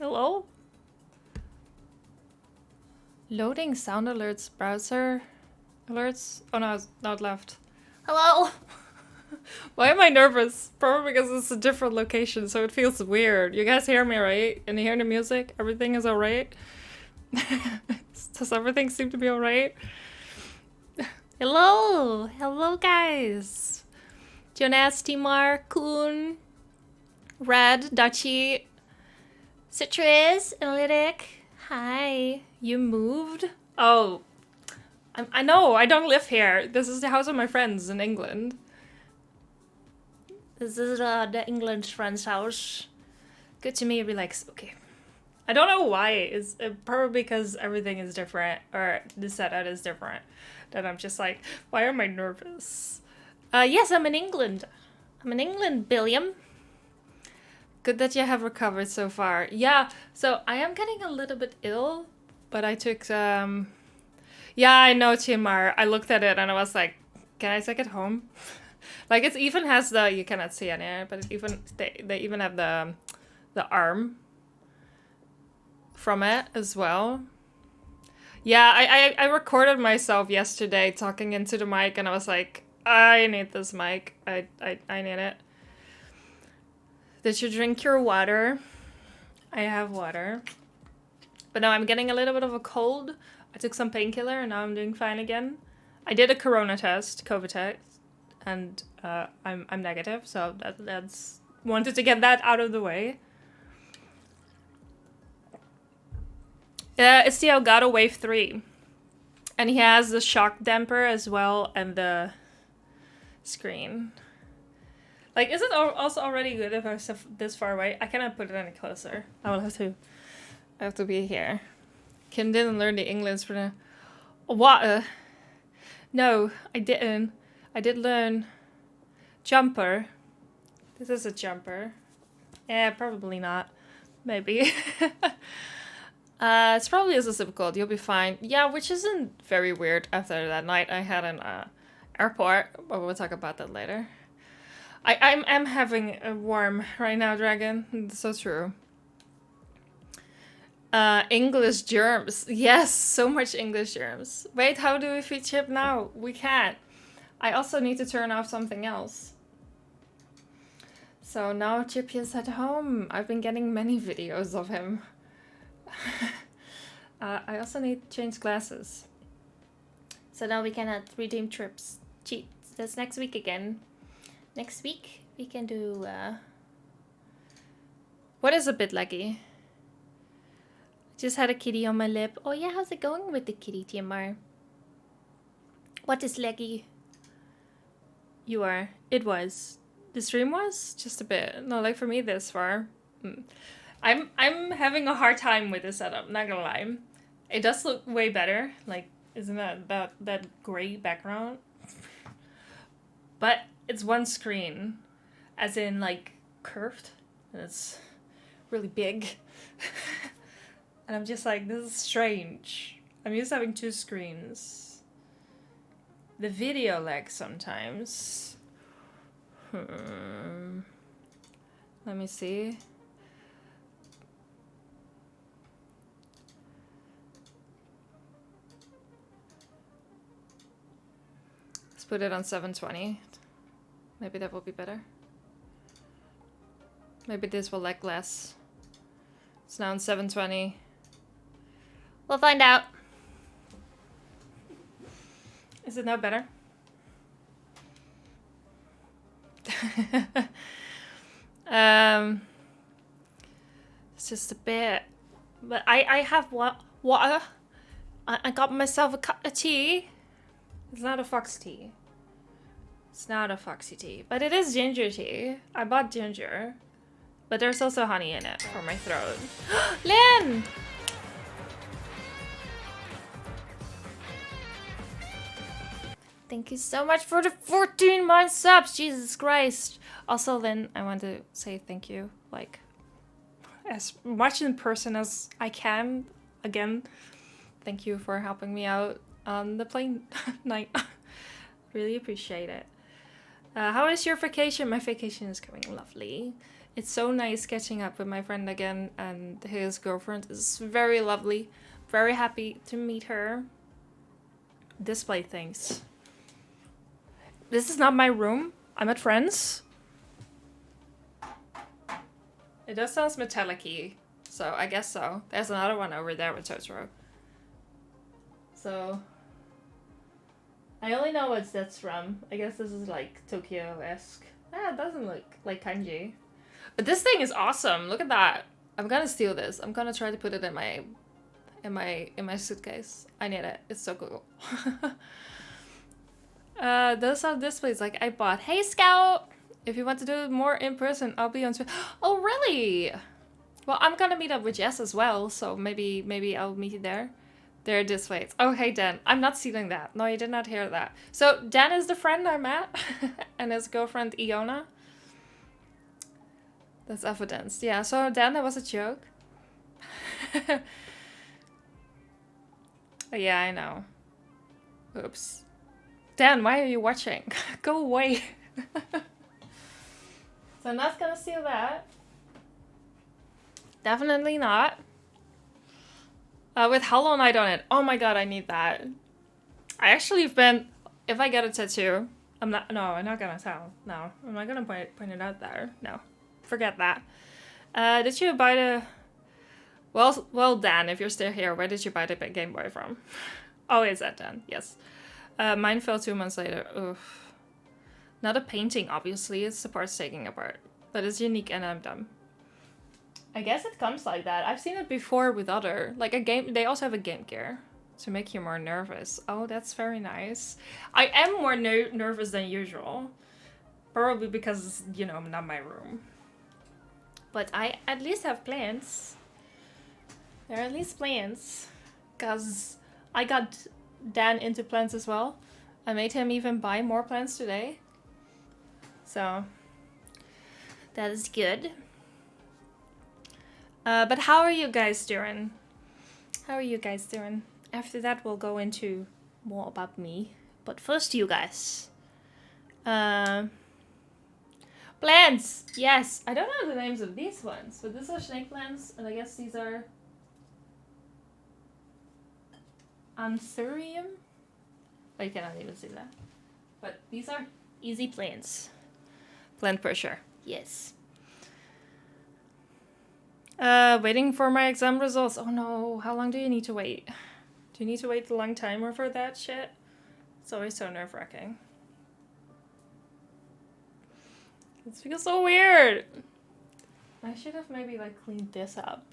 Hello? Loading sound alerts, browser alerts. Oh no, now it left. Hello? Why am I nervous? Probably because it's a different location, so it feels weird. You guys hear me, right? And you hear the music? Everything is alright? Does everything seem to be alright? Hello! Hello, guys! Jonas, Timar, Kuhn, Red, Dachi, Citrus, Analytic. Hi. You moved? Oh. I know, I don't live here. This is the house of my friends in England. This is the England friend's house. Good to meet you, relax. Okay. I don't know why. It's probably because everything is different, or the setup is different. That I'm just like, why am I nervous? Yes, I'm in England. I'm in England, Billiam. Good that you have recovered so far. Yeah, so I am getting a little bit ill, but I took yeah, I know, Timar. I looked at it and I was like, can I take it home? Like it even has the, you cannot see any, but it even they even have the arm from it as well. Yeah, I recorded myself yesterday talking into the mic and I was like, I need this mic. I need it. Did you drink your water? I have water. But now I'm getting a little bit of a cold. I took some painkiller and now I'm doing fine again. I did a corona test, COVID test, and I'm negative, so that's wanted to get that out of the way. It's the Elgato Wave 3. And he has the shock damper as well and the screen. Like, is it also already good if I step this far away? I cannot put it any closer. I will have to be here. Kim didn't learn the English for the water. No, I didn't. I did learn jumper. This is a jumper. Yeah, probably not. Maybe. It's probably just a zip code. You'll be fine. Yeah, which isn't very weird after that night I had an airport. But we'll talk about that later. I'm having a worm right now, Dragon. It's so true. English germs. Yes, so much English germs. Wait, how do we feed Chip now? We can't. I also need to turn off something else. So now Chip is at home. I've been getting many videos of him. I also need to change glasses. So now we cannot redeem trips. Cheat. That's next week again. Next week we can do what is a bit laggy? Just had a kitty on my lip. Oh yeah, how's it going with the kitty, TMR? What is laggy? You are. It was. The stream was? Just a bit. No, like for me this far. I'm having a hard time with this setup, not gonna lie. It does look way better. Like, isn't that gray background? But it's one screen, as in like curved, and it's really big. And I'm just like, this is strange. I'm used to having two screens. The video lags sometimes. Let me see. Let's put it on 720. Maybe that will be better. Maybe this will lag less. It's now on 720. We'll find out. Is it now better? It's just a bit. But I have water. I got myself a cup of tea. It's not a fox tea. It's not a foxy tea. But it is ginger tea. I bought ginger. But there's also honey in it for my throat. Lynn! Thank you so much for the 14-month subs. Jesus Christ. Also, Lynn, I want to say thank you. Like, as much in person as I can. Again, thank you for helping me out on the plane night. Really appreciate it. How is your vacation? My vacation is going lovely. It's so nice catching up with my friend again, and his girlfriend is very lovely. Very happy to meet her. Display things. This is not my room. I'm at friends. It does sound metallic-y, so I guess so. There's another one over there with Totoro. So I only know what that's from. I guess this is like Tokyo-esque. Ah, it doesn't look like kanji. But this thing is awesome. Look at that. I'm gonna steal this. I'm gonna try to put it in my suitcase. I need it. It's so cool. Those are displays like I bought. Hey Scout! If you want to do more in person, I'll be on Twitter. Oh really? Well, I'm gonna meet up with Jess as well, so maybe I'll meet you there. There are displays. Oh hey Dan, I'm not stealing that. No, you did not hear that. So Dan is the friend I met, and his girlfriend Iona. That's evidence. Yeah, so Dan, that was a joke. Yeah, I know. Oops. Dan, why are you watching? Go away. So I'm not gonna steal that. Definitely not. With Hollow Knight on it. Oh my god, I need that. I actually have been... If I get a tattoo... I'm not gonna tell. No, I'm not gonna point it out there. No. Forget that. Did you buy the... Well, Dan, if you're still here, where did you buy the Game Boy from? Oh, is that Dan? Yes. Mine fell 2 months later. Oof. Not a painting, obviously. It's the parts taking apart. But it's unique and I'm dumb. I guess it comes like that. I've seen it before with other... Like a game... They also have a Game Gear. To make you more nervous. Oh, that's very nice. I am more nervous than usual. Probably because, you know, not my room. But I at least have plans. There are at least plans. Because I got Dan into plants as well. I made him even buy more plants today. So that is good. But how are you guys doing? How are you guys doing? After that we'll go into more about me. But first you guys. Plants! Yes! I don't know the names of these ones, but these are snake plants, and I guess these are Anthurium? Oh, you cannot even see that. But these are easy plants. Plant pressure. Yes. Waiting for my exam results. Oh no, how long do you need to wait? Do you need to wait a long time for that shit? It's always so nerve-wracking. It feels so weird. I should have maybe like cleaned this up.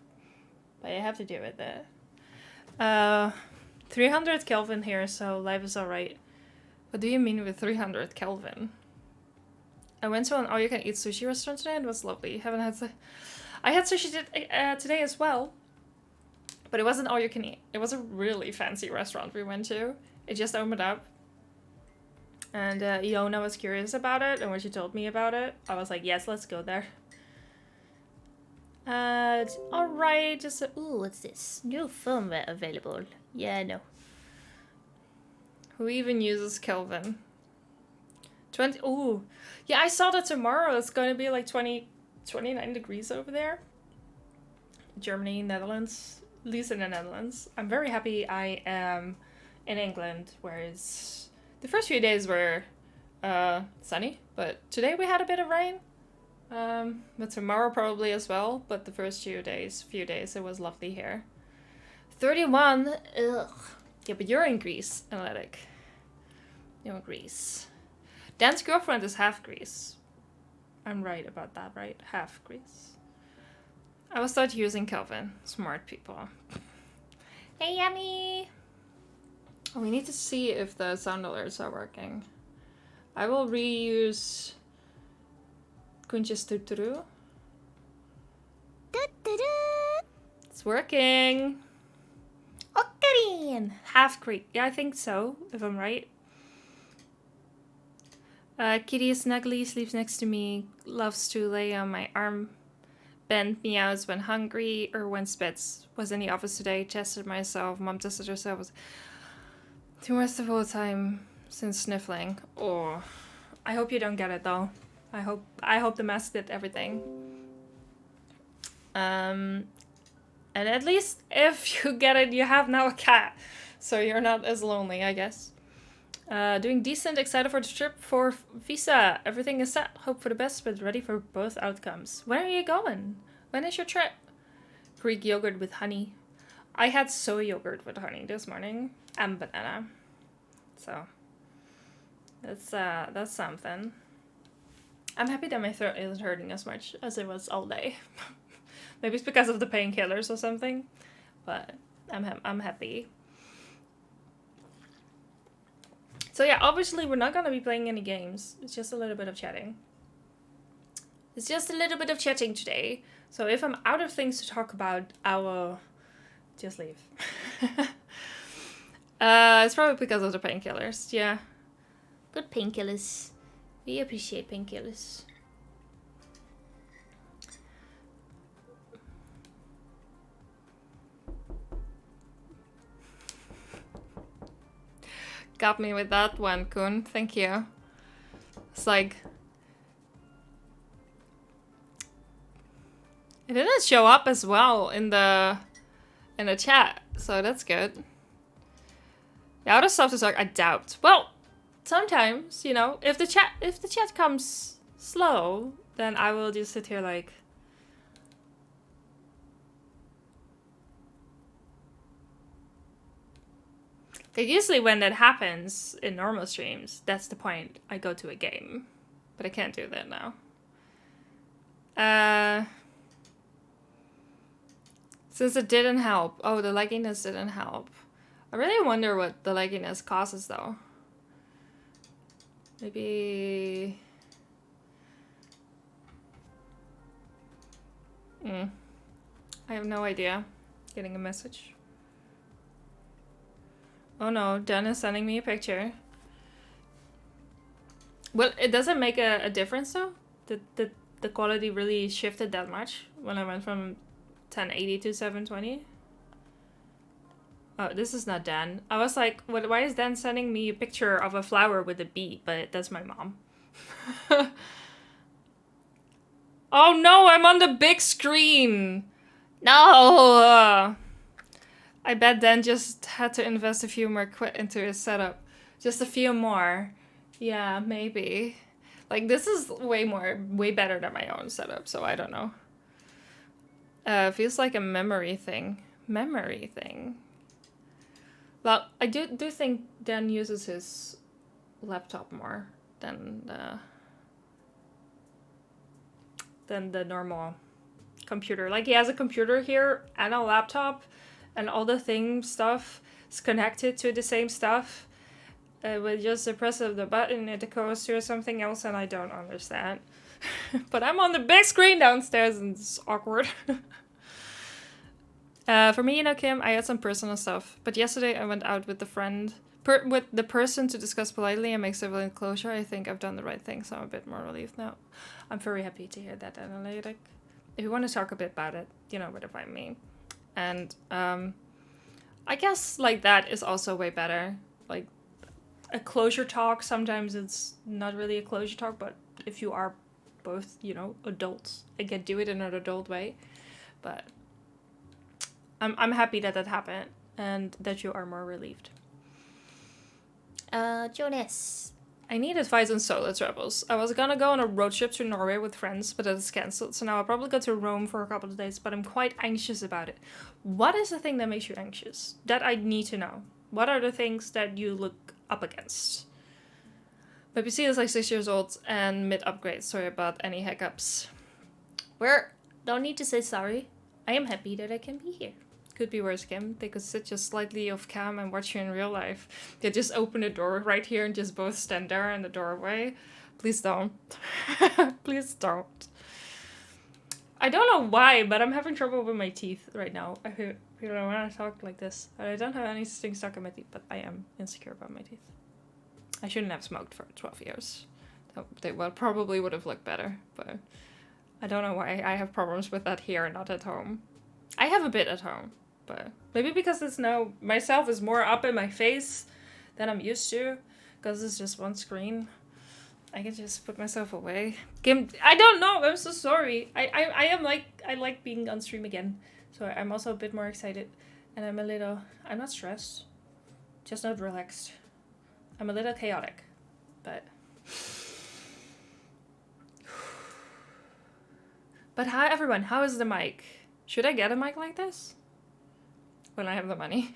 But I have to do with it. 300 Kelvin here, so life is alright. What do you mean with 300 Kelvin? I went to an all-you-can-eat sushi restaurant today and it was lovely. Haven't had I had sushi today as well. But it wasn't all-you-can-eat. It was a really fancy restaurant we went to. It just opened up. And Iona was curious about it, and when she told me about it, I was like, yes, let's go there. Alright, just ooh, what's this? New firmware available. Yeah, no. Who even uses Kelvin? 20, ooh. Yeah, I saw that tomorrow it's going to be like 29 degrees over there. Germany, Netherlands, at least in the Netherlands. I'm very happy I am in England, whereas the first few days were sunny, but today we had a bit of rain. But tomorrow probably as well, but the first few days it was lovely here. 31, ugh. Yeah, but you're in Greece, Analytic. You're in Greece. Dan's girlfriend is half Greece. I'm right about that, right? Half Greece. I will start using Kelvin. Smart people. Hey, Yummy! Oh, we need to see if the sound alerts are working. I will reuse Kunjes Tuturu. It's working! Ocarine! Half Greek. Yeah, I think so, if I'm right. Kitty is snuggly, sleeps next to me, loves to lay on my arm, bend meows when hungry, or when Spitz was in the office today, tested myself, mom tested herself. Too much of all time since sniffling. Oh, I hope you don't get it though. I hope the mask did everything. And at least if you get it, you have now a cat. So you're not as lonely, I guess. Doing decent, excited for the trip for visa. Everything is set. Hope for the best, but ready for both outcomes. Where are you going? When is your trip? Greek yogurt with honey. I had soy yogurt with honey this morning. And banana. So that's something. I'm happy that my throat isn't hurting as much as it was all day. Maybe it's because of the painkillers or something. But I'm happy. So yeah, obviously we're not going to be playing any games. It's just a little bit of chatting. It's just a little bit of chatting today. So if I'm out of things to talk about, I will just leave. It's probably because of the painkillers. Yeah. Good painkillers. We appreciate painkillers. Got me with that one, Kun. Thank you. It's like... It didn't show up as well in the chat, so that's good. Yeah, other stuff is like, I doubt. Well, sometimes, you know, if the chat comes slow, then I will just sit here like... Usually when that happens in normal streams, that's the point. I go to a game. But I can't do that now. Since it didn't help. Oh, the lagginess didn't help. I really wonder what the lagginess causes though. Maybe... I have no idea. Getting a message. Oh no, Dan is sending me a picture. Well, it doesn't make a difference though. The quality really shifted that much when I went from 1080 to 720. Oh, this is not Dan. I was like, why is Dan sending me a picture of a flower with a bee? But that's my mom. Oh no, I'm on the big screen. No. I bet Dan just had to invest a few more quid into his setup. Just a few more. Yeah, maybe. Like, this is way better than my own setup, so I don't know. Feels like a memory thing. Memory thing. Well, I do think Dan uses his laptop more than the normal computer. Like, he has a computer here and a laptop, and all the stuff is connected to the same stuff. With just the press of the button, it goes to something else, and I don't understand. But I'm on the big screen downstairs, and it's awkward. For me, you know, Kim, I had some personal stuff. But yesterday, I went out with with the person to discuss politely and make civil closure. I think I've done the right thing, so I'm a bit more relieved now. I'm very happy to hear that, Analytic. If you want to talk a bit about it, you know where to find me. And I guess like that is also way better. Like a closure talk, sometimes it's not really a closure talk, but if you are both, you know, adults, I can do it in an adult way. But I'm happy that happened and that you are more relieved. Jonas. I need advice on solo travels. I was gonna go on a road trip to Norway with friends, but that is cancelled. So now I'll probably go to Rome for a couple of days, but I'm quite anxious about it. What is the thing that makes you anxious? That I need to know. What are the things that you look up against? My PC is like 6 years old and mid-upgrade. Sorry about any hiccups. Don't need to say sorry. I am happy that I can be here. Could be worse, Kim. They could sit just slightly off cam and watch you in real life. They just open the door right here and just both stand there in the doorway. Please don't. Please don't. I don't know why, but I'm having trouble with my teeth right now. I feel when I talk like this. I don't have anything stuck in my teeth, but I am insecure about my teeth. I shouldn't have smoked for 12 years. They probably would have looked better, but I don't know why I have problems with that here and not at home. I have a bit at home. But maybe because it's now myself is more up in my face than I'm used to, because it's just one screen. I can just put myself away. Kim, I don't know. I'm so sorry. I am like, I like being on stream again. So I'm also a bit more excited. And I'm not stressed. Just not relaxed. I'm a little chaotic. But hi everyone, how is the mic? Should I get a mic like this? When I have the money.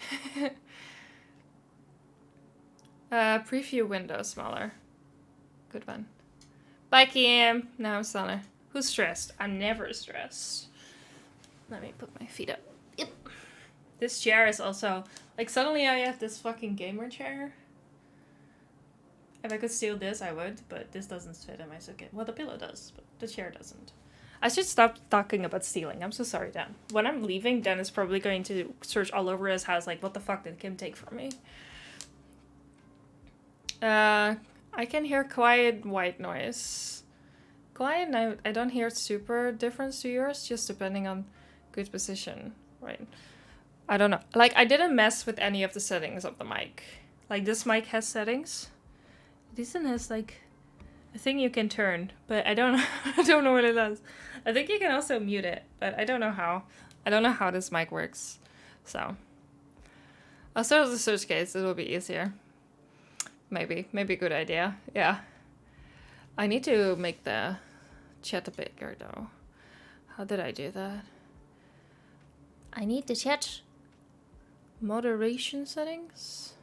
Preview window smaller. Good one. Bye, Kim. Now I'm smaller. Who's stressed? I'm never stressed. Let me put my feet up. Yep. This chair is also... Like, suddenly I have this fucking gamer chair. If I could steal this, I would. But this doesn't fit in my suitcase. Well, the pillow does, but the chair doesn't. I should stop talking about stealing. I'm so sorry, Dan. When I'm leaving, Dan is probably going to search all over his house like, what the fuck did Kim take from me? I can hear quiet white noise. Quiet, and I don't hear super difference to yours, just depending on good position, right? I don't know. Like, I didn't mess with any of the settings of the mic. Like, this mic has settings. This one has, like, a thing you can turn, but I don't know, I don't know what it does. I think you can also mute it, but I don't know how. I don't know how this mic works, so. I'll start with the search case, it will be easier. Maybe a good idea, yeah. I need to make the chat bigger though. How did I do that? I need the chat moderation settings.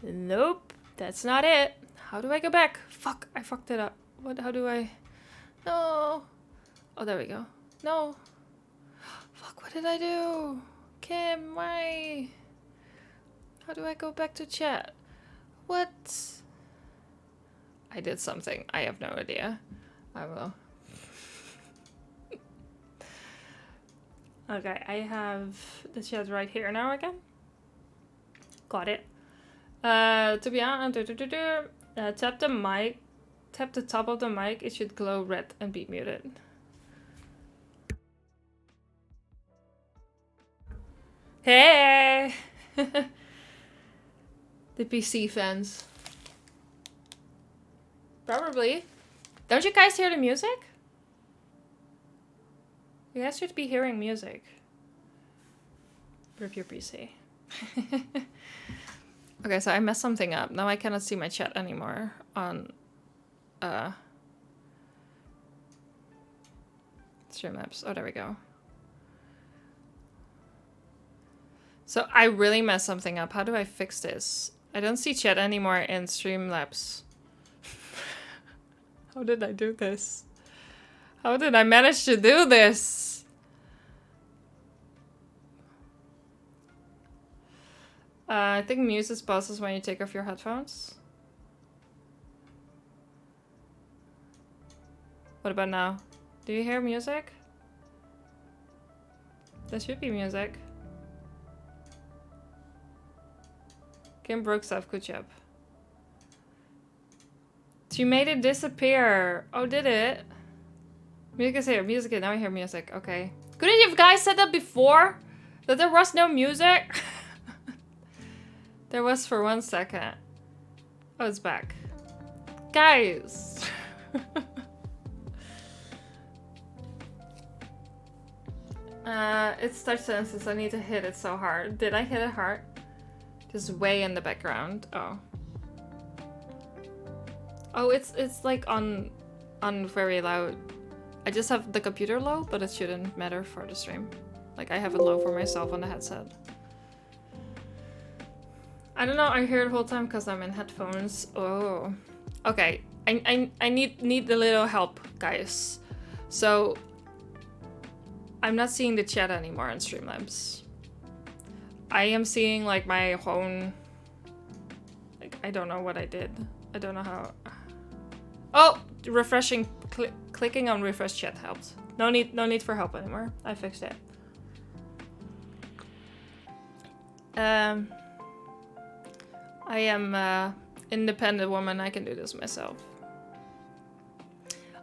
Nope, that's not it. How do I go back? Fuck, I fucked it up. How do I? No. Oh, there we go. No. Fuck, what did I do? Kim, why? How do I go back to chat? What? I did something. I have no idea. I will. Okay, I have the chat right here now again. Got it. To be honest, tap the mic. Tap the top of the mic. It should glow red and be muted. Hey! The PC fans. Probably. Don't you guys hear the music? You guys should be hearing music. Rip your PC. Okay, so I messed something up. Now I cannot see my chat anymore on Streamlabs. Oh, there we go. So I really messed something up. How do I fix this? I don't see chat anymore in Streamlabs. How did I do this? How did I manage to do this? I think music pauses when you take off your headphones. What about now? Do you hear music? There should be music. Kim broke stuff, good job. She made it disappear. Oh, did it? Music is here, music is, now I hear music, okay. Couldn't you guys said that before? That there was no music? There was for 1 second. Oh, it's back. Guys! It's touch senses, I need to hit it so hard. Did I hit it hard? Just way in the background. Oh. Oh, it's like on very loud. I just have the computer low, but it shouldn't matter for the stream. Like, I have it low for myself on the headset. I don't know, I hear it the whole time because I'm in headphones. Oh. Okay, I need a little help, guys. So, I'm not seeing the chat anymore on Streamlabs. I am seeing, like, my own... Like, I don't know what I did. I don't know how... Oh! Refreshing... Clicking on refresh chat helped. No need for help anymore. I fixed it. I am an independent woman. I can do this myself.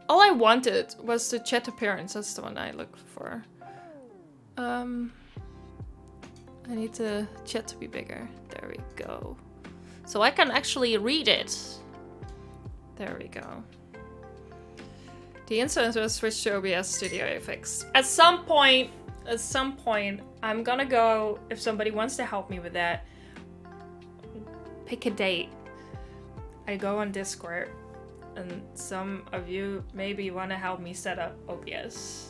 All I wanted was the chat appearance. That's the one I looked for. I need the chat to be bigger. There we go. So I can actually read it. There we go. The incident was switched to OBS Studio FX. At some point, I'm gonna go, if somebody wants to help me with that, pick a date. I go on Discord, and some of you maybe want to help me set up OBS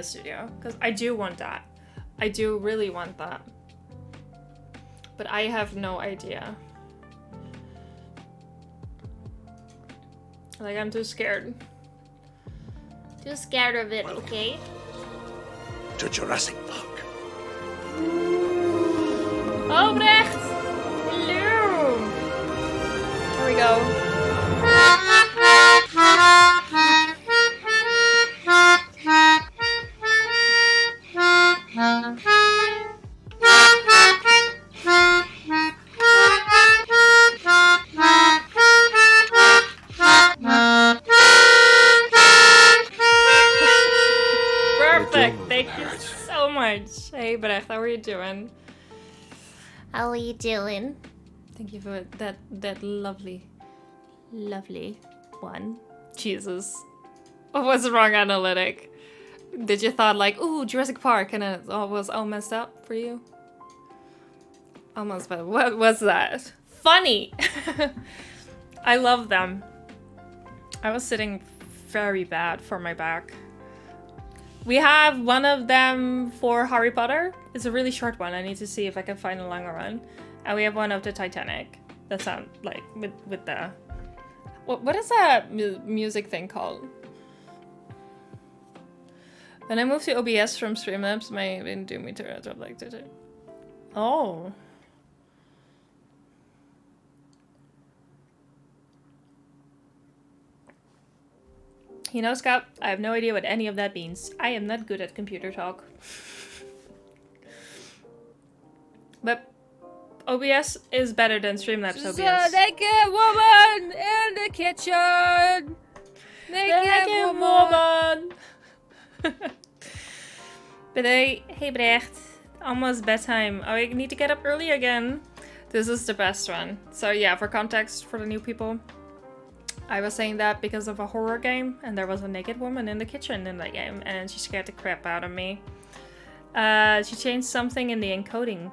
Studio, because I do want that. I do really want that. But I have no idea. Like, I'm too scared. Too scared of it, welcome okay? To Jurassic Park. Albrecht! Hello! Here we go. Perfect! Thank you so much. Hey, Brecht, how are you doing? How are you doing? Thank you for that lovely one. Jesus. What was the wrong analytic? Did you thought like, ooh, Jurassic Park, and it was all messed up for you? Almost, but what was that? Funny! I love them. I was sitting very bad for my back. We have one of them for Harry Potter. It's a really short one. I need to see if I can find a longer one. And we have one of the Titanic. That sound like with the... What is that music thing called? When I moved to OBS from Streamlabs, my didn't do me to drop like did it. Oh. You know, Scott, I have no idea what any of that means. I am not good at computer talk. But OBS is better than Streamlabs OBS. So naked woman in the kitchen. Naked woman. But hey Brecht, almost bedtime. Oh, I need to get up early again. This is the best one. So yeah, for context, for the new people, I was saying that because of a horror game, and there was a naked woman in the kitchen in that game, and she scared the crap out of me. She changed something in the encoding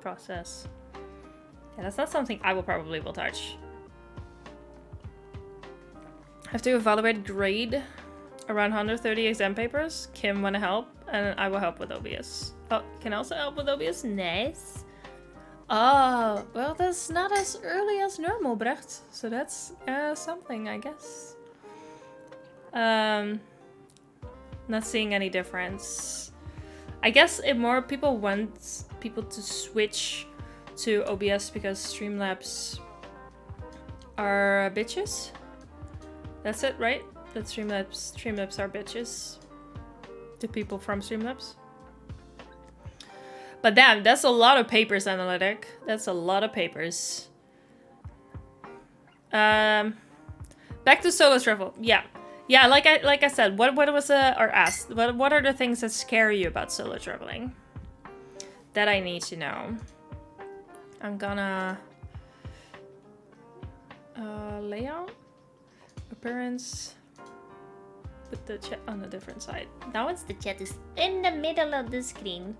process. Yeah, that's not something I will touch. I have to evaluate grade around 130 exam papers. Kim, wanna help? And I will help with OBS. Oh, you can also help with OBS? Nice. Oh, well, that's not as early as normal, Brecht. So that's something, I guess. Not seeing any difference. I guess if more people want people to switch to OBS because Streamlabs are bitches. That's it, right? That Streamlabs are bitches. The people from Streamlabs. But damn, that's a lot of papers, analytic. That's a lot of papers. Back to solo travel. Yeah, yeah. Like I said, what was or asked? What are the things that scare you about solo traveling? That I need to know. I'm gonna layout, appearance. Put the chat on a different side. Now it's the chat is in the middle of the screen.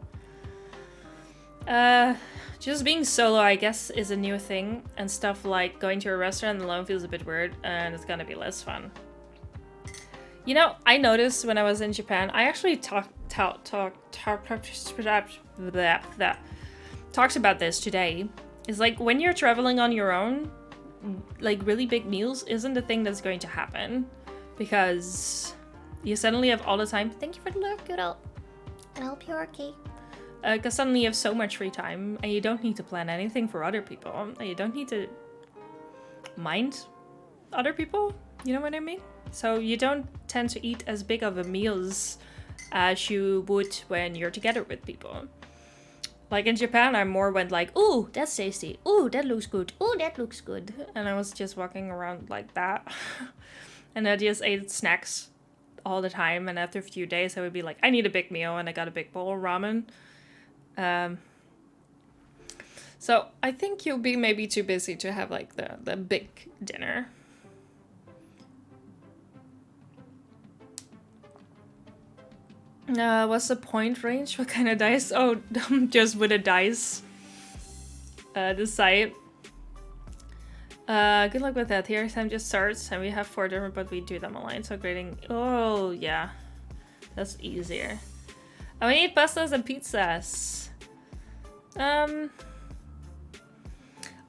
Just being solo, I guess, is a new thing, and stuff like going to a restaurant alone feels a bit weird, and it's gonna be less fun. You know, I noticed when I was in Japan, I actually talked about this today. Is like when you're traveling on your own, like really big meals isn't the thing that's going to happen, because you suddenly have all the time. Thank you for the lurk, girl. I hope you're okay. Because suddenly you have so much free time, and you don't need to plan anything for other people, and you don't need to mind other people, you know what I mean? So you don't tend to eat as big of a meals as you would when you're together with people. Like in Japan, I more went like, ooh, that's tasty, ooh, that looks good, ooh, that looks good. And I was just walking around like that. And I just ate snacks all the time, and after a few days I would be like, I need a big meal, and I got a big bowl of ramen. So I think you'll be maybe too busy to have like the big dinner. What's the point range? What kind of dice? Oh, just with a dice. Decide. Good luck with that. Here, time just starts, and we have 4 different, but we do them online. So grading. Oh yeah, that's easier. And we need pastas and pizzas.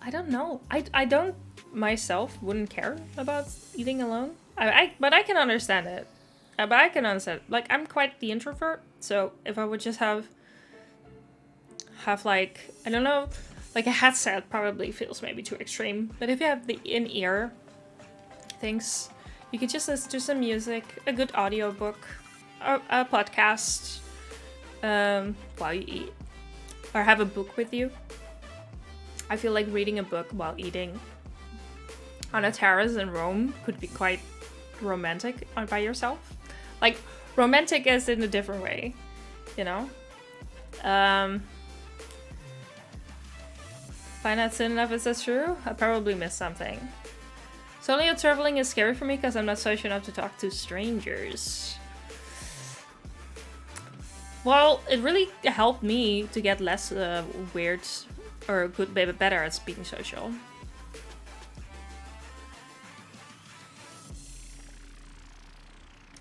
I don't know. I don't myself wouldn't care about eating alone. But I can understand it. But I can understand. Like, I'm quite the introvert, so if I would just have like, I don't know, like a headset probably feels maybe too extreme. But if you have the in-ear things, you could just listen to some music, a good audiobook, a podcast while you eat, or have a book with you. I feel like reading a book while eating on a terrace in Rome could be quite romantic by yourself. Like, romantic as in a different way, you know? Find that soon enough, is that true? I probably missed something. Solo traveling is scary for me because I'm not social enough to talk to strangers. Well, it really helped me to get less weird or good, better at being social.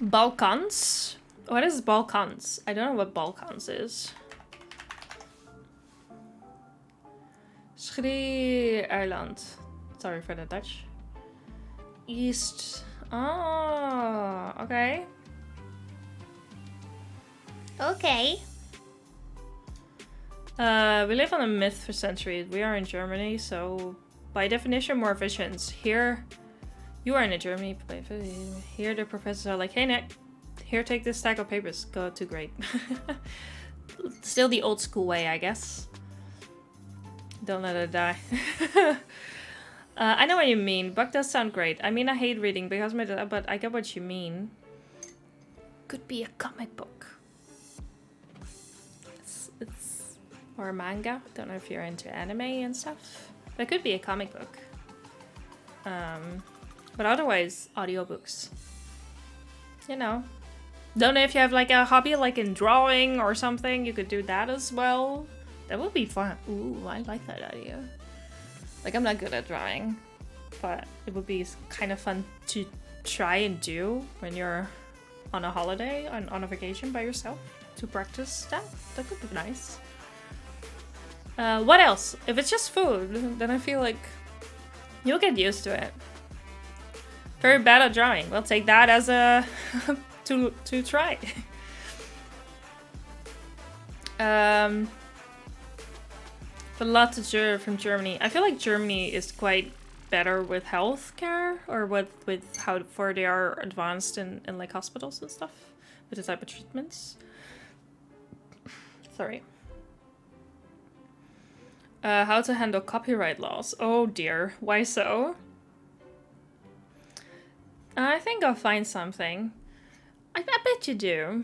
Balkans? What is Balkans? I don't know what Balkans is. Schiereiland. Sorry for the Dutch. East. Oh, okay. Okay. We live on a myth for centuries. We are in Germany, so by definition, more visions. Here, you are in Germany. Here, the professors are like, hey, Nick, here, take this stack of papers. Go to grade. Still the old school way, I guess. Don't let it die. I know what you mean. Book does sound great. I mean, I hate reading because but I get what you mean. Could be a comic book. It's or a manga. Don't know if you're into anime and stuff. But it could be a comic book. But otherwise, audiobooks. You know. Don't know if you have like a hobby like in drawing or something. You could do that as well. That would be fun. Ooh, I like that idea. Like, I'm not good at drawing, but it would be kind of fun to try and do when you're on a holiday, on a vacation by yourself, to practice that. That could be nice. What else? If it's just food, then I feel like you'll get used to it. Very bad at drawing. We'll take that as a to try. A lot to hear from Germany. I feel like Germany is quite better with healthcare, or with how far they are advanced in like hospitals and stuff, with the type of treatments. Sorry. How to handle copyright laws. Oh dear, why so? I think I'll find something. I bet you do.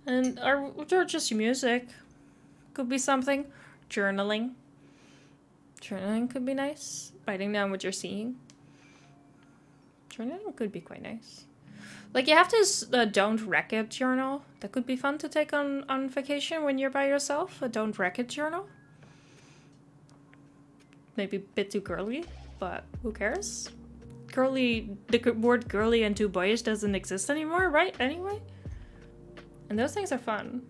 And or just music. Could be something. Journaling. Journaling could be nice. Writing down what you're seeing. Journaling could be quite nice. Like, you have this don't wreck it journal. That could be fun to take on vacation when you're by yourself. A don't wreck it journal. Maybe a bit too girly, but who cares? Girly, the word girly and too boyish doesn't exist anymore, right? Anyway. And those things are fun.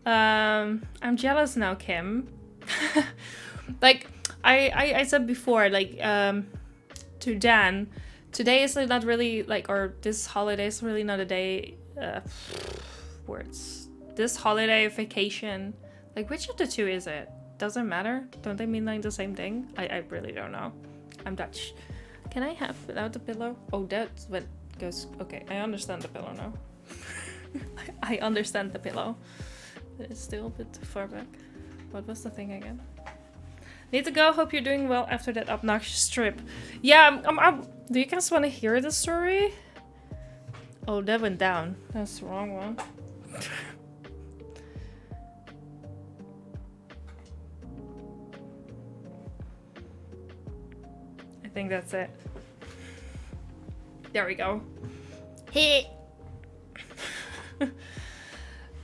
I'm jealous now, Kim. Like, I said before, like, to Dan, today is not really, like, or this holiday is really not a day, words. This holiday, vacation, like, which of the two is it? Doesn't matter? Don't they mean, like, the same thing? I really don't know. I'm Dutch. Can I have without the pillow? Oh, that's what goes, okay, I understand the pillow now. I understand the pillow. But it's still a bit too far back. What was the thing again? Need to go. Hope you're doing well after that obnoxious trip. Yeah, do you guys want to hear the story? Oh, that went down. That's the wrong one. think that's it. There we go. Hey.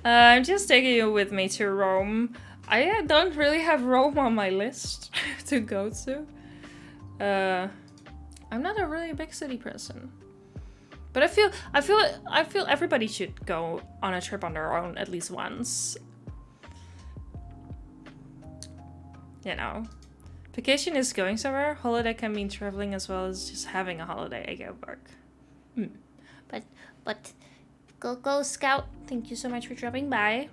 I'm just taking you with me to Rome. I don't really have Rome on my list to go to. I'm not a really big city person. But I feel everybody should go on a trip on their own at least once. You know. Vacation is going somewhere. Holiday can mean traveling as well as just having a holiday. I get work. But go Scout. Thank you so much for dropping by.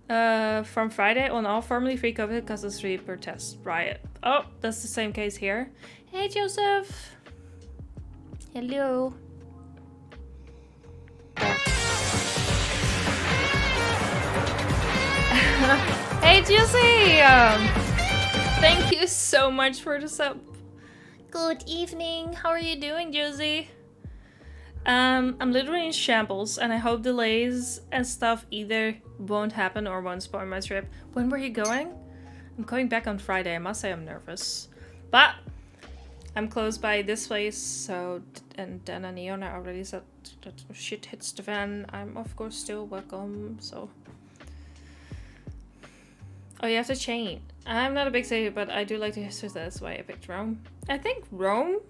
From Friday on all formerly free COVID because of 3 per test riot. Oh, that's the same case here. Hey Joseph. Hello. Hey Juicy. Thank you so much for the sub. Good evening. How are you doing, Josie? I'm literally in shambles, and I hope delays and stuff either won't happen or won't spoil my trip. When were you going? I'm going back on Friday. I must say I'm nervous, but I'm close by this place. So, and Dan and Iona already said that shit hits the fan. I'm of course still welcome. So, oh, you have to change. I'm not a big city, but I do like to history. That's why I picked Rome. I think Rome.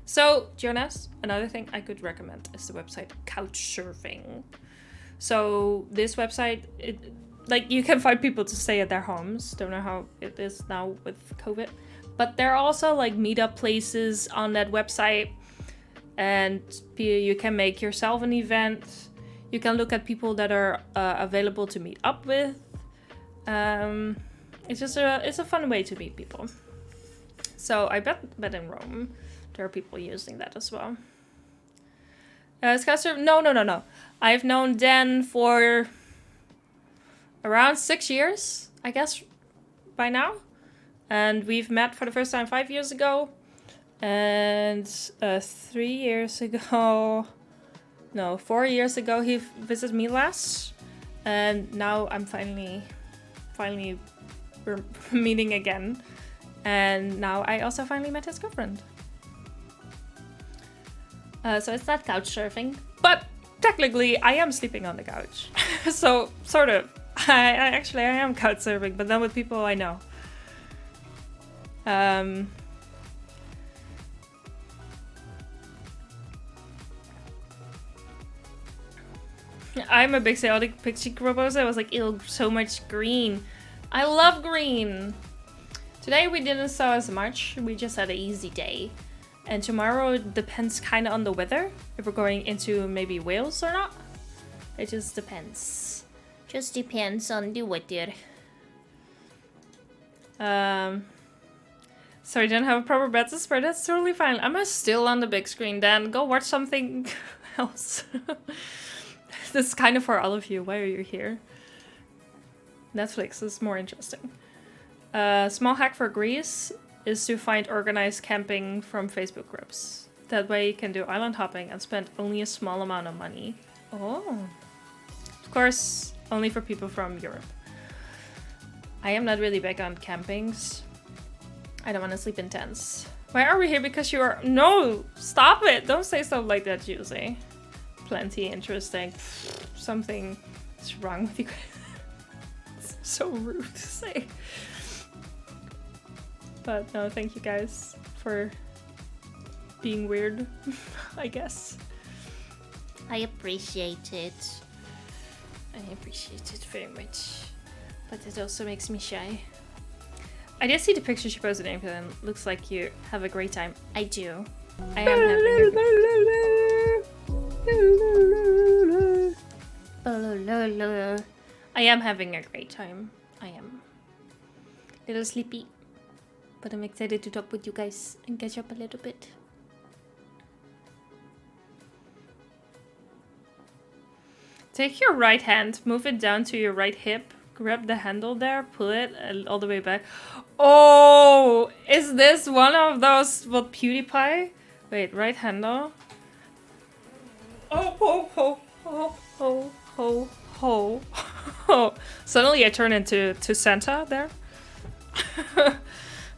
So, Jonas, another thing I could recommend is the website Couchsurfing. So, this website, like, you can find people to stay at their homes. Don't know how it is now with COVID. But there are also, like, meetup places on that website. And you can make yourself an event. You can look at people that are available to meet up with. It's just it's a fun way to meet people. So, I bet in Rome there are people using that as well. Scouser, no. I've known Dan for around 6 years, I guess, by now. And we've met for the first time 5 years ago. And 4 years ago, he visited me last. And now I'm finally we're meeting again. And now I also finally met his girlfriend. So it's not couch surfing, but technically I am sleeping on the couch. So sort of. I am couch surfing, but then with people I know. I'm a big chaotic pixie proposer. I was like, ew, so much green. I love green. Today we didn't saw as much. We just had an easy day. And tomorrow depends kind of on the weather. If we're going into maybe Wales or not. It just depends. Just depends on the weather. Sorry, didn't have a proper bed to spread. That's totally fine. I'm still on the big screen then. Go watch something else. This is kind of for all of you. Why are you here? Netflix is more interesting. Small hack for Greece is to find organized camping from Facebook groups. That way you can do island hopping and spend only a small amount of money. Oh. Of course, only for people from Europe. I am not really big on campings. I don't want to sleep in tents. Why are we here? Because you are... No! Stop it! Don't say stuff like that, Juicy. Plenty interesting. Something is wrong with you guys. It's so rude to say. But no, thank you guys for being weird, I guess. I appreciate it. I appreciate it very much. But it also makes me shy. I did see the picture she posted in and looks like you have a great time. I do. I am having a great time. I am. A little sleepy. But I'm excited to talk with you guys and catch up a little bit. Take your right hand, move it down to your right hip, grab the handle there, pull it all the way back. Oh, is this one of those, what, PewDiePie? Wait, right handle. Oh, ho, ho, ho, ho, ho, ho, ho. Suddenly I turn into Santa there.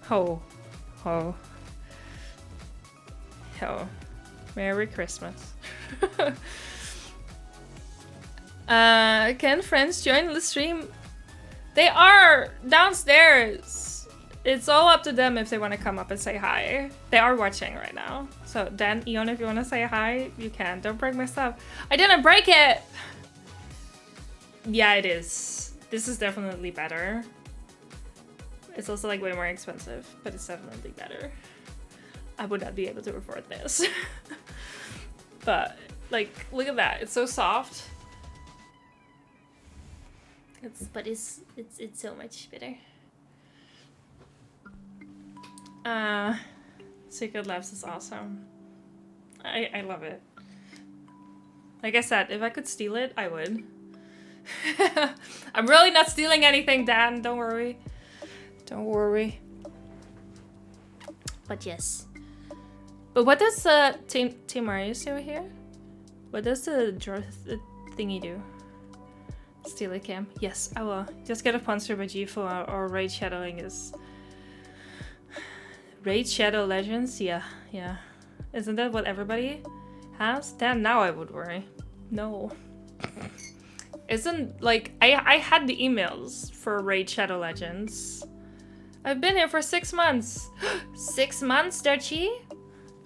Ho, Oh. Oh. Merry Christmas. Can friends join the stream? They are downstairs. It's all up to them if they want to come up and say hi. They are watching right now. So Dan, Eon, if you want to say hi, you can. Don't break my stuff. I didn't break it! Yeah, it is. This is definitely better. It's also like way more expensive, but it's definitely better. I would not be able to afford this. But like, look at that. It's so soft. It's so much better. Secret Labs is awesome. I love it. Like I said, if I could steal it, I would. I'm really not stealing anything, Dan. Don't worry. Don't worry. But yes. But what does Team Mario still here? What does the thingy do? Steal a cam. Yes, I will. Just get a sponsor by G4 or Raid Shadowing is... Raid Shadow Legends? Yeah. Isn't that what everybody has? Then now I would worry. No. Isn't, like, I had the emails for Raid Shadow Legends. I've been here for 6 months. 6 months, Darchi?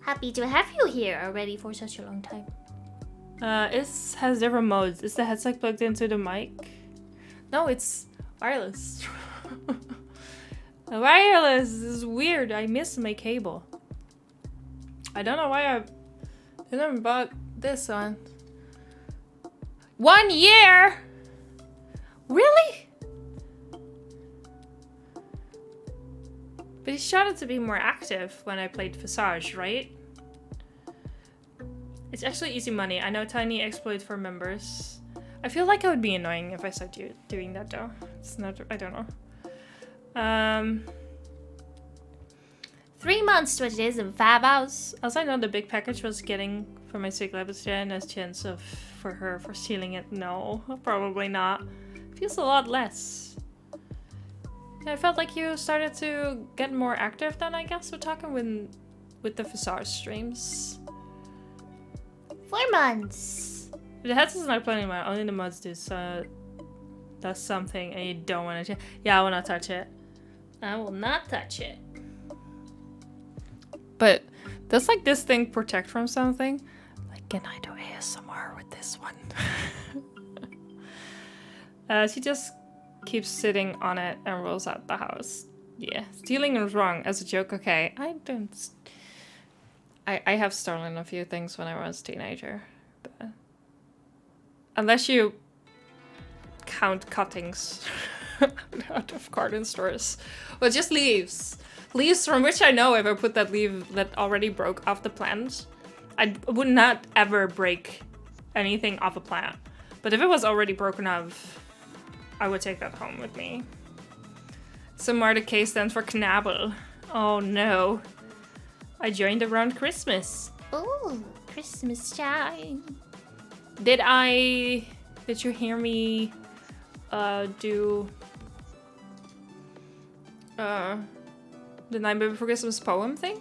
Happy to have you here already for such a long time. It has different modes. Is the headset plugged into the mic? No, it's wireless. The wireless is weird. I missed my cable. I don't know why I didn't bought this one. 1 year? Really? But he started to be more active when I played Visage, right? It's actually easy money. I know tiny exploit for members. I feel like I would be annoying if I started doing that though. It's not, I don't know. 3 months to it is in 5 hours. Also, I know the big package was getting for my sick labs and a chance of for her for stealing it. No, probably not. Feels a lot less. Yeah, I felt like you started to get more active then, I guess, with talking with the Visage streams. 4 months. The headset's not playing anymore. Only the mods do. So that's something, and you don't want to. Yeah, I will not touch it. I will not touch it. But does like this thing protect from something? Like, can I do ASMR with this one? She just keeps sitting on it and rolls out the house. Yeah, stealing is wrong as a joke. Okay, I don't. I have stolen a few things when I was a teenager, but unless you count cuttings out of garden stores, well, just leaves. Leaves from which I know if I put that leaf that already broke off the plant, I would not ever break anything off a plant. But if it was already broken off, I would take that home with me. Some more the K stands for Knabbel. Oh no. I joined around Christmas. Oh, Christmas time. Did you hear me do the Nightmare Before Christmas poem thing?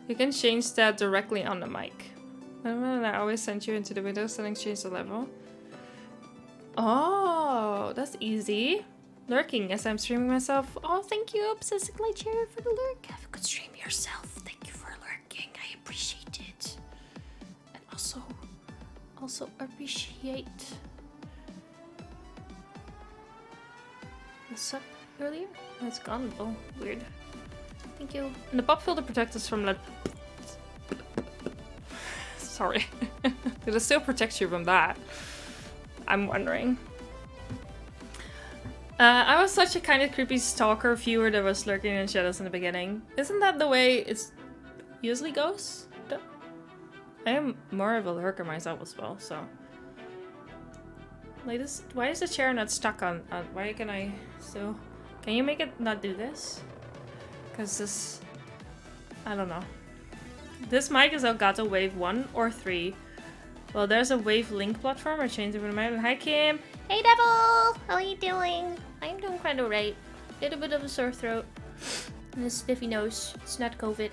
You can change that directly on the mic. I always send you into the window settings, change the level. Oh, that's easy. Lurking as I'm streaming myself. Oh, thank you, Obsessive Light Cherry, for the lurk. Have a good stream yourself. Thank you for lurking. I appreciate it. And also appreciate the suck earlier. Oh, it's gone. Oh, weird. Thank you. And the pop filter protects us from like. Sorry. Did it still protect you from that? I'm wondering. I was such a kind of creepy stalker viewer that was lurking in shadows in the beginning. Isn't that the way it usually goes? I am more of a lurker myself as well, so. Like this, why is the chair not stuck on why can I still... Can you make it not do this? Because this... I don't know. This mic is Elgato Wave 1 or 3. Well, there's a Wave Link platform. I changed it for the mic. Hi, Kim. Hey, Devil. How are you doing? I'm doing quite alright. Little bit of a sore throat. And a sniffy nose. It's not COVID,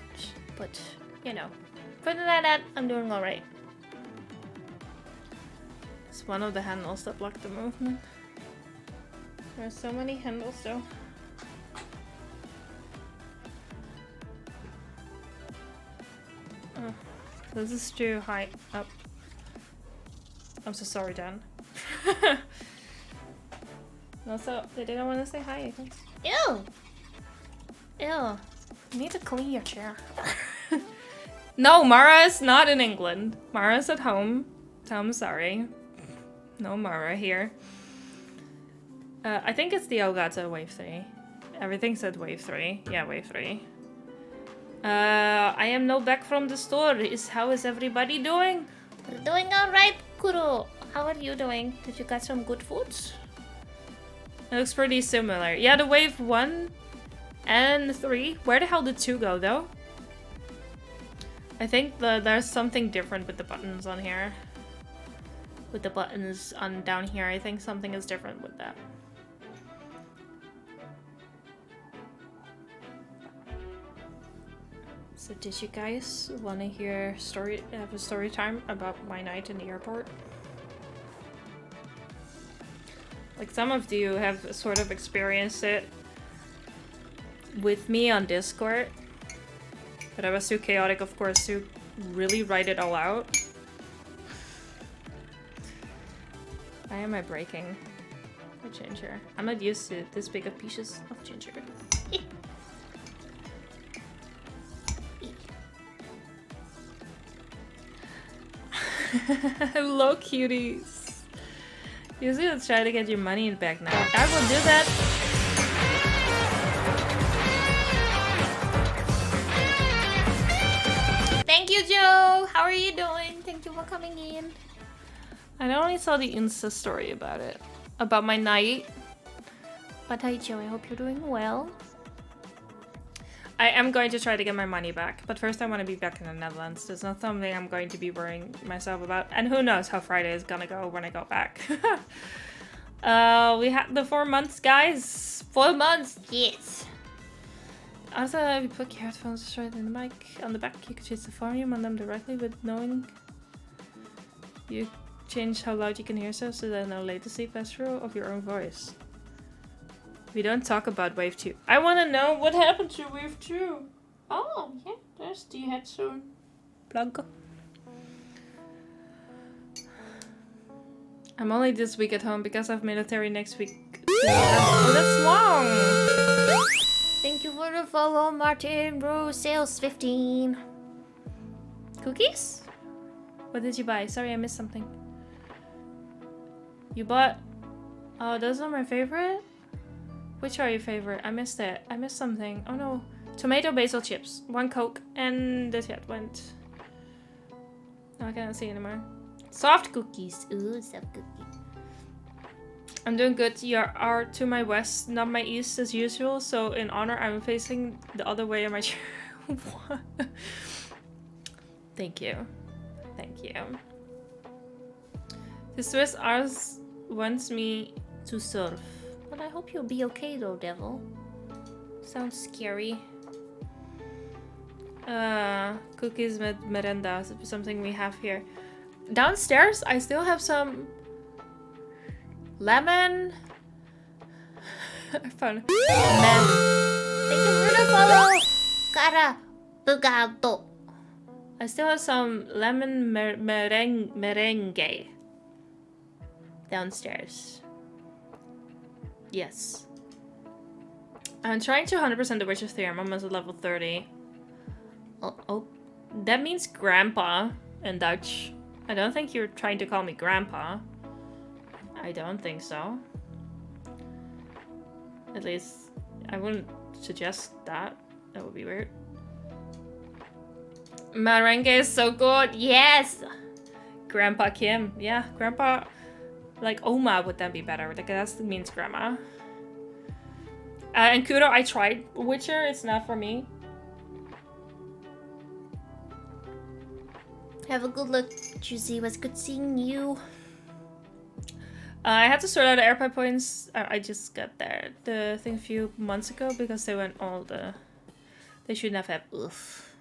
but you know. Other than that, I'm doing alright. It's one of the handles that block the movement. There are so many handles though. Oh, this is too high up. I'm so sorry, Dan. Also, they didn't want to say hi, I think. Ew! Ew. You need to clean your chair. No, Mara is not in England. Mara's at home. So I'm sorry. No Mara here. I think it's the Elgato Wave 3. Everything said Wave 3. Yeah, Wave 3. I am now back from the store. How is everybody doing? We're doing alright, Kuro. How are you doing? Did you get some good foods? It looks pretty similar. Yeah, the Wave 1 and 3. Where the hell did 2 go, though? I think there's something different with the buttons on here. With the buttons on down here, I think something is different with that. So did you guys want to hear have a story time about my night in the airport? Like some of you have sort of experienced it with me on Discord. But I was too chaotic, of course, to really write it all out. Why am I breaking the ginger? I'm not used to this big of pieces of ginger. Hello, cuties. Usually let's try to get your money back now. I will do that. Thank you, Joe. How are you doing? Thank you for coming in. I only saw the Insta story about it. About my night. But hi, Joe. I hope you're doing well. I am going to try to get my money back, but first I want to be back in the Netherlands. There's not something I'm going to be worrying myself about. And who knows how Friday is gonna go when I go back. We had the 4 months, guys. 4 months, yes. Also, if you plug your headphones straight in the mic on the back, you can change the volume on them directly with knowing you change how loud you can hear so there's no latency pass-through of your own voice. We don't talk about Wave 2. I want to know what happened to Wave 2. Oh, yeah, there's the headphone plug. I'm only this week at home because I have military next week. Oh, that's long. Thank you for the follow, Martin. Bro, sales 15. Cookies? What did you buy? Sorry, I missed something. You bought... Oh, those are my favorite? Which are your favorite? I missed it. I missed something. Oh no. Tomato basil chips. 1 Coke. And the chat went. No, I can't see anymore. Soft cookies. Ooh, soft cookies. I'm doing good. You are to my west, not my east as usual. So in honor, I'm facing the other way of my chair. What? Thank you. Thank you. The Swiss Arts wants me to surf. But I hope you'll be okay though, devil. Sounds scary. Cookies with merenda, something we have here. Downstairs, I still have some lemon. I found it. Thank you for the follow. Cara bugato. I still have some lemon merengue downstairs. Yes. I'm trying to 100% the Witcher 3. I'm almost at level 30. Oh, that means grandpa in Dutch. I don't think you're trying to call me grandpa. I don't think so. At least, I wouldn't suggest that. That would be weird. Merengue is so good. Yes! Grandpa Kim. Yeah, grandpa... Like, Oma would then be better. Like, that means grandma. And Kudo, I tried Witcher. It's not for me. Have a good look, Juicy. It was good seeing you. I had to sort out the AirPod points. I just got the thing a few months ago because they went all the They shouldn't have had. Oof.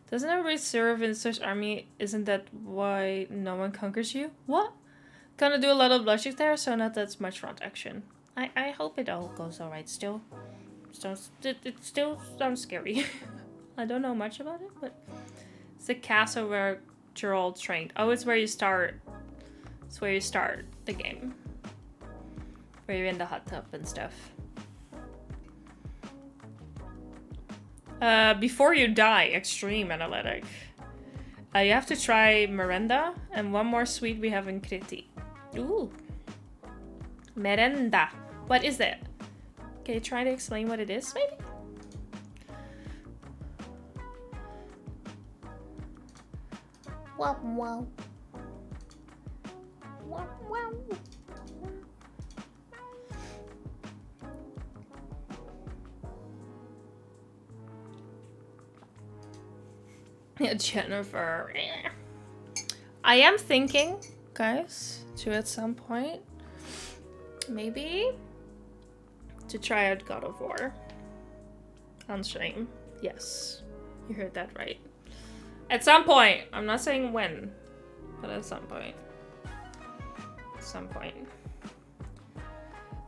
Doesn't everybody serve in such army? Isn't that why no one conquers you? What? Gonna do a lot of logic there, so not that much front action. I hope it all goes alright still. It still sounds scary. I don't know much about it, but it's the castle where Gerald trained. Oh, it's where you start. It's where you start the game. Where you're in the hot tub and stuff. Before you die, extreme analytic. You have to try Merenda and one more sweet we have in Kriti. Ooh. Merenda. What is it? Can you try to explain what it is, maybe? Wow, wow. Wow, wow. Yeah, Jennifer. I am thinking, guys, to at some point, maybe to try out God of War on stream. Yes, you heard that right. At some point. I'm not saying when, but at some point. At some point.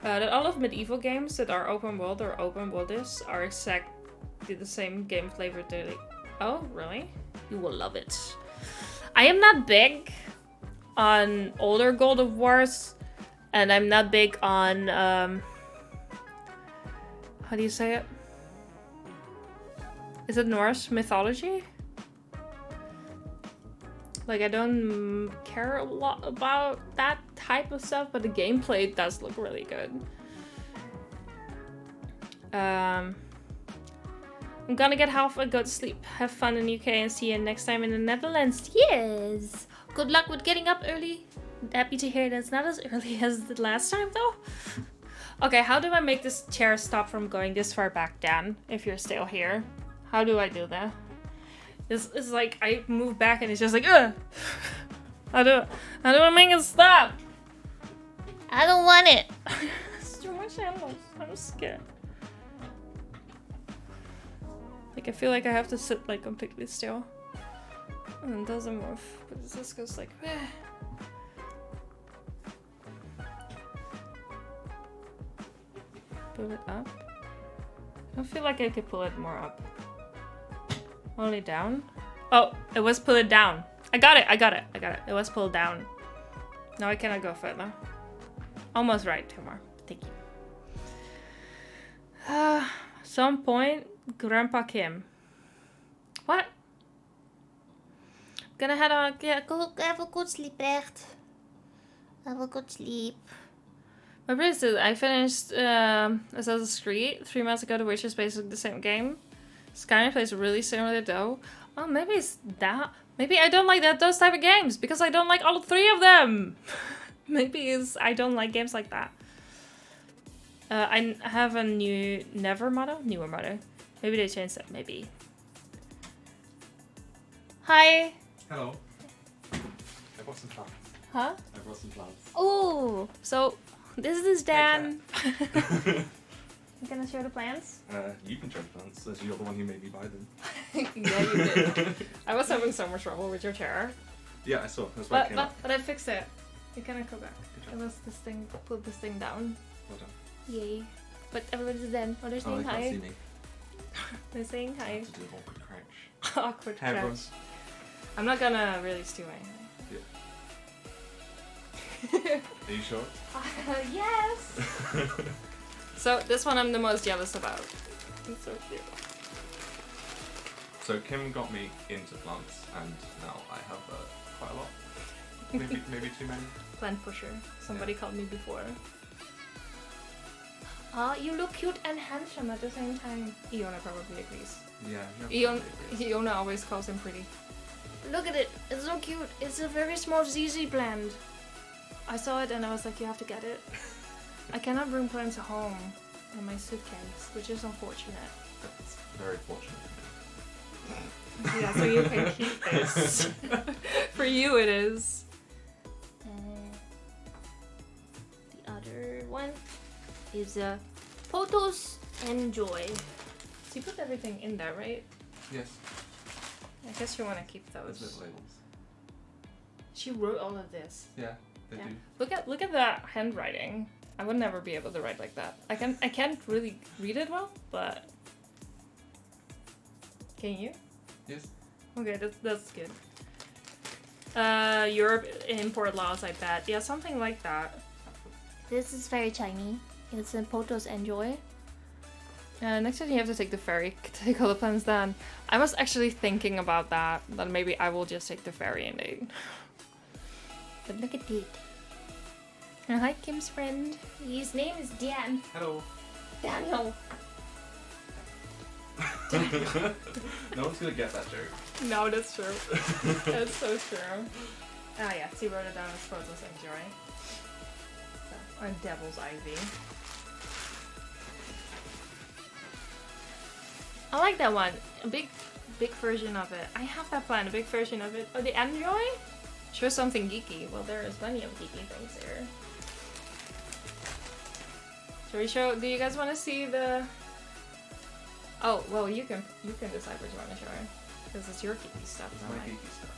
That all of medieval games that are open world or open worldish are exactly the same game flavor daily. Oh, really? You will love it. I am not big on older God of Wars, and I'm not big on how do you say it? Is it Norse mythology? Like, I don't care a lot about that type of stuff, but the gameplay does look really good. I'm gonna get half and go to sleep. Have fun in UK and see you next time in the Netherlands. Yes! Good luck with getting up early. Happy to hear that's not as early as the last time, though. Okay, how do I make this chair stop from going this far back down if you're still here? How do I do that? It's like I move back and it's just like, ugh! How do I make it stop? I don't want it. It's too much animals. I'm scared. Like, I feel like I have to sit like completely still. And it doesn't move. But it just goes like, eh. Pull it up. I don't feel like I could pull it more up. Only down? Oh, it was pull it down. I got it. It was pulled down. Now I cannot go further. Almost right, two more. Thank you. Some point, Grandpa Kim. What? Gonna head on. Yeah, Go have a good sleep, Brecht. Have a good sleep. my brother said I finished Assassin's Creed 3 months ago. The Witcher is basically the same game. Skyrim plays really similar though. Oh, maybe it's that. Maybe I don't like those type of games because I don't like all three of them. Maybe it's I don't like games like that. I have a newer motto. Maybe they changed that. Maybe. Hi. Hello. I brought some plants. Huh? I brought some plants. Oh, so this is Dan. You gonna show the plants? You can show the plants, as you're the one who made me buy them. Yeah, you did. I was having so much trouble with your chair. Yeah, I saw. That's why it came up. But I fixed it. You cannot go back. It was this thing, put this thing down. Well done. Yay. But everybody's dead. Oh, they're Oh, saying they can't hi. see me. They're saying I hi. have to do an awkward crouch. Awkward Hey, crash. everyone. I'm not gonna really steal anything. Are you sure? Yes! So this one I'm the most jealous about. It's so cute. So Kim got me into plants, and now I have quite a lot. Maybe too many. Plant pusher. Somebody called me before. Oh, you look cute and handsome at the same time. Iona probably agrees. Yeah. Iona always calls him pretty. Look at it. It's so cute. It's a very small ZZ plant. I saw it and I was like, you have to get it. I cannot bring plants home in my suitcase, which is unfortunate. That's very fortunate. Yeah, so you can keep this. For you it is. The other one is photos and joy. So She put everything in there, right? Yes. I guess you want to keep There's those. little labels. She wrote all of this. Yeah, they Yeah. do. Look at that handwriting. I would never be able to write like that. I can't really read it well, but can you? Yes. Okay, that's good. Europe import laws, I bet. Yeah, something like that. This is very tiny. It's in Potos Enjoy. Next time you have to take the ferry, take all the plans then. I was actually thinking about that maybe I will just take the ferry indeed. But look at it. Hi, Kim's friend. His name is Dan. Hello. Daniel. No one's gonna get that joke. No, that's true. That's so true. Ah, yeah, she wrote it down as Photos Enjoy. So, or Devil's Ivy. I like that one. A big version of it. I have that plan, a big version of it. Oh, the Enjoy? Show something geeky. Well, there is plenty of geeky things here. Shall we show? Do you guys want to see the? Oh, well, you can decide what you want to show her, because it's your geeky stuff. It's Not my mine. geeky stuff.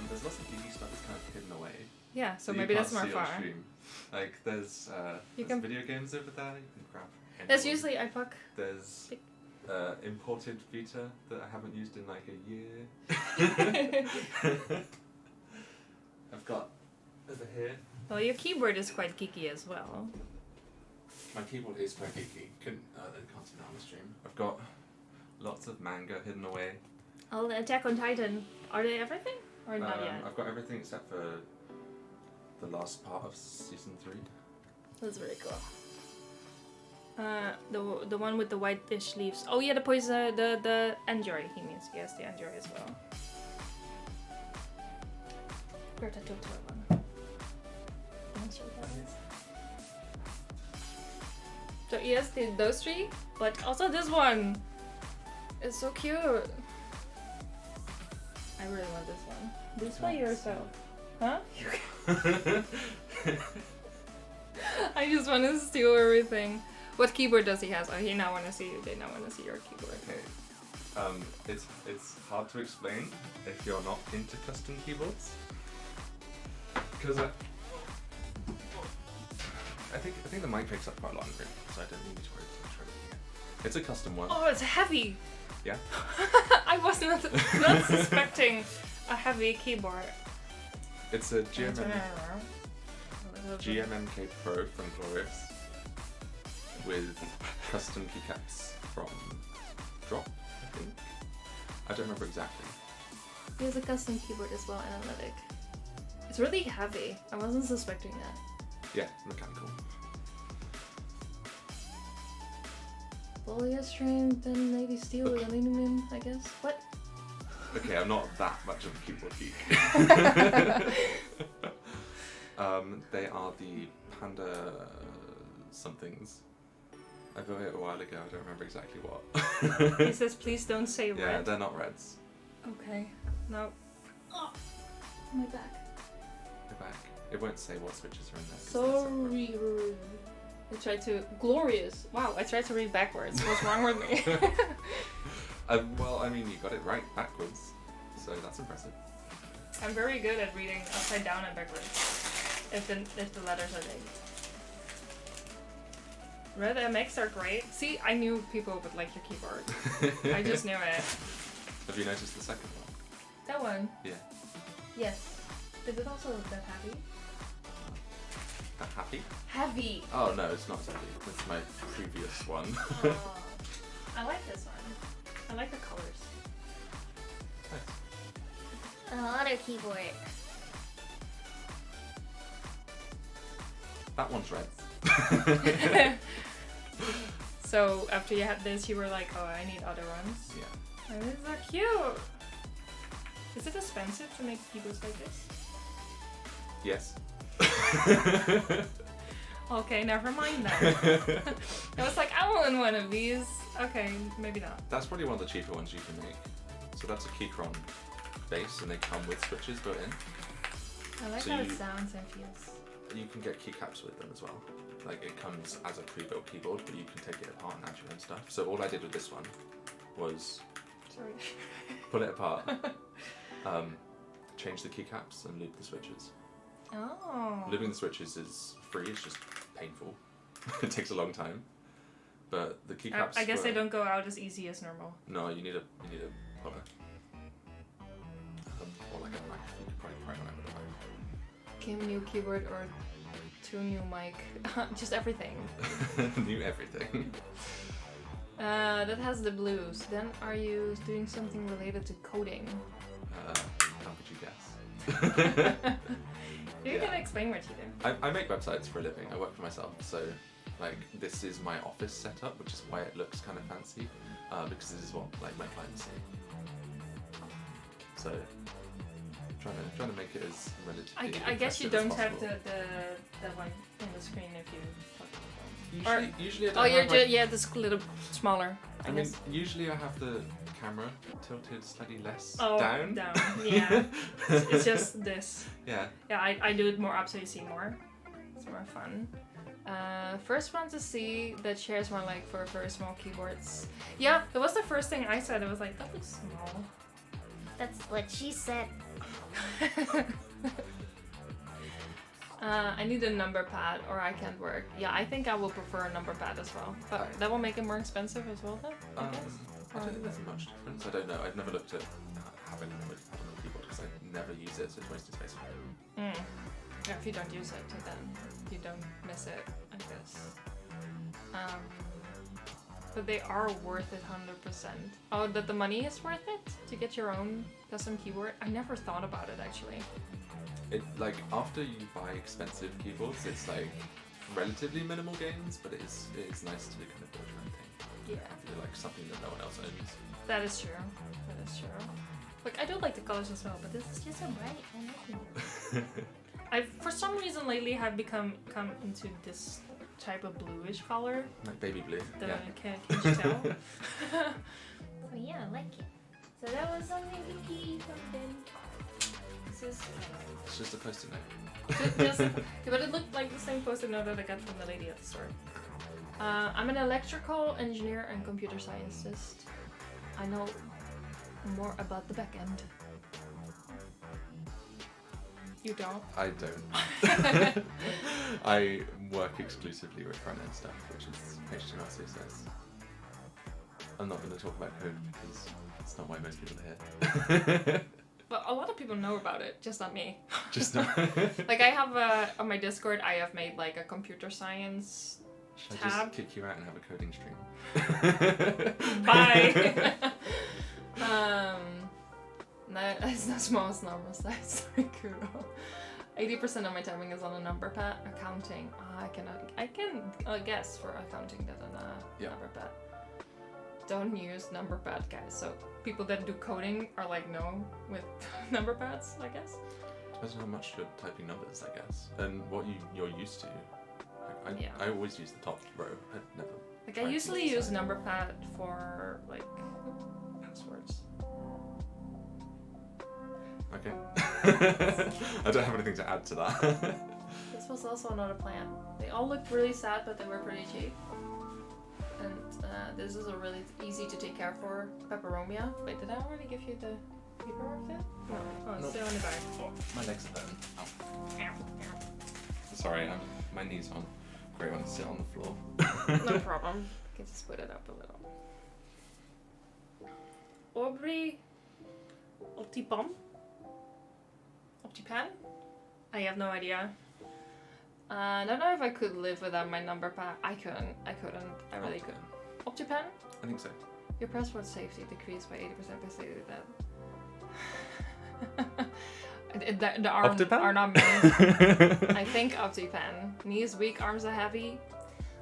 There's lots of geeky stuff that's kind of hidden away. Yeah, so that maybe you that's can't more see on far. stream. Like there's You there's can- video games over there. You can grab. That's anyone. usually I puck. There's imported Vita that I haven't used in like a year. I've got over here. Well, your keyboard is quite geeky as well. My keyboard is quite geeky. Can't see that on the stream. I've got lots of manga hidden away. Oh, the Attack on Titan. Are they everything? Or not yet? I've got everything except for the last part of season 3. That's very cool. The one with the whitish leaves. Oh yeah, the poison, the Enjoy. He means yes, the Enjoy as well. Greta Totoro one. I'll show that is. So yes, those 3, but also this one. It's so cute. I really want this one. This by yourself, huh? I just want to steal everything. What keyboard does he have? Oh, he now want to see. They now want to see your keyboard. Okay. It's hard to explain if you're not into custom keyboards. Because I think the mic picks up quite a lot in here, so I don't need to worry too much about it. It's a custom one. Oh, it's heavy. Yeah. I was not suspecting a heavy keyboard. It's a GMMK Pro from Glorious with custom keycaps from Drop, I think. I don't remember exactly. He has a custom keyboard as well, analytic. It's really heavy. I wasn't suspecting that. Yeah, mechanical. Polyester, then maybe steel with aluminum, I guess. What? Okay, I'm not that much of a keyboard geek. They are the Panda somethings. I got it a while ago, I don't remember exactly what. He says, please don't say red. Yeah, they're not reds. Okay. No. Oh, my back. They're back. It won't say what switches are in there. 'cause they're separate. Sorry. I tried to... Glorious. Wow, I tried to read backwards. What's wrong with me? Well, I mean, you got it right backwards, so that's impressive. I'm very good at reading upside down and backwards. If the letters are big. Red MX are great. See, I knew people would like your keyboard. I just knew it. Have you noticed the second one? That one. Yeah. Yes. Is it also that heavy? Happy? Heavy. Oh no, it's not happy. That's my previous one. Oh, I like this one. I like the colors. Another keyboard. That one's red. So after you had this, you were like, oh, I need other ones. Yeah. Oh, these are cute. Is it expensive to make keyboards like this? Yes. Okay, never mind then. I was like, I want one of these. Okay, maybe not. That's probably one of the cheaper ones you can make. So that's a Keychron base, and they come with switches built in. I like So how you- it sounds and feels. you can get keycaps with them as well. Like it comes as a pre-built keyboard, but you can take it apart and add your own stuff. So all I did with this one was Sorry. pull it apart, change the keycaps, and loop the switches. Oh. Looping the switches is free. It's just painful. It takes a long time. But the keycaps. I guess they don't go out as easy as normal. No, you need a puller. Or like a knife. You could probably pry on it with a knife. Game new keyboard or 2 new mic. Just everything. New everything. That has the blues. Then are you doing something related to coding? How could you guess? You can explain what you do. I make websites for a living. I work for myself, so like this is my office setup, which is why it looks kind of fancy, because this is what like my clients see. So trying to make it as relatively. I guess you impressive as don't have possible. the one on the screen if you talk on the phone. Usually I Oh, don't you're have, like, yeah, this a little smaller. I mean, usually I have the camera tilted slightly less Oh, down. Yeah. It's just this. Yeah. Yeah, I do it more up so you see more. It's more fun. First one to see that shares more like for very small keyboards. Yeah, that was the first thing I said. I was like, that looks small. That's what she said. I need a number pad or I can't work. Yeah, I think I will prefer a number pad as well. But that will make it more expensive as well then, I guess. I don't think there's much difference. I don't know. I've never looked at having a keyboard because I never use it, so it's wasting space. Yeah, if you don't use it, then you don't miss it, I guess. But they are worth it 100%. Oh, that the money is worth it to get your own custom keyboard? I never thought about it actually. It like after you buy expensive keyboards, it's like relatively minimal gains, but it is nice to kind of build your own thing. Yeah. Feel like something that no one else owns. That is true. That is true. Like I do like the colors as well, but this is just so bright. I like it. I've for some reason lately have come into this type of bluish color. Like baby blue. Yeah. Can you tell? Oh yeah, I like it. So that was something to keep something. This is It's just a post-it note. just, but it looked like the same post-it note that I got from the lady at the store. I'm an electrical engineer and computer scientist. I know more about the back end. You don't? I don't. I work exclusively with front-end stuff, which is HTML, CSS. I'm not going to talk about code because it's not why most people are here. But a lot of people know about it, just not me. Just not. Like I have on my Discord, I have made like a computer science Should I tab. just kick you out and have a coding stream? Bye. No, it's not small, it's normal size. Sorry, Kuro. 80% of my timing is on a number pad. Accounting. I can guess for accounting that on a number pad. Don't use number pad, guys. So people that do coding are like no with number pads, I guess. Depends on how much you're typing numbers, I guess, and what you're used to. Like, I always use the top row. I never. Like I usually use number pad for like passwords. Okay. I don't have anything to add to that. This was also another plant. They all looked really sad, but they were pretty cheap. And this is a really easy to take care for peperomia. Wait, did I already give you the paper of it? No. Oh, it's still in the bag. Oh, my legs are burning. Sorry, my knees aren't great when I sit on the floor. No problem. I can just put it up a little. Aubrey Optipan? Optipan? I have no idea. I don't know if I could live without my number pad. I couldn't. I really couldn't. Optipan? I think so. Your password safety decreased by 80% by stating that. The arms Optipan? are not many. I think Optipan. Knees weak, arms are heavy.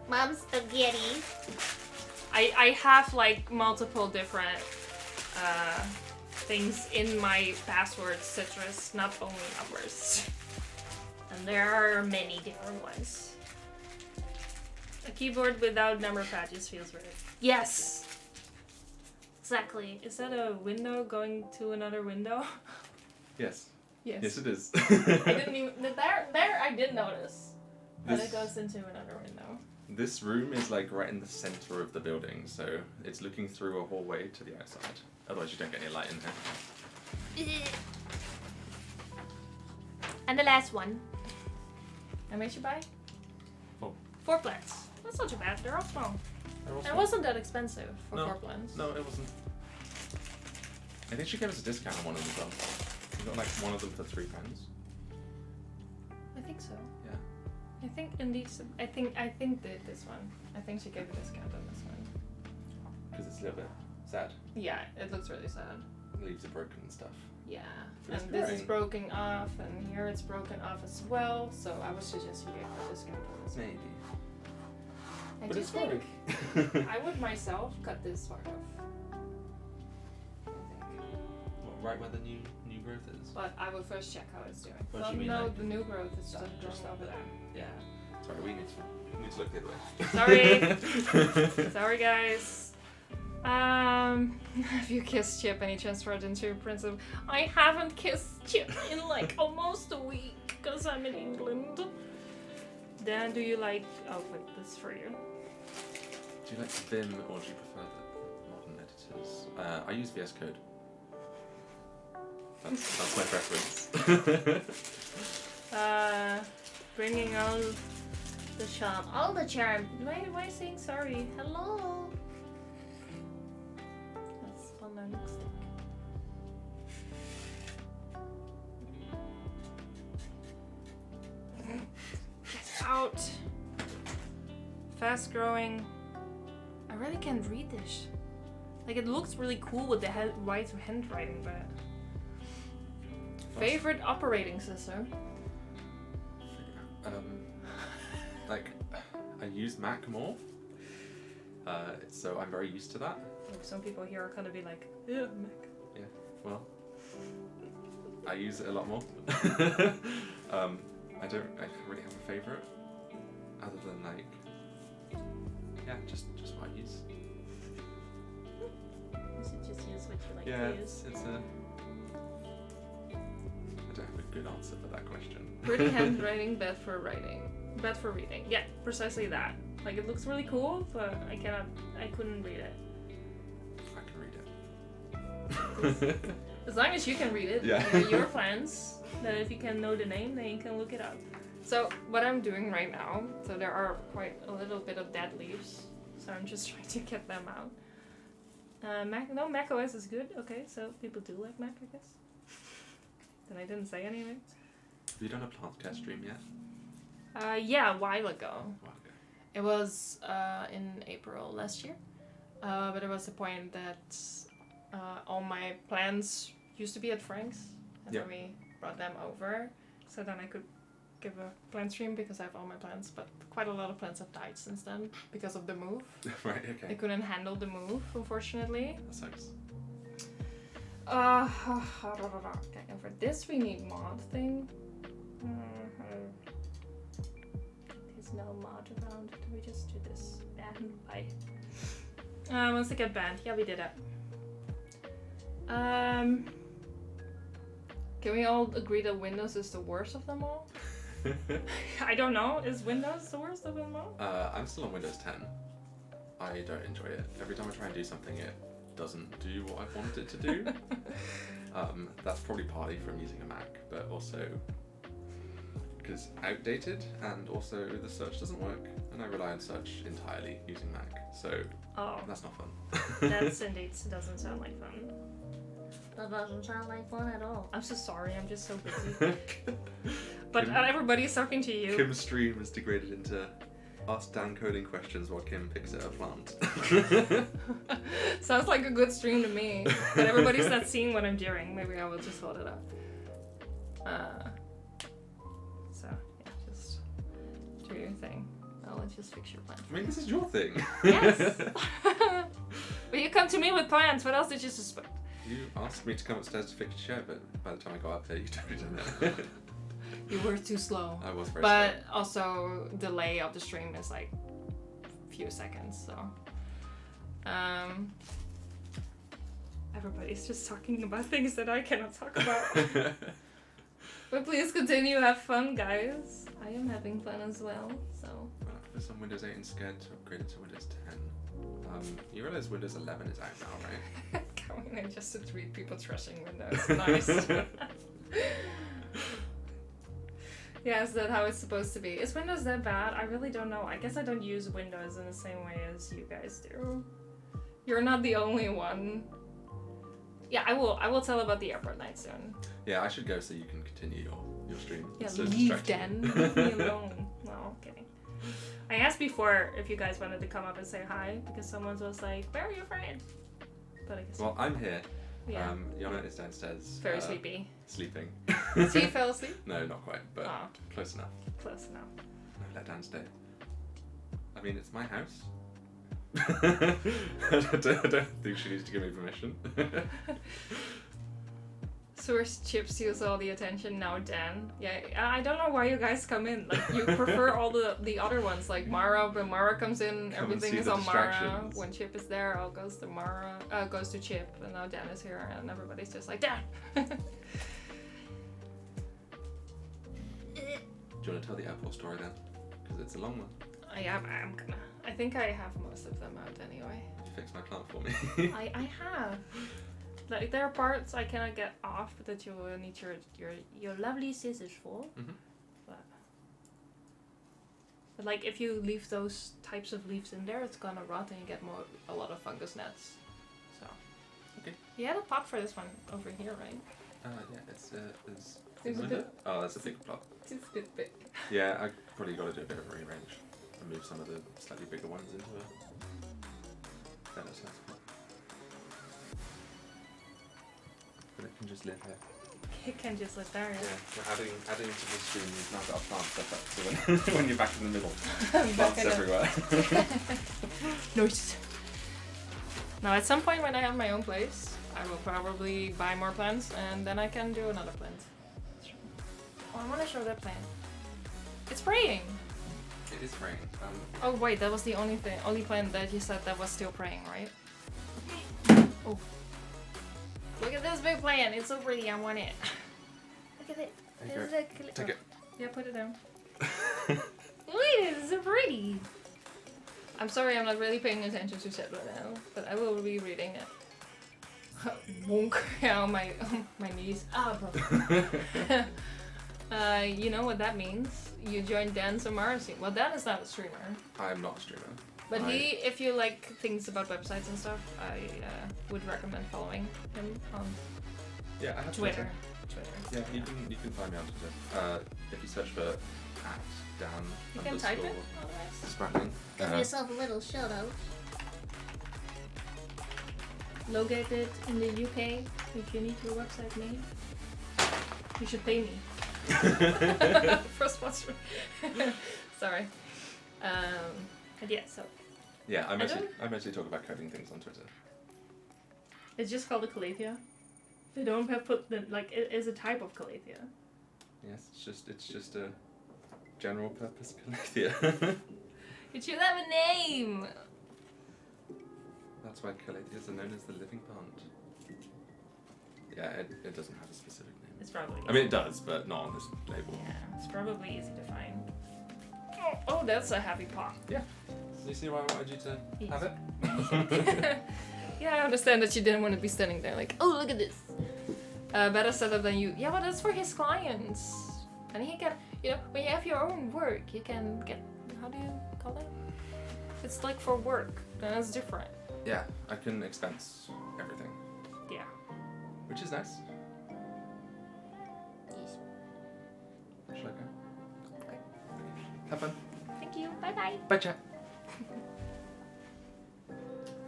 Mom's spaghetti. I have like multiple different things in my password citrus, not only numbers. And there are many different ones. A keyboard without number pad just feels weird. Yes! Exactly. Is that a window going to another window? Yes. Yes. Yes, it is. I didn't even. There I did notice. But This- it goes into another window. This room is like right in the center of the building, so it's looking through a hallway to the outside. Otherwise, you don't get any light in here. And the last one. How much you buy? 4. 4 plants. That's not too bad. They're all small. They're all It small. wasn't that expensive for No. 4 plants. No, it wasn't. I think she gave us a discount on one of them as well. We got like one of them for £3. I think so. Yeah. I think indeed. I think this one. I think she gave a discount on this one. Because it's a little bit sad. Yeah, it looks really sad. Leaves are broken and stuff. Yeah, But it's and this is growing. broken off, and here it's broken off as well. So I would suggest you get a discount on this one. Maybe. I But do it's think growing. I would myself cut this part off. I think. Right where the new growth is. But I will first check how it's doing. What do Well, you mean, no, like, the new growth is that just over there. Yeah. Sorry, we need to look the other way. Sorry. Sorry, guys. Have you kissed Chip and he transferred into Prince of... I haven't kissed Chip in like almost a week because I'm in England. Dan, do you like... Oh, wait, this is for you. Do you like Vim or do you prefer the modern editors? I use VS Code. That's my preference. Bringing all the charm. All the charm. Why saying sorry? Hello. That's one learning stick. Get out. Fast growing. I really can't read this. Like, it looks really cool with the white handwriting, but... Favorite operating system? Like, I use Mac more, so I'm very used to that. Like, some people here are gonna be like, yeah, Mac. Yeah, well, I use it a lot more. I don't really have a favorite, other than like, yeah, just what I use. You should just use what you like Yeah, to use. it's a. I don't have a good answer for that question. Pretty handwriting, bad for writing. Bad for reading. Yeah, precisely that. Like, it looks really cool, but I couldn't read it. I can read it. As long as you can read it, Yeah. your plans, then if you can know the name, then you can look it up. So, what I'm doing right now, so there are quite a little bit of dead leaves, so I'm just trying to get them out. Mac OS is good, okay, so people do like Mac, I guess. Then I didn't say anything. Have you done a plant care stream yet? Yeah, a while ago. A while ago. It was in April last year, but there was a point that all my plants used to be at Frank's, and then we brought them over, so then I could give a plant stream because I have all my plants, but quite a lot of plants have died since then because of the move. Right, I okay. couldn't handle the move, unfortunately. That sucks. Okay, and for this we need mod thing. There's no mod around. Do we just do this? Ban. Bye. Once they get banned. Yeah, we did it. Can we all agree that Windows is the worst of them all? I don't know. Is Windows the worst of them all? I'm still on Windows 10. I don't enjoy it. Every time I try and do something, it doesn't do what I want it to do. That's probably partly from using a Mac, but also because outdated, and also the search doesn't work, and I rely on search entirely using Mac, so that's not fun. That's indeed doesn't sound like fun. That doesn't sound like fun at all. I'm so sorry, I'm just so busy. But everybody's talking to you. Kim's stream is degraded into Ask Dan coding questions while Kim picks at a plant. Sounds like a good stream to me. But everybody's not seeing what I'm doing. Maybe I will just hold it up. So, yeah, just do your thing. I'll just fix your plant. I mean, this is your thing. Yes! But you come to me with plants. What else did you suspect? You asked me to come upstairs to fix your chair, but by the time I got up there, you'd already done it. You were too slow. I was very But also, delay of the stream is like a few seconds, so. Everybody's just talking about things that I cannot talk about. slow. But please continue, have fun, guys. I am having fun as well, so. Well, I put this on Windows 8 instead to upgrade it to Windows 10. You realize Windows 11 is out now, right? Coming in just to tweet people trashing Windows. Nice. Yeah, is that how it's supposed to be? Is Windows that bad? I really don't know. I guess I don't use Windows in the same way as you guys do. You're not the only one. Yeah, I will tell about the airport night soon. Yeah, I should go so you can continue your stream. Yeah, It's so leave distracting. then. Leave me alone. No, I'm kidding. I asked before if you guys wanted to come up and say hi because someone was like, "Where are your friends?" But I guess. Well, I'm here. Yeah. Yana is downstairs. Very sleepy. Sleeping. So you fell asleep? No, not quite, but Oh, close enough. close enough. No, let down stay. I mean, it's my house. I don't think she needs to give me permission. Source Chip steals all the attention now, Dan. Yeah, I don't know why you guys come in. Like, you prefer all the other ones, like Mara. When Mara comes in, Come and everything see is the on Mara. distractions. When Chip is there, all goes to Mara. Goes to Chip, and now Dan is here, and everybody's just like, Dan! Do you want to tell the airport story then? Because it's a long one. I'm gonna. I think I have most of them out anyway. Did you fix my plant for me? I have. Like, there are parts I cannot get off that you will need your lovely scissors for. Mhm. But like, if you leave those types of leaves in there, it's gonna rot and you get a lot of fungus nets. So. Okay. You had a pot for this one over here, right? Yeah, it's It's a bit- Oh, that's a big plot. It's a bit big. Yeah, I probably got to do a bit of rearrange and move some of the slightly bigger ones into a better size pot. But it can just live here. It can just live there. Yeah, we're adding to the stream. We've now got a plant set up, so when you're back in the middle, Back plants in the- everywhere. Nice. Now, at some point when I have my own place, I will probably buy more plants, and then I can do another plant. Oh, I want to show that plant. It's praying. It is raining. Oh wait, that was the only plant that you said that was still praying, right? Oh. Look at this big plant. It's so pretty. I want it. Look at it. There you This go. is a Take it. Yeah, put it down. Look at it. It's so pretty. I'm sorry, I'm not really paying attention to chat right now, but I will be reading it. Wonk. Yeah, on my knees. Ah, bro. You know what that means? You joined Dan's Marcy. Well, Dan is not a streamer, I'm not a streamer. but if you like things about websites and stuff, I would recommend following him on Yeah, I have Twitter. Yeah, you can find me on Twitter. If you search for @Dan You can type it. Spratling. Give yourself a little shout out. Located in the UK. If you need your website made, you should pay me. For sponsor. Sorry. But yeah, so Yeah, I don't- mostly talk about coding things on Twitter. it's just called a calathea. They don't have put the like it is a type of calathea. Yes, it's just a general purpose calathea. It should have a name. That's why calatheas are known as the living plant. Yeah, it doesn't have a specific name. It's probably. I mean, it does, but not on this label. Yeah, it's probably easy to find. Oh, that's a heavy pot. You see why I wanted you to Yes. have it? Yeah, I understand that you didn't want to be standing there like, oh, look at this. Better setup than you. Yeah, but that's for his clients. And he can, when you have your own work, you can get, how do you call that? It's like for work. Then it's different. Yeah, I can expense everything, Yeah. which is nice. Yes. Shall I go? Okay. Have fun. Thank you. Bye bye. Bye, chat.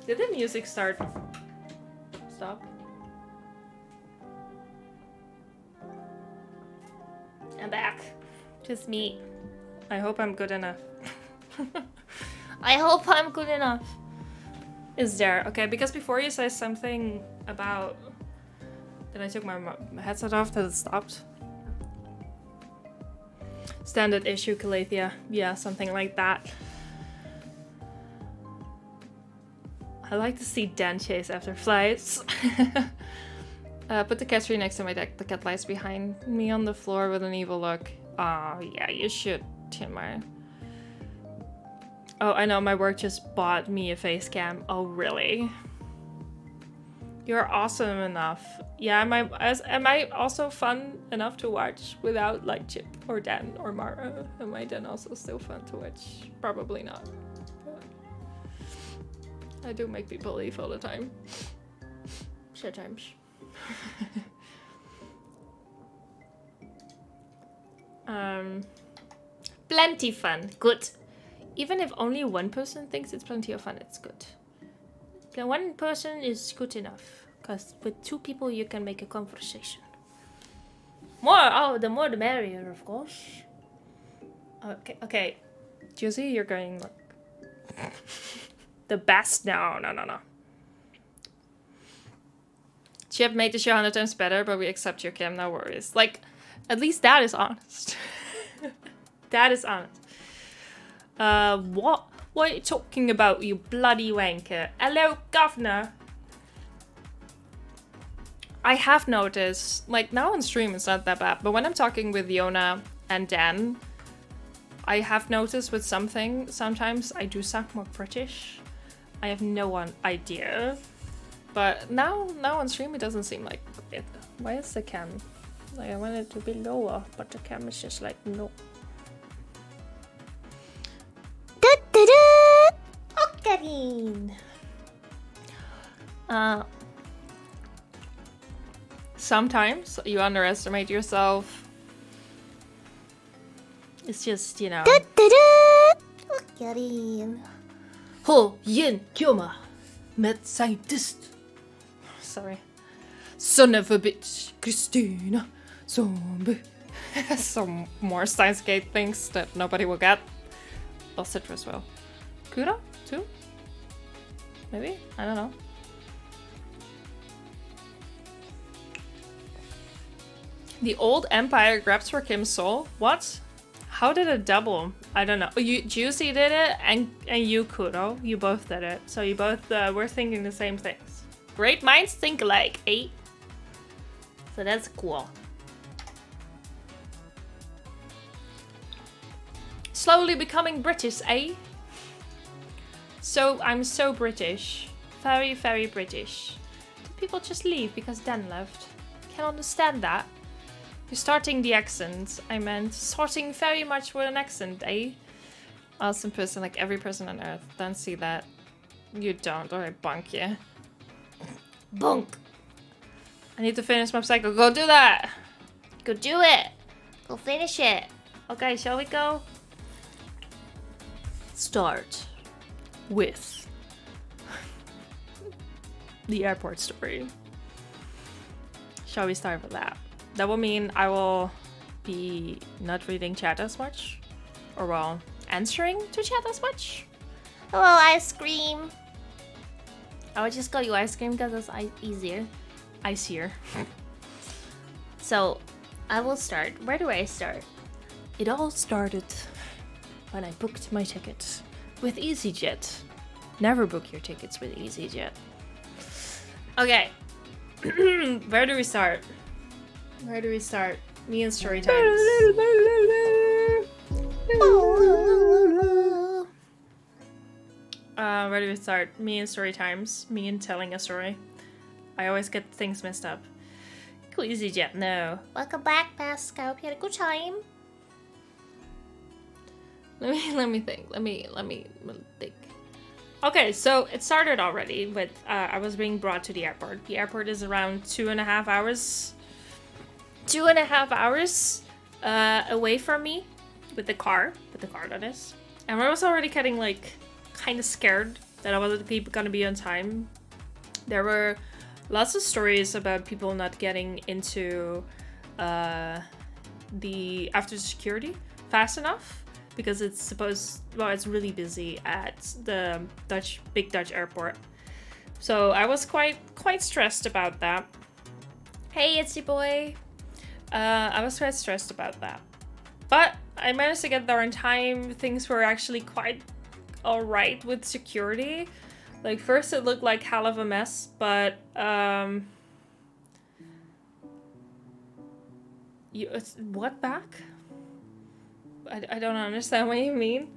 Did the music start? Stop. I'm back. Just me. I hope I'm good enough. I hope I'm good enough. Is there? Okay, because before you said something about that I took my headset off, that it stopped. Standard issue calathea. Yeah, something like that. I like to see Dan chase after flights. Put the cat tree next to my deck. The cat lies behind me on the floor with an evil look. Oh, yeah, you should, Timur. Oh, I know, my work just bought me a face cam. Oh, really? You're awesome enough. Yeah, am I also fun enough to watch without like Chip or Dan or Mara? Am I then also still fun to watch? Probably not. I do make people leave all the time. Sometimes. Plenty fun. Good. Even if only one person thinks it's plenty of fun, it's good. The one person is good enough. Because with two people you can make a conversation. The more the merrier, of course. Okay. Juicy, you're going like... the best? No. Chip made the show 100 times better, but we accept your cam, no worries. Like, at least that is honest. That is honest. What are you talking about, you bloody wanker? Hello, governor. I have noticed, like now on stream it's not that bad, but when I'm talking with Yona and Dan, I have noticed with something, sometimes I do sound more British. I have no idea. But now on stream it doesn't seem like it. Why is the cam? Like I want it to be lower, but the cam is just like no. Ocarine. Sometimes you underestimate yourself. It's just, you know. Ocarine. Ho yin kyoma met scientist. Sorry. Son of a bitch, Christina. Zombie. Some more Steins Gate things that nobody will get. Oh, Citrus will. Kura? Too? Maybe? I don't know. The old empire grabs for Kim's soul? What? How did it double? I don't know. Juicy did it, and you, Kuro. You both did it. So you both were thinking the same things. Great minds think alike, eh? So that's cool. Slowly becoming British, eh? So, I'm so British. Very, very British. Did people just leave because Dan left? Can't understand that. You're starting the accent. I meant starting very much with an accent, eh? Awesome person, like every person on earth. Don't see that. You don't, or I bunk you. Bunk! I need to finish my cycle. Go do that! Go do it. Go finish it. Okay, shall we go? Start with the airport story. Shall we start with that? That will mean I will be not reading chat as much, or well, answering to chat as much. Hello, ice cream. I would just call you ice cream because it's easier. Icier. So, I will start. Where do I start? It all started when I booked my ticket with EasyJet. Never book your tickets with EasyJet. Okay. Where do we start? Where do we start? Me and Storytime. Where do we start? Me and story times. Me and telling a story. I always get things messed up. Cool, EasyJet, no. Welcome back, Pascal. Hope you had a good time. Let me think. Let me think. Okay, so it started already with I was being brought to the airport. The airport is around 2.5 hours. 2.5 hours away from me with the car that is. And I was already getting like kind of scared that I wasn't gonna be on time. There were lots of stories about people not getting into the after security fast enough because it's really busy at the big Dutch airport. So I was quite stressed about that. Hey, it's your boy. I was quite stressed about that. But I managed to get there in time. Things were actually quite alright with security. Like, first it looked like hell of a mess, but What back? I don't understand what you mean.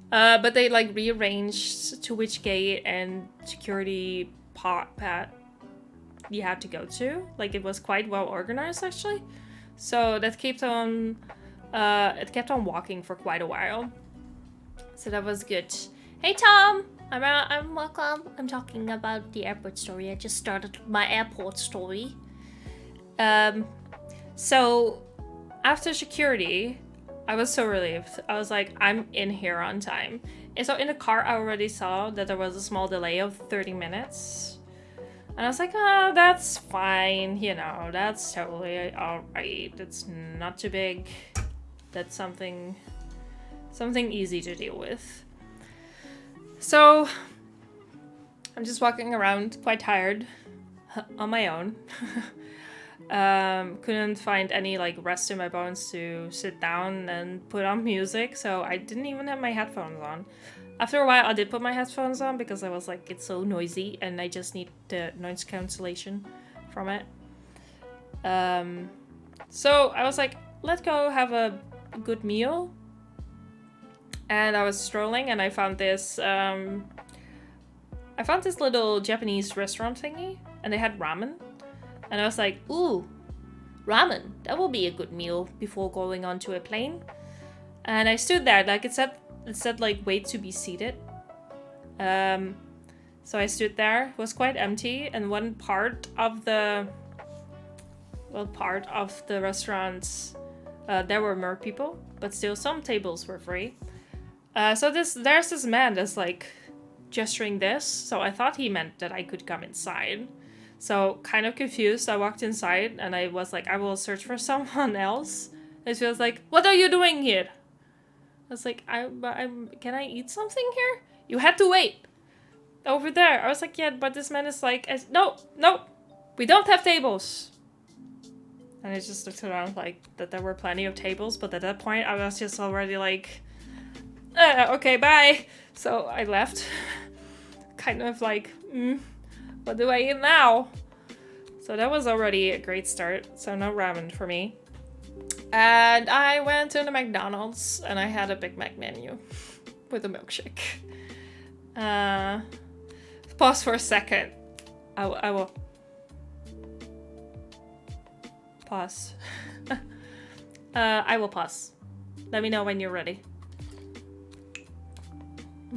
But they like rearranged to which gate and security pat you had to go to. Like it was quite well organized actually. So that kept on, it kept on walking for quite a while. So that was good. Hey Tom, I'm welcome. I'm talking about the airport story. I just started my airport story. So after security, I was so relieved. I was like, I'm in here on time. And so in the car, I already saw that there was a small delay of 30 minutes. And I was like, oh, that's fine. You know, that's totally all right. It's not too big. That's something easy to deal with. So I'm just walking around quite tired on my own. Couldn't find any like rest in my bones to sit down and put on music, so I didn't even have my headphones on. After a while I did put my headphones on because I was like, it's so noisy and I just need the noise cancellation from it. So I was like, let's go have a good meal. And I was strolling and I found this little Japanese restaurant thingy and they had ramen. And I was like, ooh, ramen. That will be a good meal before going onto a plane. And I stood there, like it said like wait to be seated. So I stood there, it was quite empty, and one part of the restaurant, there were more people, but still some tables were free. So there's this man that's like gesturing this, so I thought he meant that I could come inside. So kind of confused, I walked inside and I was like, I will search for someone else. And she was like, what are you doing here? I was like, can I eat something here? You had to wait over there. I was like, yeah, but this man is like, no, we don't have tables. And I just looked around like that there were plenty of tables, but at that point I was just already like, okay, bye. So I left, kind of like, what do I eat now? So that was already a great start. So no ramen for me. And I went to the McDonald's and I had a Big Mac menu with a milkshake. Pause for a second. I will pause. I will pause. Let me know when you're ready.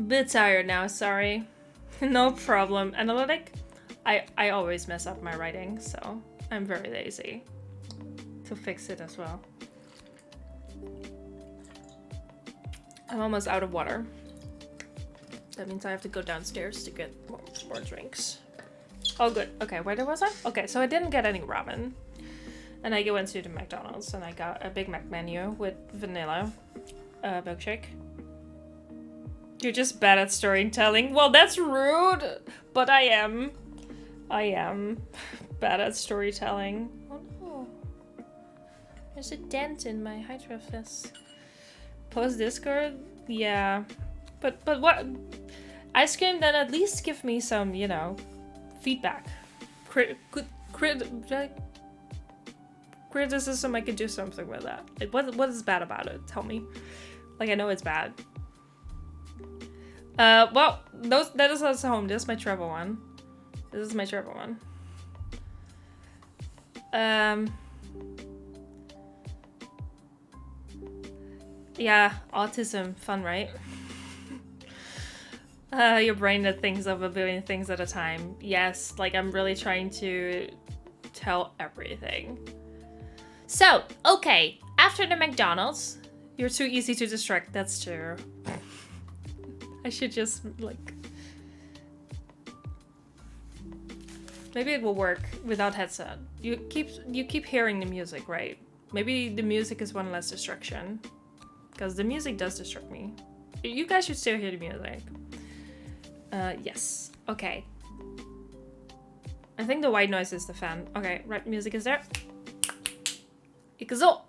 Bit tired now, sorry. No problem. Analytic? I always mess up my writing, so I'm very lazy to fix it as well. I'm almost out of water. That means I have to go downstairs to get more drinks. Oh, good. Okay, where was I? Okay, so I didn't get any ramen. And I went to the McDonald's and I got a Big Mac menu with vanilla milkshake. You're just bad at storytelling. Well, that's rude, but I am bad at storytelling. Oh no. There's a dent in my Hydro Flask. Post Discord? Yeah. But what? Ice cream, then at least give me some, you know, feedback. Criticism, I could do something with that. Like, what is bad about it? Tell me. Like, I know it's bad. Well, that is us home. This is my travel one. This is my travel one. Yeah, autism, fun, right? Your brain that thinks of a billion things at a time. Yes, like I'm really trying to tell everything. So, okay, after the McDonald's, you're too easy to distract, that's true. I should just, like... Maybe it will work without headset. You keep hearing the music, right? Maybe the music is one less distraction. Because the music does distract me. You guys should still hear the music. Yes. Okay. I think the white noise is the fan. Okay, right, music is there. Ikuzo!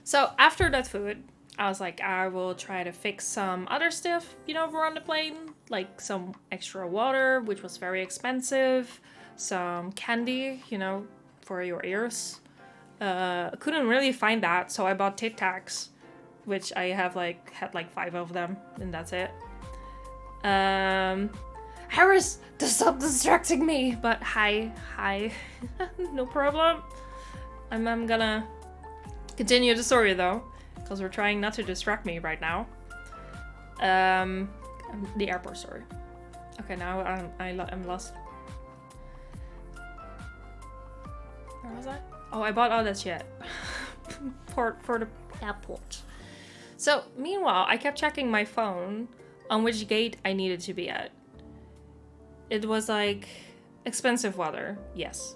So after that food, I was like, I will try to fix some other stuff, you know, for on the plane. Like some extra water, which was very expensive. Some candy, you know, for your ears. Couldn't really find that, so I bought Tic Tacs, which I have had 5 of them, and that's it. Harris, stop distracting me. But hi, no problem. I'm gonna continue the story though, because we're trying not to distract me right now. The airport story. Okay, now I'm lost. Where was I? Oh, I bought all that shit for the airport. So meanwhile, I kept checking my phone on which gate I needed to be at. It was expensive water. Yes,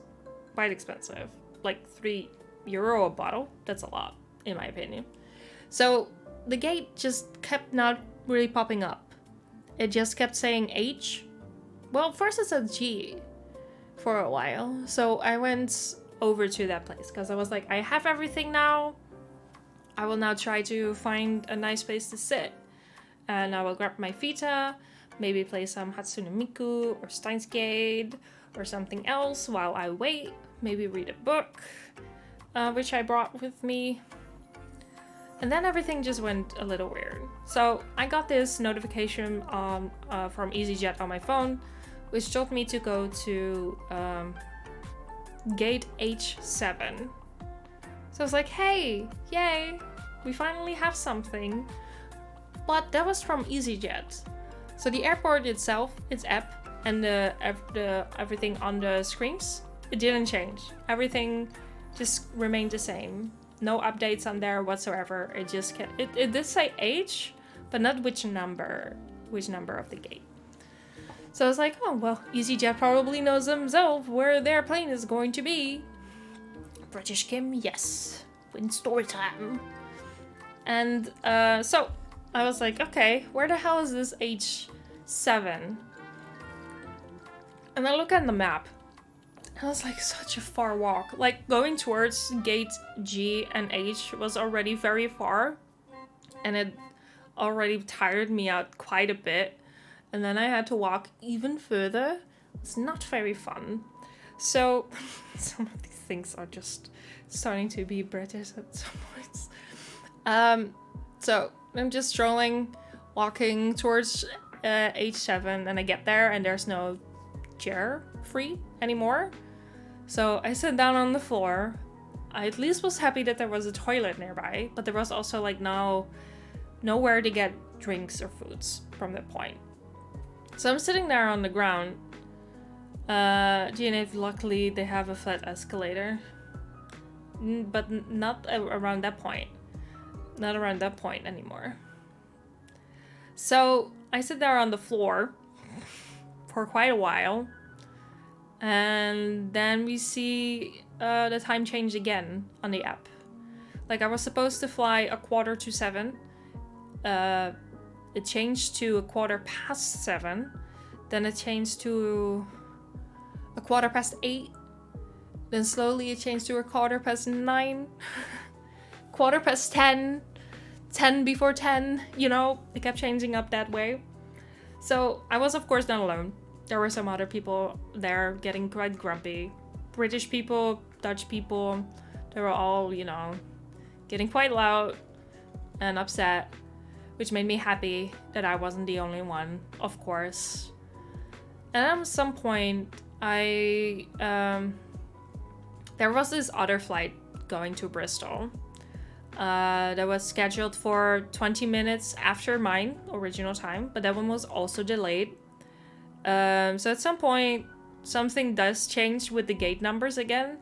quite expensive. Like €3 a bottle. That's a lot, in my opinion. So the gate just kept not really popping up. It just kept saying H. Well, first it said G for a while. So I went over to that place because I was like, I have everything now. I will now try to find a nice place to sit. And I will grab my Vita, maybe play some Hatsune Miku or Steins Gate or something else while I wait. Maybe read a book, which I brought with me. And then everything just went a little weird. So I got this notification from EasyJet on my phone, which told me to go to gate H7. So I was like, hey, yay, we finally have something. But that was from EasyJet. So the airport itself, its app, and the everything on the screens, it didn't change. Everything just remained the same. No updates on there whatsoever. It just kept, it did say H, but not which number of the gate. So I was like, oh well, EasyJet probably knows themselves where their plane is going to be. British Kim, yes, in Storytime. And so I was like, okay, where the hell is this H7? And I look at the map. And it was like such a far walk. Like going towards gate G and H was already very far. And it already tired me out quite a bit. And then I had to walk even further. It's not very fun. So some of these things are just starting to be British at some points. So I'm just strolling, walking towards H7, and I get there and there's no chair free anymore. So I sit down on the floor. I at least was happy that there was a toilet nearby, but there was also nowhere to get drinks or foods from that point. So I'm sitting there on the ground. GNF, luckily they have a flat escalator, but not around that point. Not around that point anymore. So I sit there on the floor for quite a while. And then we see the time change again on the app. Like I was supposed to fly 6:45. It changed to 7:15. Then it changed to 8:15. Then slowly it changed to 9:15. 10:10. 10 before 10. You know, it kept changing up that way. So I was of course not alone. There were some other people there getting quite grumpy. British people, Dutch people, they were all, getting quite loud and upset, which made me happy that I wasn't the only one, of course. And at some point, there was this other flight going to Bristol that was scheduled for 20 minutes after mine original time, but that one was also delayed. So at some point, something does change with the gate numbers again.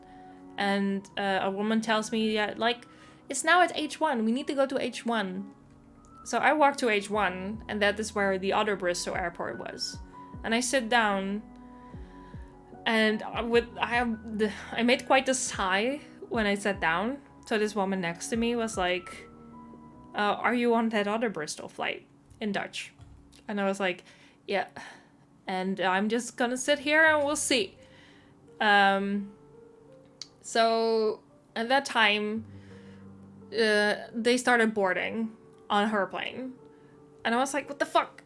And a woman tells me, it's now at H1. We need to go to H1. So I walk to H1, and that is where the other Bristol airport was. And I sit down, and I made quite a sigh when I sat down. So this woman next to me was like, are you on that other Bristol flight? In Dutch. And I was like, yeah. And I'm just gonna sit here and we'll see. So at that time, they started boarding on her plane. And I was like, what the fuck?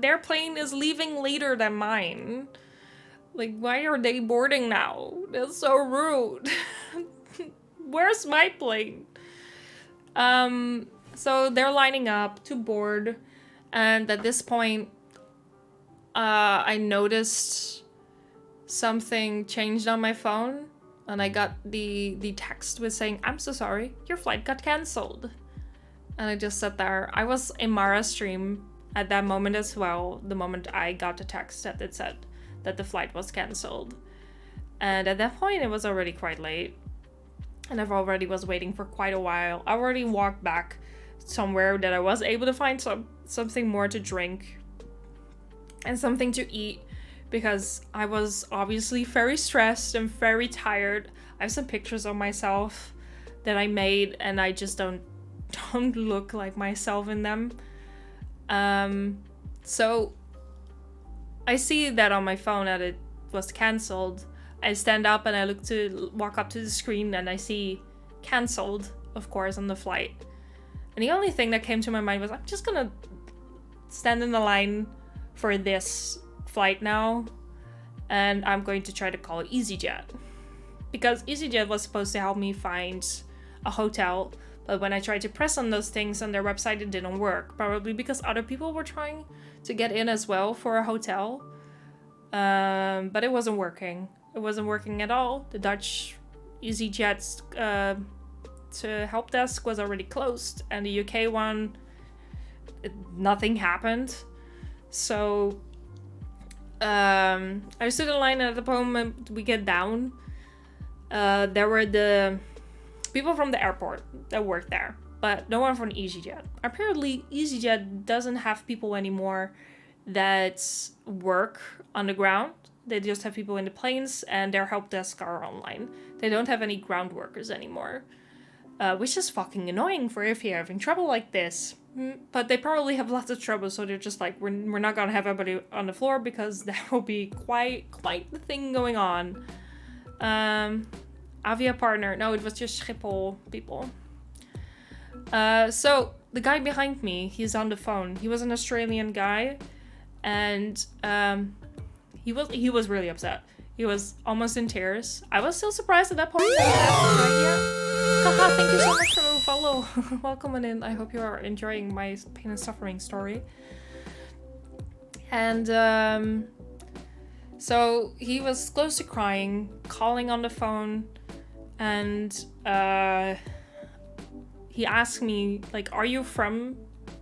Their plane is leaving later than mine. Like, why are they boarding now? That's so rude. Where's my plane? So they're lining up to board, and at this point, I noticed something changed on my phone, and I got the text with saying, "I'm so sorry, your flight got cancelled." And I just sat there. I was in Mara's stream at that moment as well, the moment I got the text that it said that the flight was cancelled. And at that point, it was already quite late. And I've already was waiting for quite a while. I already walked back somewhere that I was able to find something more to drink and something to eat, because I was obviously very stressed and very tired. I have some pictures of myself that I made, and I just don't look like myself in them. So I see that on my phone that it was cancelled. I stand up and I walk up to the screen, and I see cancelled, of course, on the flight. And the only thing that came to my mind was, I'm just gonna stand in the line for this flight now, and I'm going to try to call EasyJet, because EasyJet was supposed to help me find a hotel, but when I tried to press on those things on their website, it didn't work, probably because other people were trying to get in as well for a hotel, but it wasn't working. It wasn't working at all. The Dutch EasyJet's to help desk was already closed, and the UK one, nothing happened. So I stood in line, and at the moment we get down, there were the people from the airport that worked there, but no one from EasyJet. Apparently EasyJet doesn't have people anymore that work on the ground. They just have people in the planes, and their help desk are online. They don't have any ground workers anymore, which is fucking annoying for if you're having trouble like this. But they probably have lots of trouble, so they're just like, we're not gonna have everybody on the floor, because that will be quite the thing going on. Avia partner, no, it was just Schiphol people. So the guy behind me, he's on the phone. He was an Australian guy, and he was really upset. He was almost in tears. I was still surprised at that point that he hadn't cried yet. Haha, thank you so much for the follow. Welcome on in. I hope you are enjoying my pain and suffering story. And so he was close to crying, calling on the phone, and he asked me, like, are you from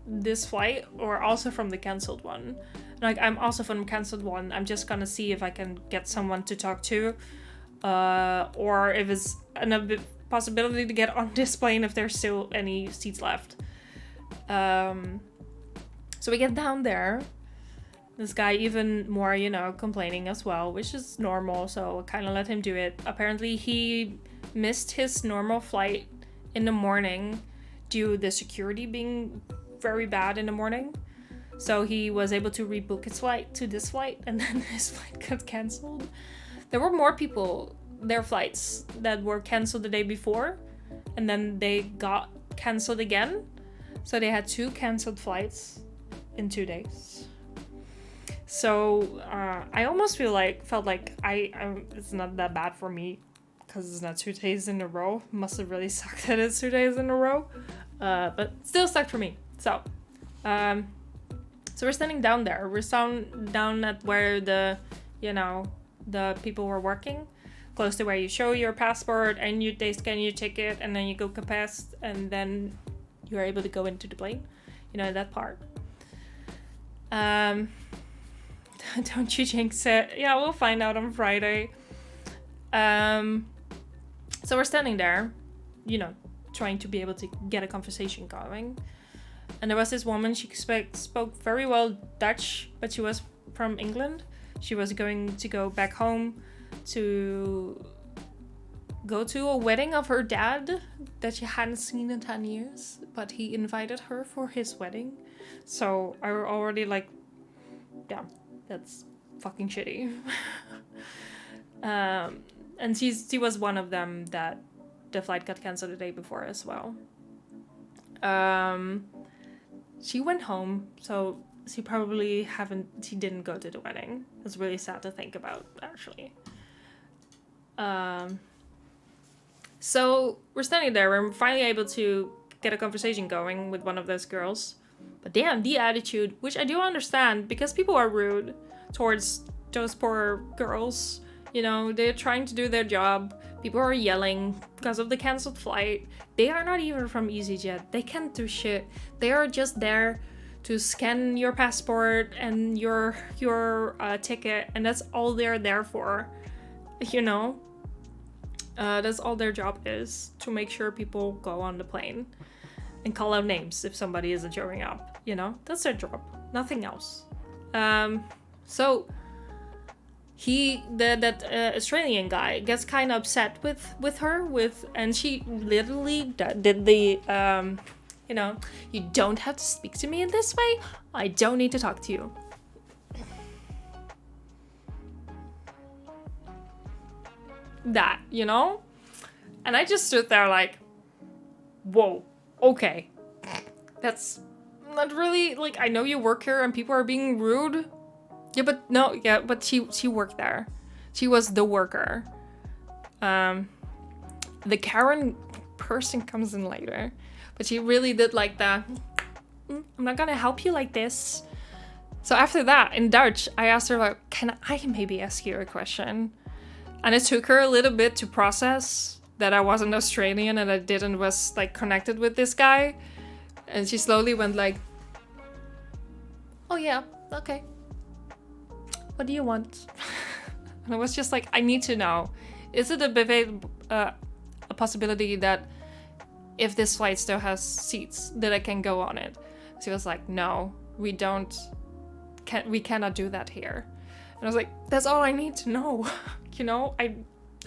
this flight or also from the cancelled one? Like, I'm also from the cancelled one. I'm just gonna see if I can get someone to talk to, or if it's a possibility to get on this plane if there's still any seats left. So we get down there. This guy even more, complaining as well, which is normal, so I kind of let him do it. Apparently he missed his normal flight in the morning due to the security being very bad in the morning. So he was able to rebook his flight to this flight, and then his flight got cancelled. There were more people, their flights, that were cancelled the day before, and then they got cancelled again. So they had 2 cancelled flights in 2 days. So I almost felt like it's not that bad for me, because it's not 2 days in a row. Must have really sucked that it's 2 days in a row, but still sucked for me. So we're standing down there. We're down at where the people were working, close to where you show your passport and they scan your ticket, and then you go past, and then you are able to go into the plane. That part. Don't you jinx it. Yeah, we'll find out on Friday. So we're standing there, trying to be able to get a conversation going. And there was this woman, she spoke very well Dutch, but she was from England. She was going to go back home to go to a wedding of her dad that she hadn't seen in 10 years, but he invited her for his wedding. So I were already like, yeah, that's fucking shitty. And she was one of them that the flight got cancelled the day before as well. She went home, so she didn't go to the wedding. It's really sad to think about, actually. So we're standing there. We're finally able to get a conversation going with one of those girls. But damn, the attitude, which I do understand, because people are rude towards those poor girls. You know, they're trying to do their job. People are yelling because of the cancelled flight. They are not even from EasyJet. They can't do shit. They are just there to scan your passport and your ticket, and that's all they're there for. You know? That's all their job is, to make sure people go on the plane and call out names if somebody isn't showing up. You know, that's their job, nothing else. So that Australian guy gets kind of upset with her, and she literally did the you know, you don't have to speak to me in this way. I don't need to talk to you. That, you know? And I just stood there like, whoa, okay. That's not really, like, I know you work here and people are being rude. But she worked there. She was the worker. The Karen person comes in later. But she really did like the, I'm not gonna help you like this. So after that, in Dutch, I asked her, like, can I maybe ask you a question? And it took her a little bit to process that I wasn't Australian and I was like connected with this guy. And she slowly went like, oh yeah, okay. What do you want? And I was just like, I need to know. Is it a possibility that if this flight still has seats, that I can go on it? She was like, no, we cannot do that here. And I was like, that's all I need to know. You know,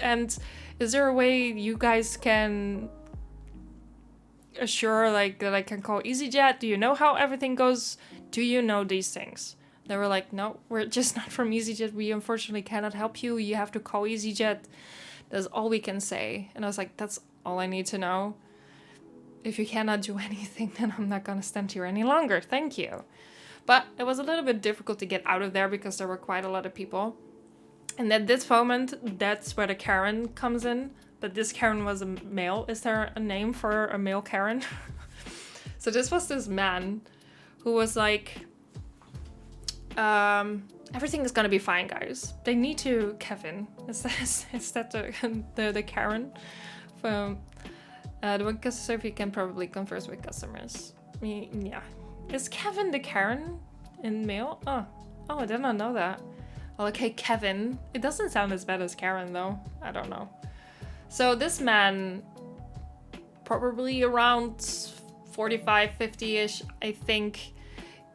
and is there a way you guys can assure like that I can call EasyJet? Do you know how everything goes? Do you know these things? They were like, no, we're just not from EasyJet. We unfortunately cannot help you. You have to call EasyJet. That's all we can say. And I was like, that's all I need to know. If you cannot do anything, then I'm not gonna stand here any longer. Thank you. But it was a little bit difficult to get out of there because there were quite a lot of people. And at this moment, that's where the Karen comes in. But this Karen was a male. Is there a name for a male Karen? So this was this man who was like, everything is gonna be fine, guys. They need to, Kevin. Is that the Karen? From the one customer service can probably converse with customers. Yeah. Is Kevin the Karen in male? Oh, I did not know that. Okay, Kevin. It doesn't sound as bad as Karen, though. I don't know. So this man, probably around 45, 50-ish, I think,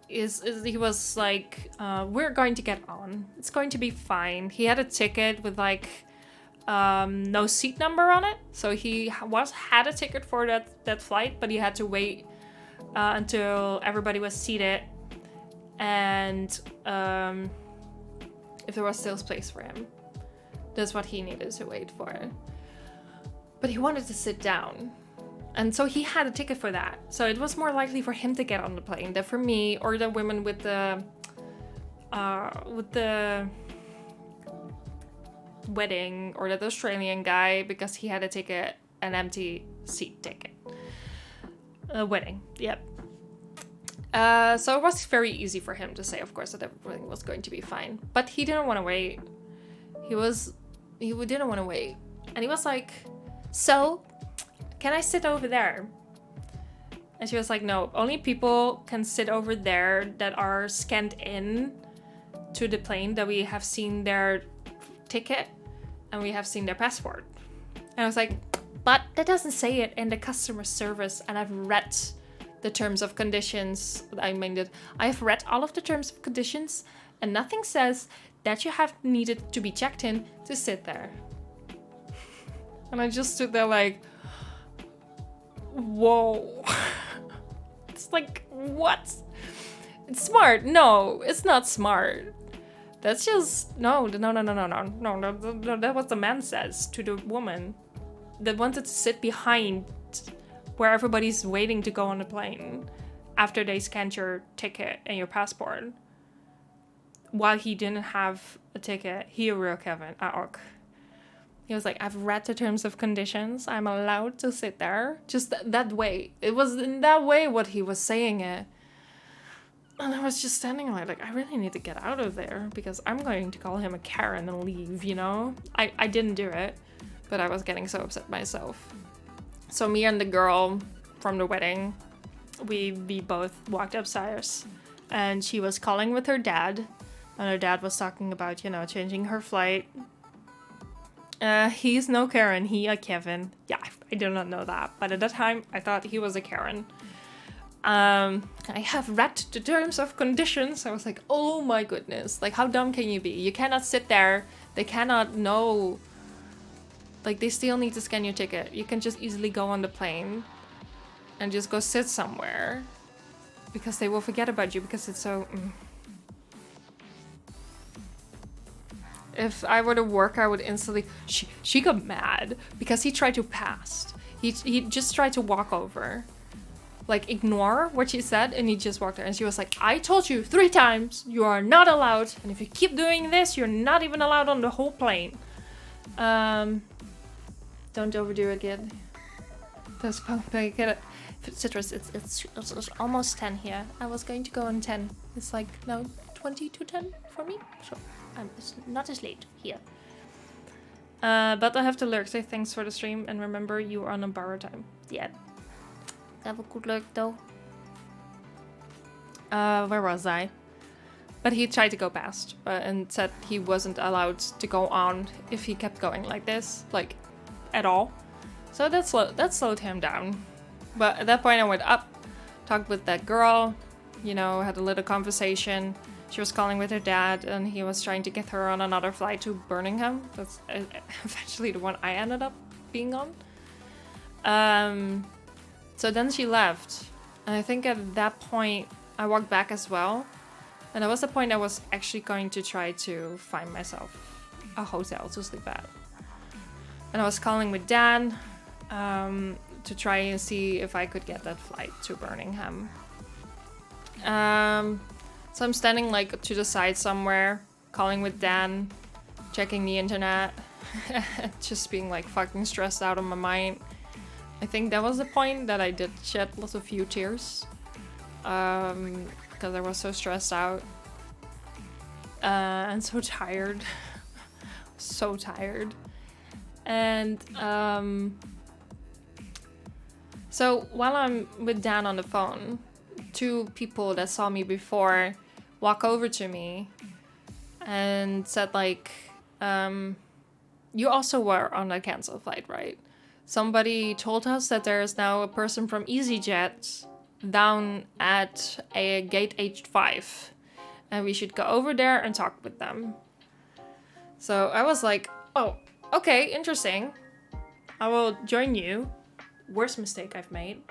he was like, we're going to get on. It's going to be fine. He had a ticket with like no seat number on it. So he had a ticket for that flight, but he had to wait until everybody was seated. And if there was still space for him. That's what he needed to wait for. But he wanted to sit down. And so he had a ticket for that. So it was more likely for him to get on the plane than for me or the women with the wedding or that Australian guy, because he had a ticket, an empty seat ticket. A wedding, yep. So it was very easy for him to say, of course, that everything was going to be fine. But he didn't want to wait. He didn't want to wait. And he was like, so, can I sit over there? And she was like, no, only people can sit over there that are scanned in to the plane, that we have seen their ticket and we have seen their passport. And I was like, but that doesn't say it in the customer service, and I've read the terms of conditions. I have read all of the terms of conditions, and nothing says that you have needed to be checked in to sit there. And I just stood there like, whoa. It's like, what? It's smart. No, it's not smart. That's just, no, that what the man says to the woman that wanted to sit behind where everybody's waiting to go on the plane after they scanned your ticket and your passport. While he didn't have a ticket, he a real Kevin. He was like, I've read the terms of conditions. I'm allowed to sit there. Just that way. It was in that way what he was saying it. And I was just standing there like, I really need to get out of there because I'm going to call him a Karen and leave, you know? I didn't do it, but I was getting so upset myself. So me and the girl from the wedding, we both walked upstairs and she was calling with her dad. And her dad was talking about, you know, changing her flight. He's no Karen, he a Kevin. Yeah, I do not know that. But at that time, I thought he was a Karen. I have read the terms of conditions. I was like, oh my goodness. Like, how dumb can you be? You cannot sit there. They cannot know. Like, they still need to scan your ticket. You can just easily go on the plane and just go sit somewhere. Because they will forget about you because it's so... If I were to work, I would instantly... She got mad because he tried to pass. He just tried to walk over. Like, ignore what she said, and he just walked her. And she was like, I told you 3 times, you are not allowed. And if you keep doing this, you're not even allowed on the whole plane. Don't overdo it, kid. Those Citrus, it's almost 10 here. I was going to go on 10. It's like, no, 20 to 10 for me. So, it's not as late here. But I have to lurk. Say thanks for the stream, and remember, you are on a borrow time. Yeah. Have a good luck though. Where was I? But he tried to go past and said he wasn't allowed to go on if he kept going like this, like at all. So that slowed him down. But at that point I went up, talked with that girl, you know, had a little conversation. She was calling with her dad and he was trying to get her on another flight to Birmingham. That's eventually the one I ended up being on. So then she left, and I think at that point I walked back as well, and that was the point I was actually going to try to find myself a hotel to sleep at. And I was calling with Dan to try and see if I could get that flight to Birmingham. So I'm standing like to the side somewhere, calling with Dan, checking the internet, just being like fucking stressed out of my mind. I think that was the point that I did shed lots of few tears. Because I was so stressed out. And so tired. So tired. And so while I'm with Dan on the phone, 2 people that saw me before walk over to me and said like, you also were on a cancelled flight, right? Somebody told us that there is now a person from EasyJet down at a gate H5. And we should go over there and talk with them. So I was like, oh, okay, interesting. I will join you. Worst mistake I've made.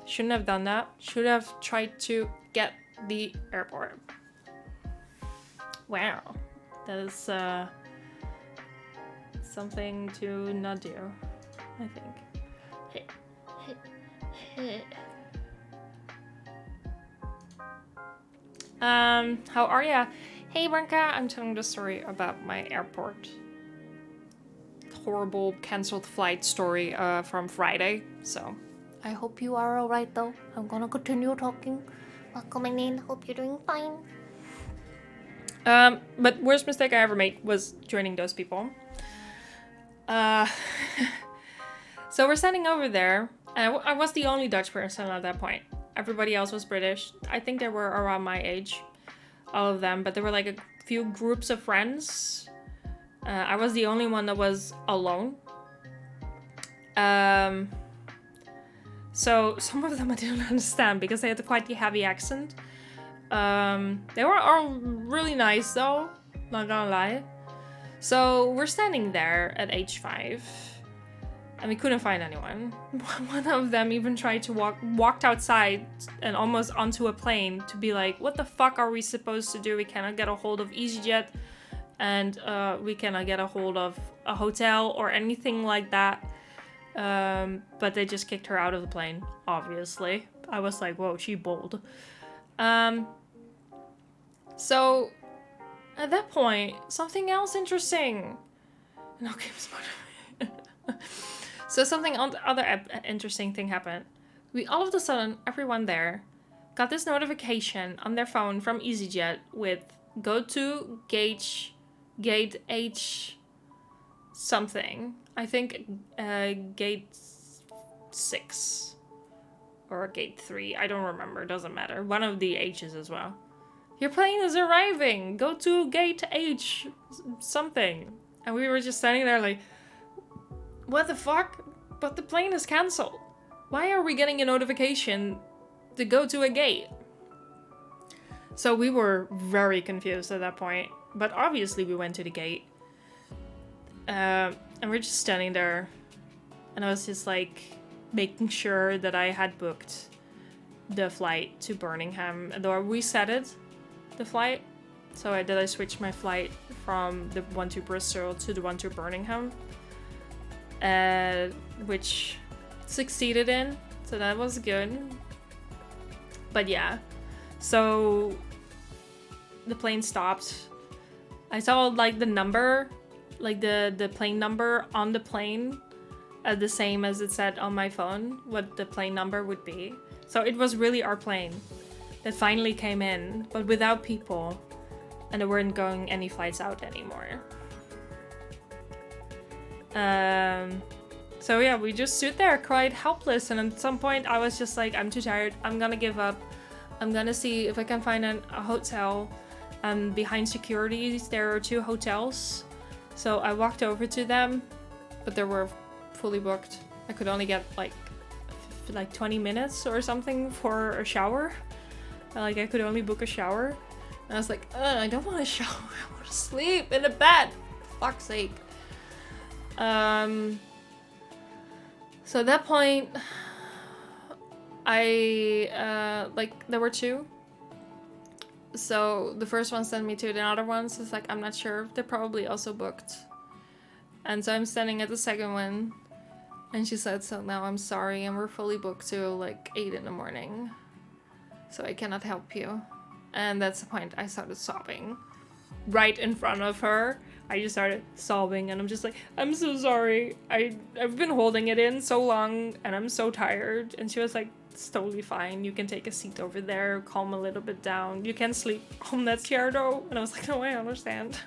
Shouldn't have done that. Should have tried to get the airport. Wow. That is something to not do. I think. How are ya? Hey Branka, I'm telling the story about my airport. Horrible cancelled flight story from Friday. So I hope you are alright though. I'm gonna continue talking. Welcoming in. Hope you're doing fine. But worst mistake I ever made was joining those people. So we're standing over there, and I was the only Dutch person at that point. Everybody else was British. I think they were around my age, all of them, but there were like a few groups of friends. I was the only one that was alone. So some of them I didn't understand because they had quite the heavy accent. They were all really nice though, not gonna lie. So we're standing there at H5. And we couldn't find anyone. One of them even tried to walked outside and almost onto a plane to be like, what the fuck are we supposed to do? We cannot get a hold of EasyJet, and we cannot get a hold of a hotel or anything like that. But they just kicked her out of the plane, obviously. I was like, whoa, she bold. So at that point, something else interesting. And okay, So something other interesting thing happened. We all of a sudden, everyone there got this notification on their phone from EasyJet with go to gate H something. I think gate 6 or gate 3. I don't remember. Doesn't matter. One of the H's as well. Your plane is arriving. Go to gate H something. And we were just standing there like, what the fuck? But the plane is cancelled. Why are we getting a notification to go to a gate? So we were very confused at that point. But obviously we went to the gate. And we're just standing there. And I was just like making sure that I had booked the flight to Birmingham. Though we set it, the flight. So I switched my flight from the one to Bristol to the one to Birmingham. Which succeeded in, so that was good. But yeah, so the plane stopped. I saw like the number, like the plane number on the plane, the same as it said on my phone, what the plane number would be. So it was really our plane that finally came in, but without people, and there weren't going any flights out anymore. So yeah, we just stood there, cried helpless, and at some point I was just like, I'm too tired, I'm gonna give up. I'm gonna see if I can find a hotel. Behind security, there are 2 hotels. So I walked over to them, but they were fully booked. I could only get like 20 minutes or something for a shower. Like I could only book a shower. And I was like, I don't want to shower, I want to sleep in a bed, for fuck's sake. So at that point, there were 2. So the first one sent me to the other ones. It's like, I'm not sure. They're probably also booked. And so I'm standing at the second one. And she said, so now I'm sorry. And we're fully booked till like 8 in the morning. So I cannot help you. And that's the point. I started sobbing. Right in front of her. I just started sobbing. And I'm just like, I'm so sorry. I've been holding it in so long. And I'm so tired. And she was like, it's totally fine. You can take a seat over there, calm a little bit down. You can sleep on that chair though. And I was like, no, I understand.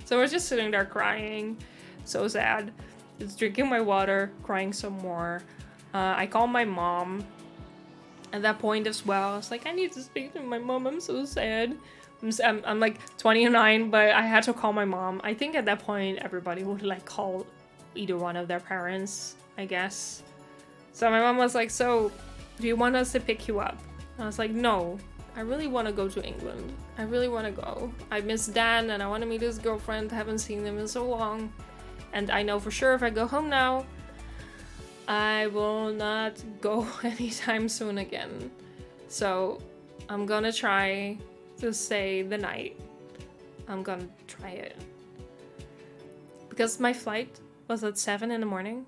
So I was just sitting there crying, so sad, just drinking my water, crying some more. I called my mom at that point as well. I was like, I need to speak to my mom. I'm so sad. I'm like 29, but I had to call my mom. I think at that point everybody would like call either one of their parents, I guess. So my mom was like, so do you want us to pick you up? And I was like, no, I really want to go to England. I really want to go. I miss Dan and I want to meet his girlfriend. I haven't seen him in so long. And I know for sure if I go home now, I will not go anytime soon again. So I'm gonna try to stay the night. I'm gonna try it. Because my flight was at 7 in the morning.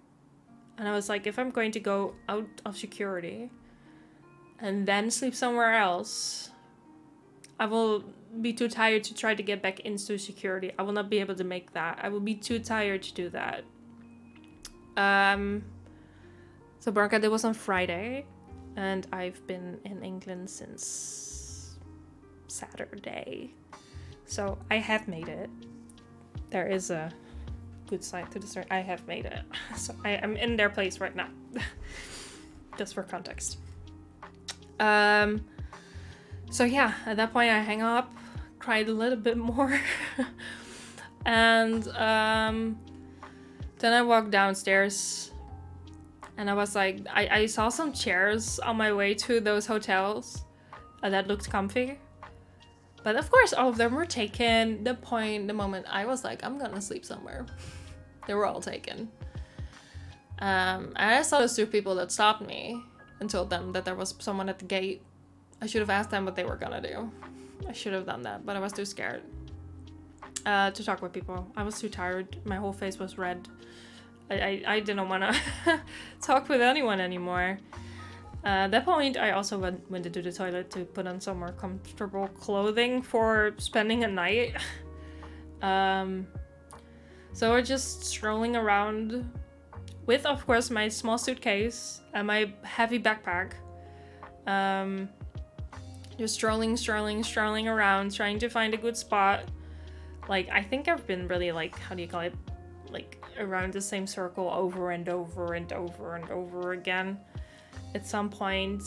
And I was like, if I'm going to go out of security and then sleep somewhere else, I will be too tired to try to get back into security. I will not be able to make that. I will be too tired to do that. So Branca, that was on Friday. And I've been in England since Saturday. So I have made it. There is a good side to the story. I have made it. So I am in their place right now. Just for context. So yeah, at that point I hang up, cried a little bit more. And then I walked downstairs and I was like, I saw some chairs on my way to those hotels that looked comfy. But of course, all of them were taken. The moment I was like, I'm gonna sleep somewhere. They were all taken. And I saw those 2 people that stopped me and told them that there was someone at the gate. I should have asked them what they were gonna do. I should have done that, but I was too scared to talk with people. I was too tired. My whole face was red. I didn't want to talk with anyone anymore. At that point, I also went into the toilet to put on some more comfortable clothing for spending a night. So we're just strolling around with, of course, my small suitcase and my heavy backpack. Just strolling around, trying to find a good spot. Like, I think I've been really, like, how do you call it? Like, around the same circle over and over and over and over again. At some point,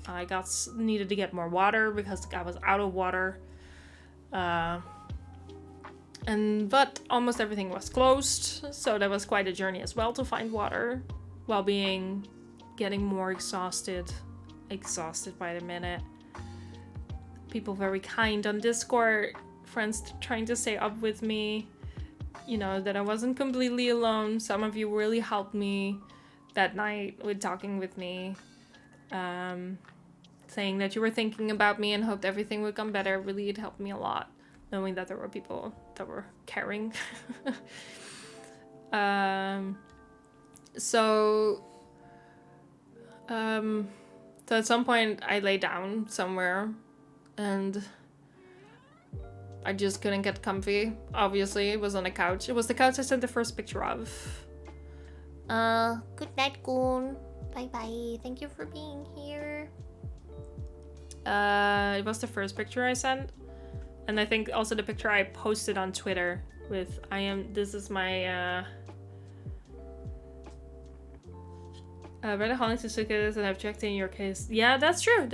I needed to get more water because I was out of water. But almost everything was closed, so that was quite a journey as well to find water, while getting more exhausted by the minute. People very kind on Discord, friends trying to stay up with me, you know, that I wasn't completely alone. Some of you really helped me that night with talking with me, saying that you were thinking about me and hoped everything would come better. Really, it helped me a lot, knowing that there were people that were caring. So at some point I lay down somewhere and I just couldn't get comfy. Obviously, it was on a couch. It was the couch I sent the first picture of. Good night, Goon. Bye-bye. Thank you for being here. It was the first picture I sent. And I think also the picture I posted on Twitter with, this is my, Reddit Hollings to suitcase and I've checked in your case. Yeah, that's true.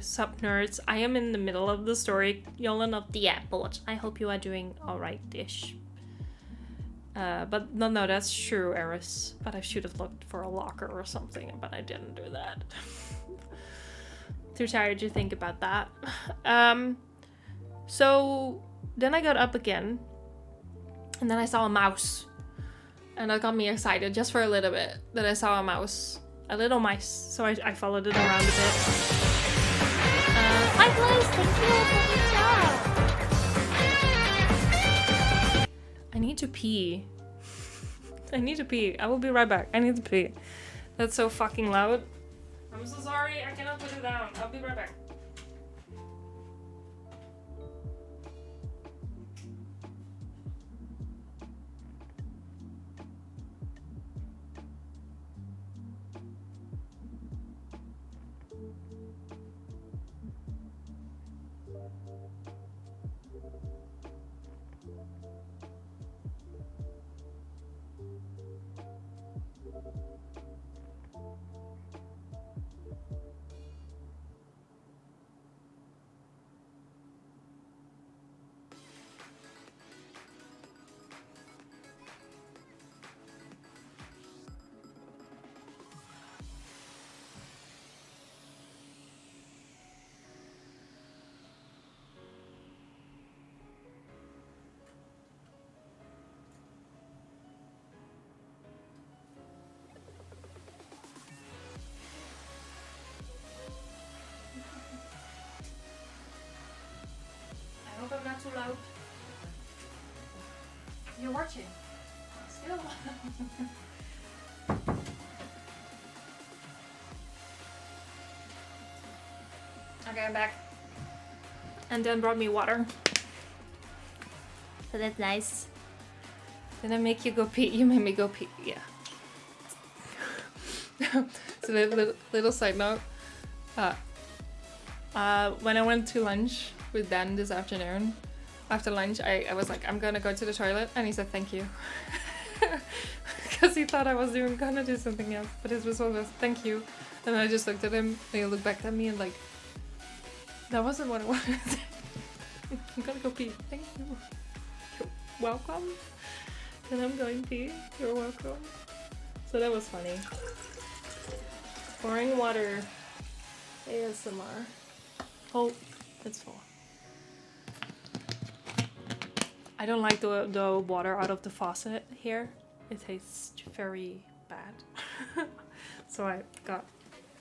Sup, nerds. I am in the middle of the story, Yolan of the airport. I hope you are doing alright-ish. But no, that's true, Eris. But I should have looked for a locker or something, but I didn't do that. Too tired to think about that. So then I got up again, and then I saw a mouse. And that got me excited just for a little bit, that I saw a mouse. A little mice. So I followed it around a bit. Hi, Blaze. Thank you for the job. I need to pee. I will be right back. I need to pee. That's so fucking loud. I'm so sorry. I cannot put it down. I'll be right back. I hope I'm not too loud. You're watching. Still. Okay, I'm back. And then brought me water. So that's nice. Did I make you go pee? You made me go pee. Yeah. So little side note. When I went to lunch with Dan this afternoon, after lunch, I was like, I'm gonna go to the toilet, and he said thank you, because he thought I was gonna do something else, but his response was thank you, and I just looked at him, and he looked back at me and like, that wasn't what I wanted. I'm gonna go pee. Thank you. You're welcome. And I'm going pee. You're welcome. So that was funny. Pouring water. ASMR. Oh, it's full. I don't like the water out of the faucet here. It tastes very bad. So I got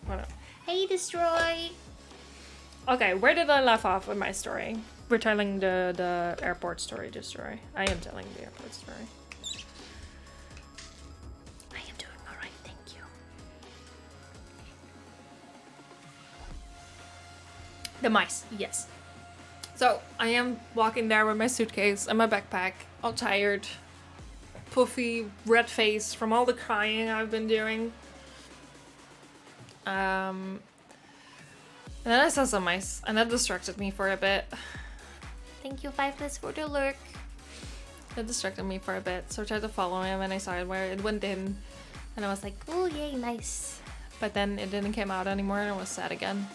whatever. Hey, Destroy. Okay, where did I left off with my story? We're telling the airport story, Destroy. I am telling the airport story. I am doing alright, thank you. The mice, yes. So I am walking there with my suitcase and my backpack, all tired, puffy red face from all the crying I've been doing. And then I saw some mice, and that distracted me for a bit. Thank you, Fiveless, for the lurk. That distracted me for a bit, so I tried to follow him, and I saw it where it went in, and I was like, Oh, yay, nice. but then it didn't come out anymore, and I was sad again.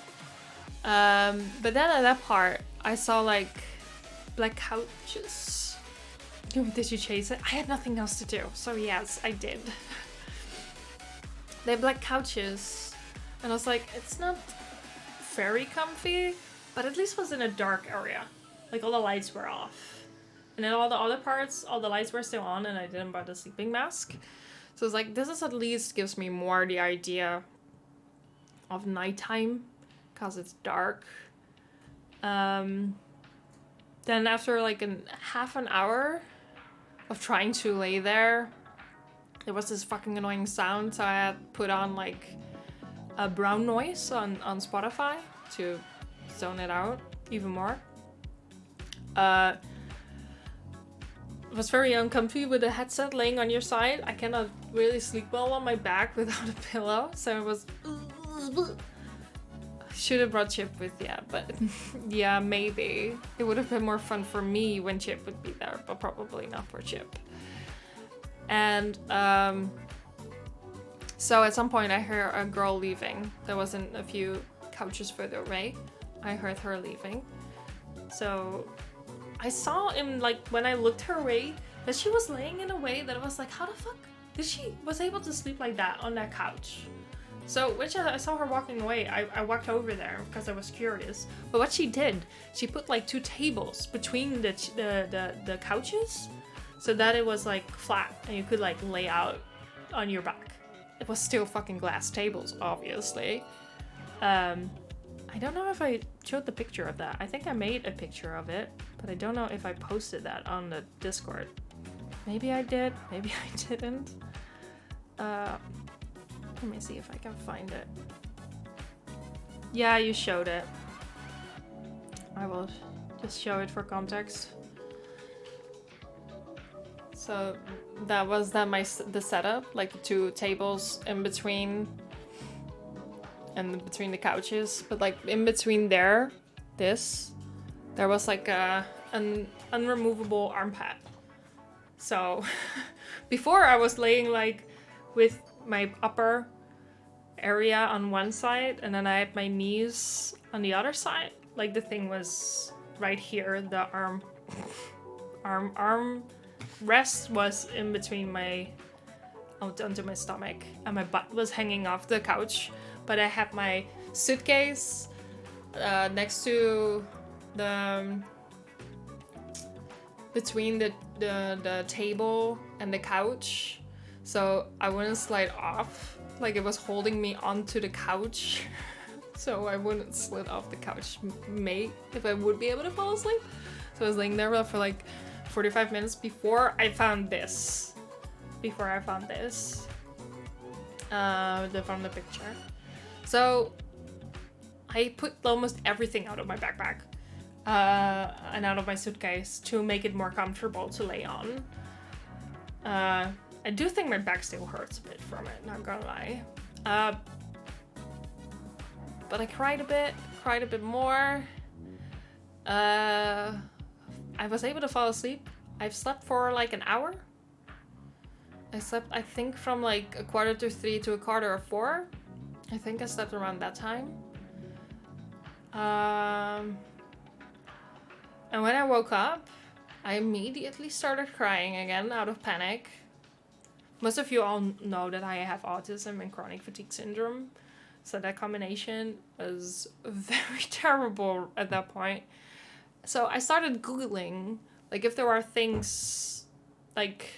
But then at that part, I saw like black couches. Did you chase it? I had nothing else to do, so yes, I did. They had black couches, and I was like, it's not very comfy, but at least was in a dark area. Like all the lights were off. And then all the other parts, all the lights were still on, and I didn't buy the sleeping mask. So it's like, this is at least gives me more the idea of nighttime, because it's dark. Then after like half an hour of trying to lay there, there was this fucking annoying sound, so I had put on like a brown noise on Spotify to zone it out even more. It was very uncomfy with the headset laying on your side. I cannot really sleep well on my back without a pillow, so it was... Should have brought Chip with, yeah, but yeah, maybe. It would have been more fun for me when Chip would be there, but probably not for Chip. And so at some point I heard a girl leaving. There wasn't a few couches further away. I heard her leaving. So I saw in like when I looked her way that she was laying in a way that I was like, how the fuck did she was able to sleep like that on that couch? So when I saw her walking away, I walked over there because I was curious. But what she did, she put like 2 tables between the couches, so that it was like flat and you could like lay out on your back. It was still fucking glass tables, obviously. I don't know if I showed the picture of that. I think I made a picture of it, but I don't know if I posted that on the Discord. Maybe I did, maybe I didn't. Let me see if I can find it. Yeah, you showed it. I will just show it for context. So that was the setup, like the 2 tables in between and between the couches, but like in between there was like an unremovable arm pad. So before I was laying like with my upper area on one side and then I had my knees on the other side. Like the thing was right here, the arm rest was in between onto my stomach, and my butt was hanging off the couch. But I had my suitcase next to between the table and the couch, so I wouldn't slide off. Like it was holding me onto the couch, so I wouldn't slide off the couch. If I would be able to fall asleep. So I was laying there for like 45 minutes before I found this. From the picture. So I put almost everything out of my backpack and out of my suitcase to make it more comfortable to lay on. I do think my back still hurts a bit from it, not gonna lie. But I cried a bit more. I was able to fall asleep. I've slept for like an hour. I slept, I think, from like 2:45 to 3:45. I think I slept around that time. And when I woke up, I immediately started crying again out of panic. Most of you all know that I have autism and chronic fatigue syndrome. So that combination was very terrible at that point. So I started Googling, like, if there are things like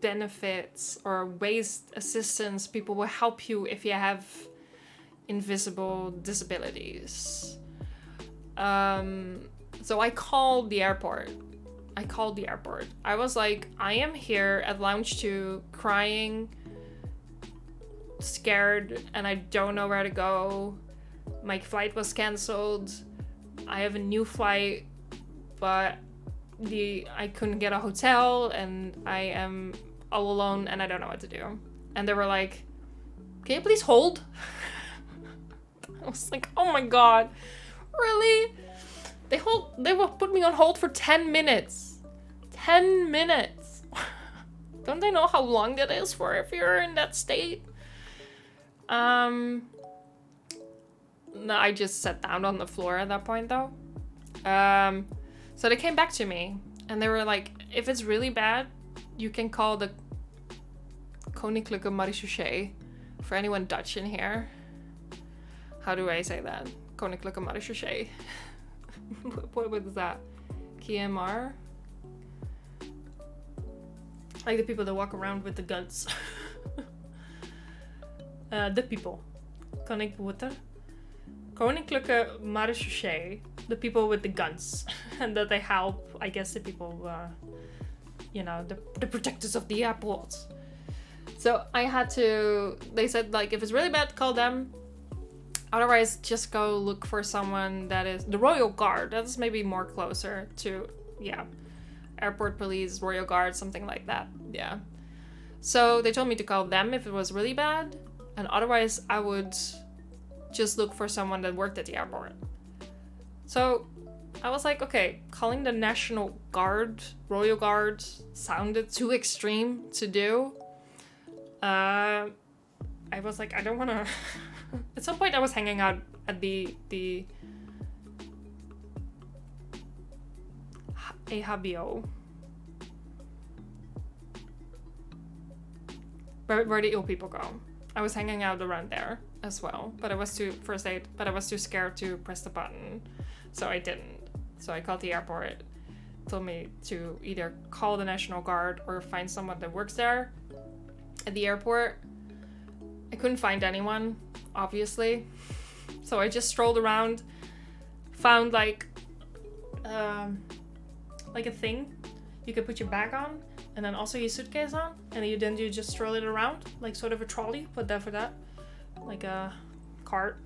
benefits or ways assistance people will help you if you have invisible disabilities. So I called the airport. I was like, I am here at Lounge 2 crying, scared, and I don't know where to go. My flight was cancelled. I have a new flight, but I couldn't get a hotel and I am all alone and I don't know what to do. And they were like, can you please hold? I was like, oh my god, really? They will put me on hold for 10 minutes. 10 minutes. Don't they know how long that is for if you're in that state? No, I just sat down on the floor at that point though. So they came back to me and they were like, if it's really bad, you can call the Koninklijke Marechaussee. For anyone Dutch in here. How do I say that? Koninklijke Marechaussee. What is that? KMR? Like the people that walk around with the guns. The people. Koninklijke Marechaussee. The people with the guns. And that they help, I guess, the people, the protectors of the airport. So I had to, they said, like, if it's really bad, call them. Otherwise, just go look for someone that is the Royal Guard. That's maybe more closer to, airport police, Royal Guard, something like that. Yeah. So they told me to call them if it was really bad. And otherwise, I would just look for someone that worked at the airport. So I was like, okay, calling the National Guard, Royal Guard, sounded too extreme to do. I was like, I don't want to... At some point I was hanging out at the AHBO. Where the ill people go. I was hanging out around there as well, but I was too scared to press the button, so I didn't. So I called the airport, told me to either call the National Guard or find someone that works there at the airport. I couldn't find anyone, obviously, so I just strolled around, found like a thing you could put your bag on and then also your suitcase on, and you just stroll it around like sort of a trolley, put that for that, like a cart.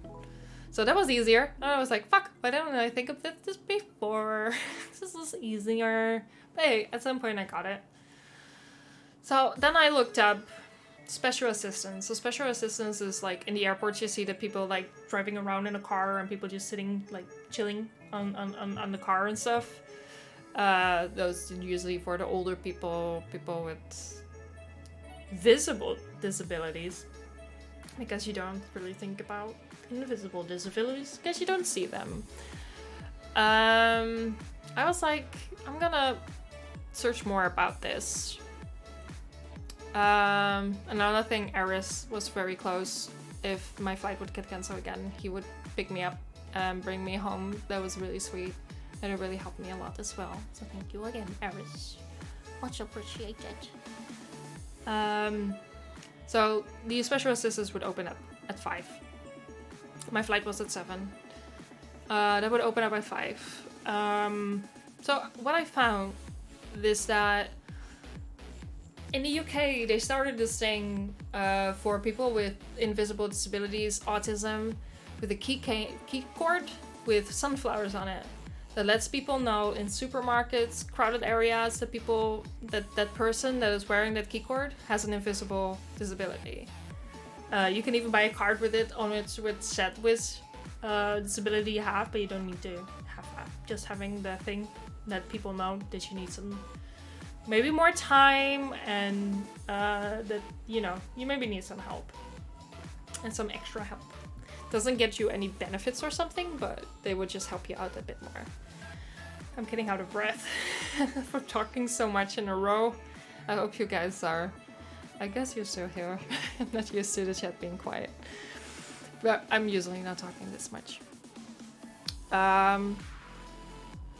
So that was easier. And I was like, fuck, why didn't I think of this before? This is easier. But hey, at some point I got it. So then I looked up special assistance. So special assistance is like in the airports you see the people like driving around in a car and people just sitting like chilling on the car and stuff. Those usually for the older people with visible disabilities, because you don't really think about invisible disabilities because you don't see them. I was like, I'm gonna search more about this. Another thing, Eris was very close. If my flight would get cancelled again, he would pick me up and bring me home. That was really sweet. And it really helped me a lot as well. So thank you again, Eris. Much appreciated. So the special assistance would open up at 5. My flight was at 7. That would open up at 5. So what I found is that in the UK, they started this thing for people with invisible disabilities, autism, with a key cord with sunflowers on it. That lets people know in supermarkets, crowded areas, that person that is wearing that key cord has an invisible disability. You can even buy a card with it on it with set which disability you have, but you don't need to have that. Just having the thing that people know that you need some, maybe more time, and that you maybe need some help and some extra help. Doesn't get you any benefits or something, but they would just help you out a bit more. I'm getting out of breath for talking so much in a row. I hope you guys are. I guess you're still here. I'm not used to the chat being quiet. But I'm usually not talking this much.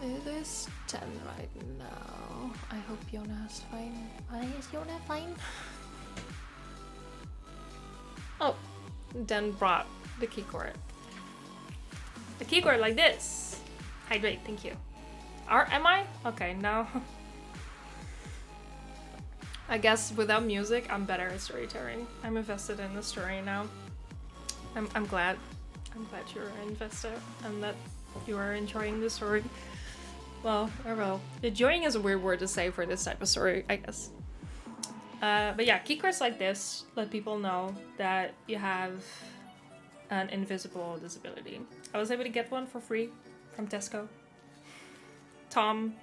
It is 10 right now. I hope Jona's fine. Why is Jona fine? Oh, Dan brought the key cord. The key cord like this. Hydrate, thank you. Am I? Okay, now. I guess without music, I'm better at storytelling. I'm invested in the story now. I'm glad. I'm glad you're invested and that you are enjoying the story. Well, or well, enjoying is a weird word to say for this type of story, I guess. But yeah, keycards like this let people know that you have an invisible disability. I was able to get one for free from Tesco. Tom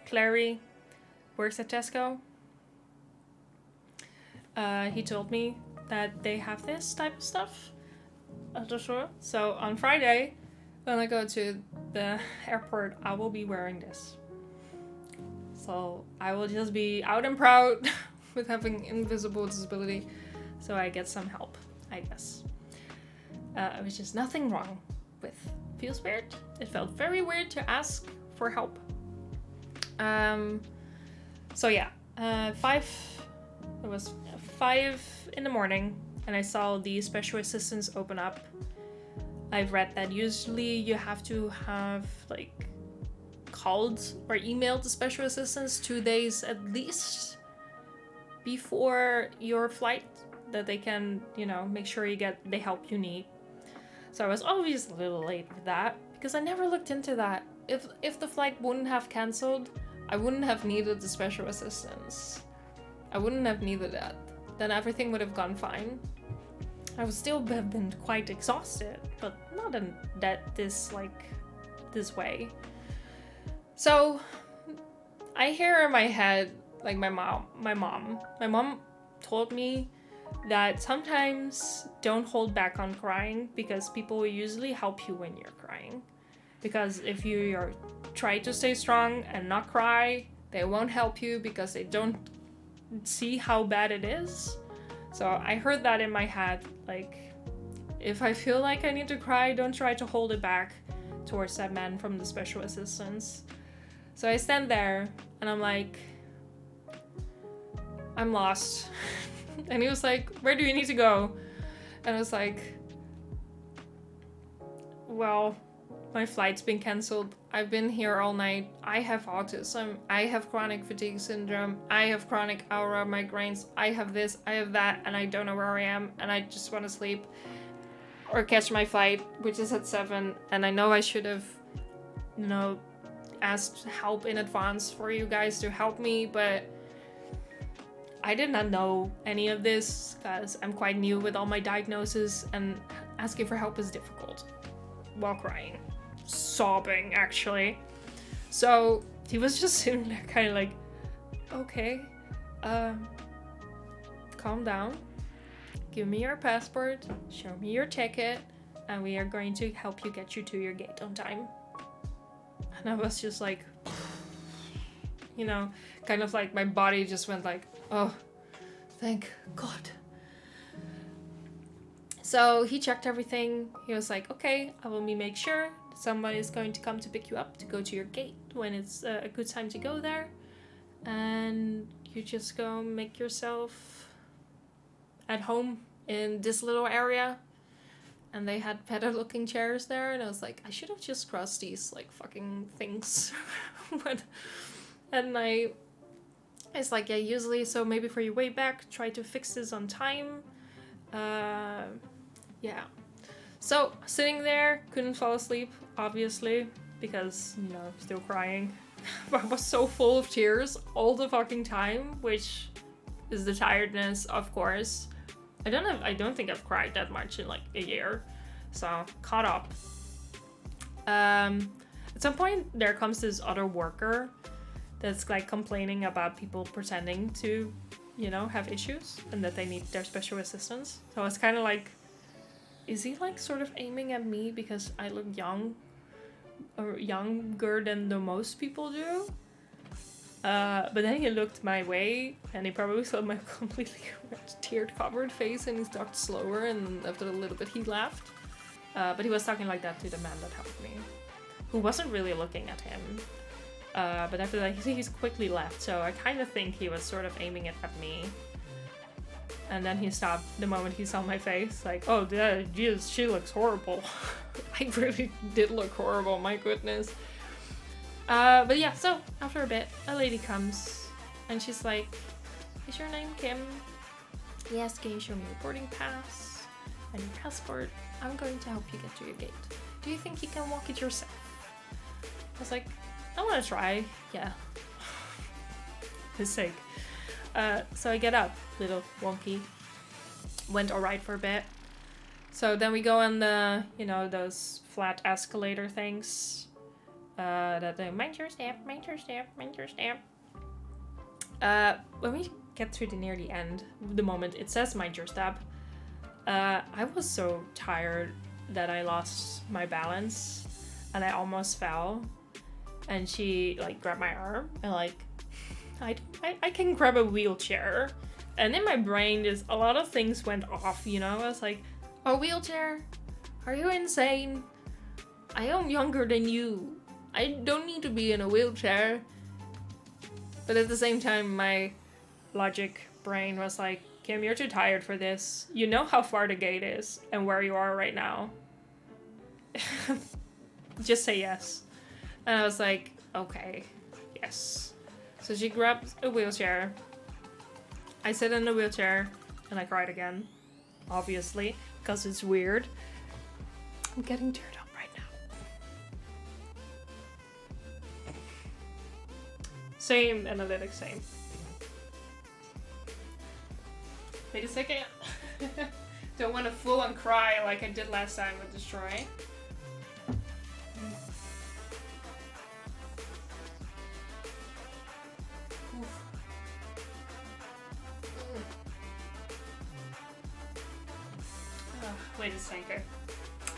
Clary works at Tesco. He told me that they have this type of stuff at the store. So on Friday, when I go to the airport, I will be wearing this. So I will just be out and proud with having invisible disability. So I get some help, I guess. Which is nothing wrong with. Feels weird. It felt very weird to ask for help. So yeah, it was 5 in the morning, and I saw the special assistants open up. I've read that usually you have to have like called or emailed the special assistants 2 days at least before your flight, that they can, you know, make sure you get the help you need. So I was always a little late with that because I never looked into that. If the flight wouldn't have cancelled, I wouldn't have needed the special assistance. I wouldn't have needed that. Then everything would have gone fine. I would still have been quite exhausted, but not in this way. So I hear in my head, like my mom told me that sometimes don't hold back on crying because people will usually help you when you're crying. Because if you try to stay strong and not cry, they won't help you because they don't see how bad it is. So I heard that in my head, like, if I feel like I need to cry, don't try to hold it back towards that man from the special assistants. So I stand there and I'm like, I'm lost. And he was like, where do you need to go? And I was like, well, my flight's been cancelled. I've been here all night. I have autism. I have chronic fatigue syndrome. I have chronic aura migraines. I have this, I have that, and I don't know where I am, and I just want to sleep or catch my flight, which is at 7. And I know I should have, you know, asked help in advance for you guys to help me, but I did not know any of this because I'm quite new with all my diagnoses, and asking for help is difficult while crying. Sobbing, actually. So he was just sitting there kind of like, okay, calm down, give me your passport, show me your ticket, and we are going to help you get you to your gate on time. And I was just like, you know, kind of like my body just went like, oh, thank God. So he checked everything. He was like, okay, I will make sure somebody is going to come to pick you up to go to your gate when it's a good time to go there. And you just go make yourself at home in this little area. And they had better looking chairs there. And I was like, I should have just crossed these like fucking things. And it's like, yeah, usually, so maybe for your way back, try to fix this on time. Yeah. So, sitting there, couldn't fall asleep, obviously, because, you know, still crying. I was so full of tears all the fucking time, which is the tiredness, of course. I don't think I've cried that much in like a year. So, caught up. At some point, there comes this other worker that's like complaining about people pretending to, you know, have issues and that they need their special assistance. So I was kind of like, is he like sort of aiming at me because I look young or younger than the most people do? But then he looked my way and he probably saw my completely tear-covered face and he talked slower, and after a little bit he laughed. But he was talking like that to the man that helped me, who wasn't really looking at him. But after that, he's quickly left, so I kind of think he was sort of aiming it at me. And then he stopped the moment he saw my face, like, oh, geez, she looks horrible. I really did look horrible, my goodness. But yeah, so after a bit, a lady comes, and she's like, is your name Kim? Yes, can you show me your boarding pass and your passport? I'm going to help you get to your gate. Do you think you can walk it yourself? I was like, I want to try. Yeah. His sake. So I get up, little wonky. Went alright for a bit. So then we go on the, you know, those flat escalator things. That they mind your step, mind your step, mind your step. When we get to near the end, the moment it says mind your step, I was so tired that I lost my balance and I almost fell. And she like grabbed my arm and like, I can grab a wheelchair. And in my brain, just a lot of things went off, you know? I was like, a wheelchair? Are you insane? I am younger than you. I don't need to be in a wheelchair. But at the same time, my logic brain was like, Kim, you're too tired for this. You know how far the gate is and where you are right now. Just say yes. And I was like, okay, yes. So she grabs a wheelchair. I sit in the wheelchair and I cried again. Obviously, because it's weird. I'm getting teared up right now. Same analytics, same. Wait a second. Don't want to full on cry like I did last time with Destroy. Wait a second.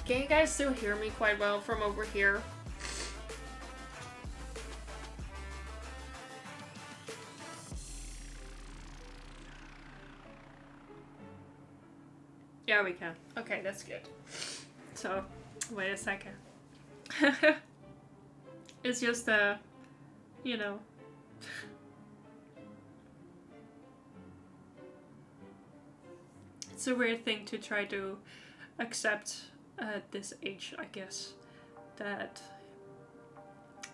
Can you guys still hear me quite well from over here? Yeah, we can. Okay, that's good. So, wait a second. It's just you know. It's a weird thing to try to accept at this age, I guess. That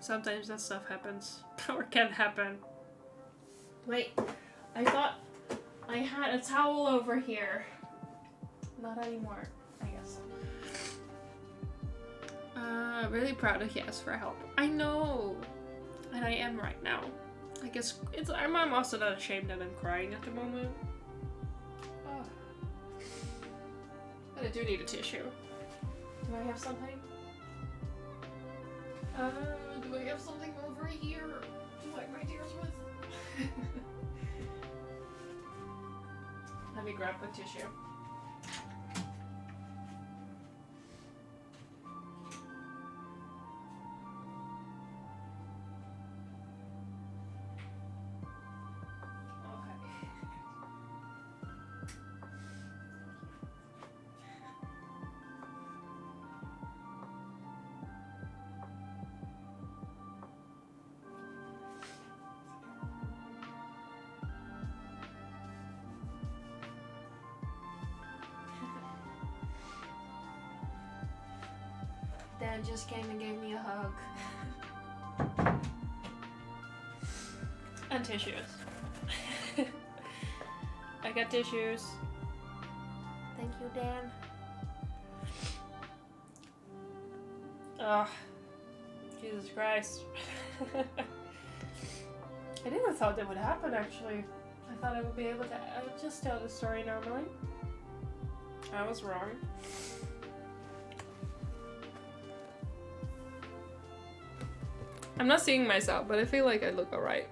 sometimes that stuff happens. Or can happen. Wait, I thought I had a towel over here. Not anymore, I guess. Really proud of Yes for help. I know! And I am right now. I guess I'm also not ashamed that I'm crying at the moment. Oh. But I do need a tissue. Do I have something? Do I have something over here to wipe my tears with? Let me grab a tissue. Dan just came and gave me a hug. And tissues. I got tissues. Thank you, Dan. Oh, Jesus Christ. I never thought that would happen, actually. I thought I would be able to just tell the story normally. I was wrong. I'm not seeing myself, but I feel like I look alright.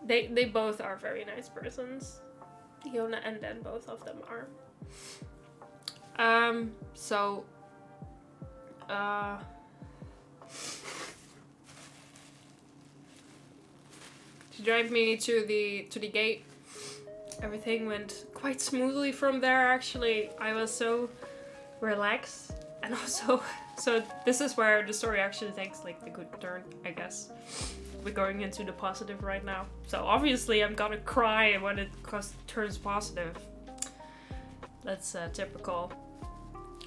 They both are very nice persons. Yona and Dan, both of them are. She drove me to the gate. Everything went quite smoothly from there, actually. I was so relaxed. And also, so this is where the story actually takes like the good turn, I guess. We're going into the positive right now. So obviously I'm gonna cry when it turns positive. That's typical.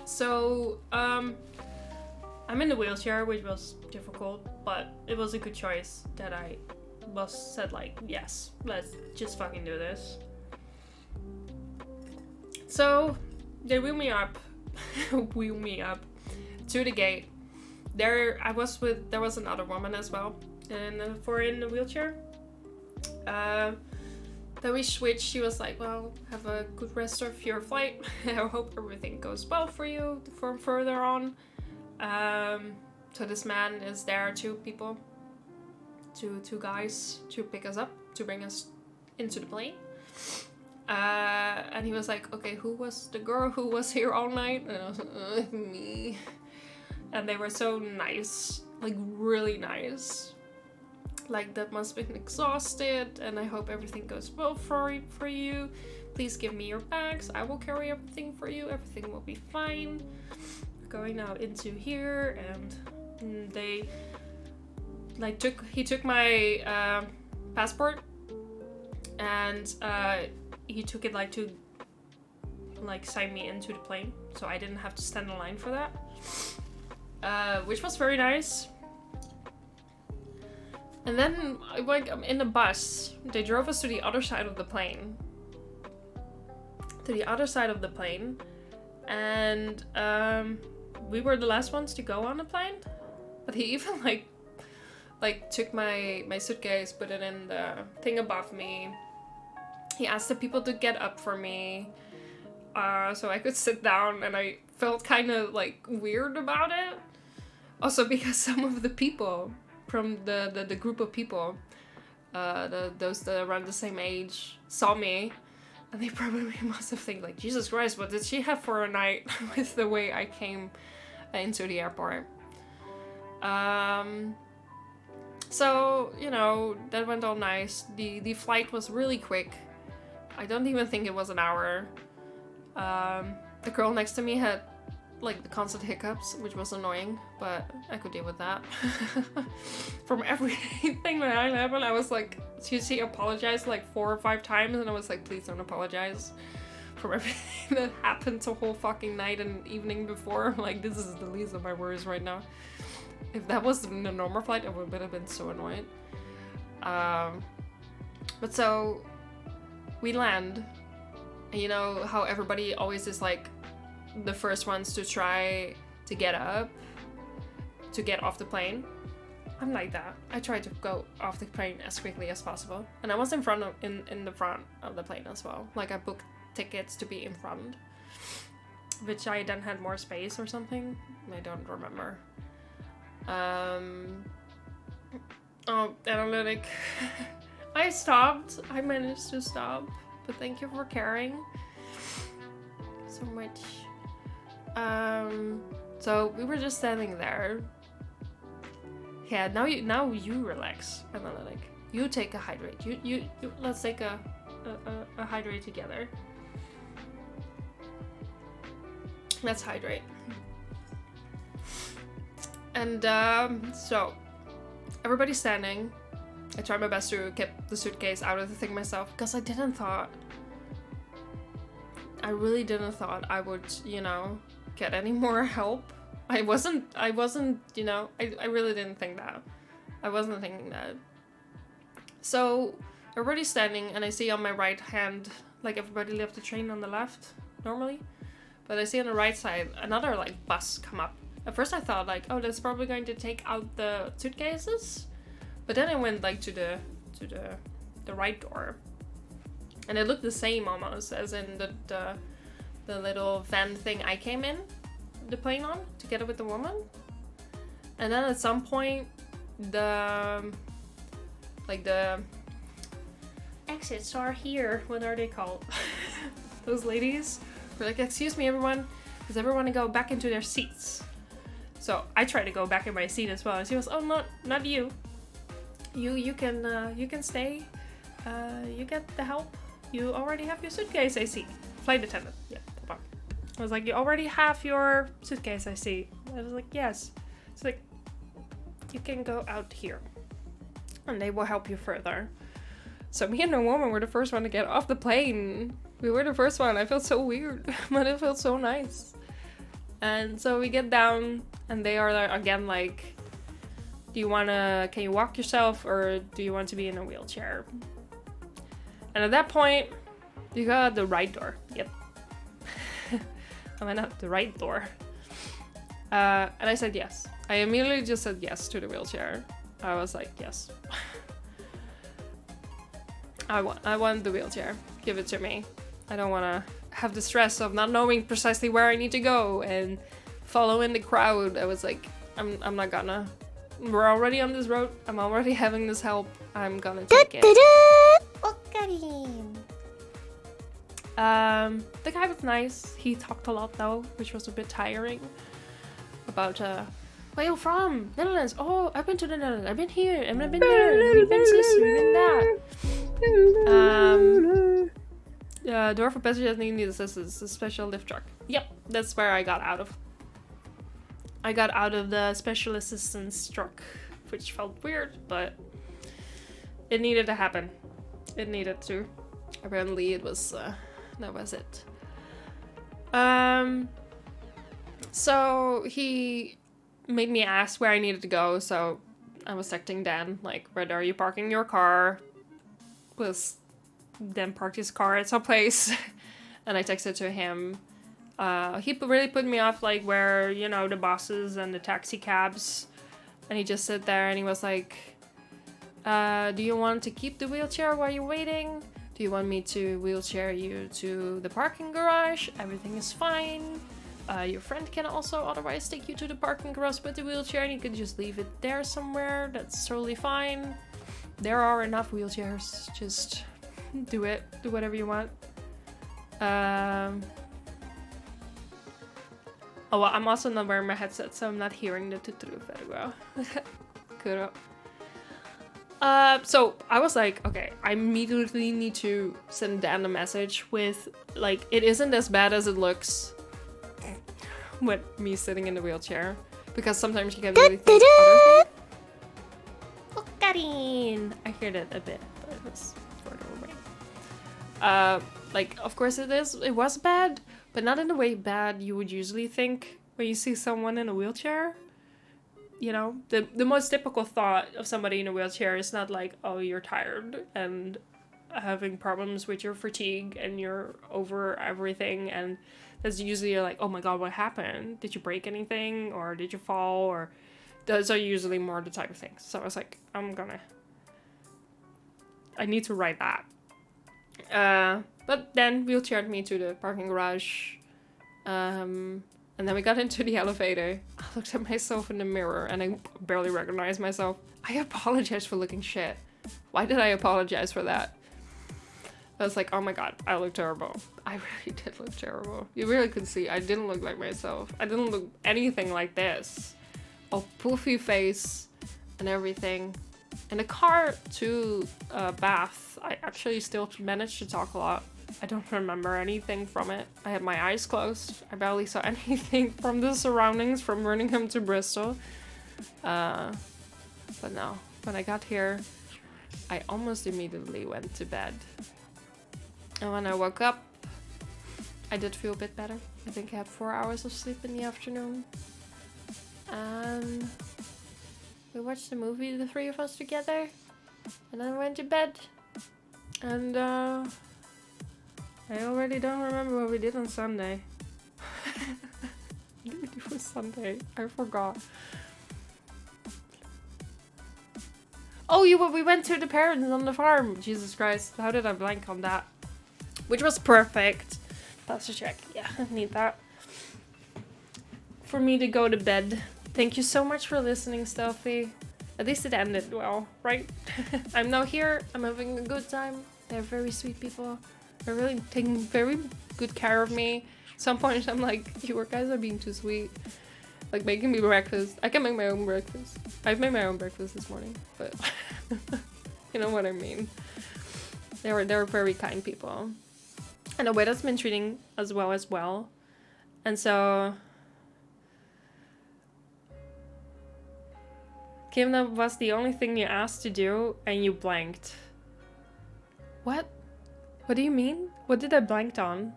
So, I'm in the wheelchair, which was difficult, but it was a good choice that I said like, yes, let's just fucking do this. So they wheel me up wheel me up to the gate. There was another woman as well, and in the wheelchair. Then we switched. She was like, well, have a good rest of your flight. I hope everything goes well for you from further on. So this man is there, two guys to pick us up, to bring us into the plane. And he was like, okay, who was the girl who was here all night? And I was like, me. And they were so nice, like really nice. Like, that must have been exhausted, and I hope everything goes well for you. Please give me your bags. I will carry everything for you. Everything will be fine. Going now into here, and they like he took my passport, and he took it like to like sign me into the plane, so I didn't have to stand in line for that, which was very nice. And then I'm in the bus. They drove us to the other side of the plane. And we were the last ones to go on the plane. But he even like took my suitcase, put it in the thing above me. He asked the people to get up for me, so I could sit down, and I felt kind of like weird about it. Also because some of the people from the group of people, those that are around the same age, saw me, and they probably must have think like, Jesus Christ, what did she have for a night with the way I came into the airport. So, you know, that went all nice. The flight was really quick. I don't even think it was an hour. The girl next to me had like the constant hiccups, which was annoying, but I could deal with that. From everything that happened, I was like, she apologized like 4 or 5 times, and I was like, please don't apologize for everything that happened the whole fucking night and evening before. Like, this is the least of my worries right now. If that was in a normal flight, I would have been so annoyed. But so we land, and you know how everybody always is like the first ones to try to get up, to get off the plane. I'm like that. I try to go off the plane as quickly as possible, and I was in the front of the plane as well. Like, I booked tickets to be in front, which I then had more space or something. I don't remember. Oh, analytic. I stopped. I managed to stop, but thank you for caring so much. So we were just standing there. Yeah, now you relax, analytic. You take a hydrate. You let's take a hydrate together. Let's hydrate. And so everybody's standing. I tried my best to get the suitcase out of the thing myself, because I really didn't thought I would, you know, get any more help. I wasn't, you know, I really didn't think that. I wasn't thinking that. So everybody's standing, and I see on my right hand, like, everybody left the train on the left normally, but I see on the right side another like bus come up. At first I thought like, oh, that's probably going to take out the suitcases, but then I went like to the right door, and it looked the same almost as in the little van thing I came in the plane on together with the woman. And then at some point the exits are here. What are they called? Those ladies were like, excuse me everyone, does everyone want to go back into their seats? So I tried to go back in my seat as well, and she was, oh, not you. You can stay. You get the help. You already have your suitcase, I see. Flight attendant. Yeah, hold on. I was like, you already have your suitcase, I see. I was like, yes. It's like, you can go out here, and they will help you further. So me and the woman were the first one to get off the plane. We were the first one. I felt so weird, but it felt so nice. And so we get down, and they are again like, can you walk yourself, or do you want to be in a wheelchair? And at that point, you got the right door. Yep. Am I not the right door? And I said yes. I immediately just said yes to the wheelchair. I was like, yes. I want the wheelchair. Give it to me. I don't want to have the stress of not knowing precisely where I need to go and follow in the crowd. I was like, I'm not gonna. We're already on this road. I'm already having this help. I'm gonna take it. Ocarina. The guy was nice. He talked a lot though, which was a bit tiring. About where you from? Netherlands. Oh, I've been to the Netherlands. I've been here and I've been there. We've been this, we've been that. Door for passengers need assistance. A special lift truck. Yep, that's where I got out of. I got out of the special assistance truck, which felt weird, but it needed to happen. It needed to. Apparently, it was. That was it. So he made me ask where I needed to go. So I was texting Dan, like, where are you parking your car? Was Dan parked his car at some place, and I texted to him. He really put me off, like, where, you know, the buses and the taxi cabs, and he just sat there and he was like, do you want to keep the wheelchair while you're waiting? Do you want me to wheelchair you to the parking garage? Everything is fine. Your friend can also otherwise take you to the parking garage with the wheelchair and you can just leave it there somewhere. That's totally fine. There are enough wheelchairs. Just do it. Do whatever you want. Oh, well, I'm also not wearing my headset, so I'm not hearing the tutu very well. Good. So I was like, okay, I immediately need to send Dan a message with, like, it isn't as bad as it looks with me sitting in the wheelchair, because sometimes you can really think other things. Ocarina. I heard it a bit, but it was further away. Like, of course it was bad, but not in the way bad you would usually think when you see someone in a wheelchair. You know, the most typical thought of somebody in a wheelchair is not like, oh, you're tired and having problems with your fatigue and you're over everything, and that's usually like, oh my god, what happened? Did you break anything, or did you fall? Or those are usually more the type of things. So I was like, I need to write that. But then wheelchaired me to the parking garage. And then we got into the elevator. I looked at myself in the mirror and I barely recognized myself. I apologized for looking shit. Why did I apologize for that? I was like, oh my god, I look terrible. I really did look terrible. You really could see I didn't look like myself. I didn't look anything like this. A poofy face and everything. In the car to Bath, I actually still managed to talk a lot. I don't remember anything from it. I had my eyes closed. I barely saw anything from the surroundings from Birmingham to Bristol. But no, when I got here, I almost immediately went to bed. And when I woke up, I did feel a bit better. I think I had 4 hours of sleep in the afternoon. And we watched the movie, the three of us together. And then I went to bed. And I already don't remember what we did on Sunday. What did we do on Sunday? I forgot. Oh, we went to the parents on the farm. Jesus Christ, how did I blank on that? Which was perfect. That's a check. Yeah, I need that. For me to go to bed. Thank you so much for listening, Stealthy. At least it ended well, right? I'm now here. I'm having a good time. They're very sweet people. They're really taking very good care of me. At some point I'm like, you guys are being too sweet. Like making me breakfast. I can make my own breakfast. I've made my own breakfast this morning, but you know what I mean. They're very kind people. And the weather's been treating us well as well. And so Kim, that was the only thing you asked to do and you blanked. What? What do you mean? What did I blank on?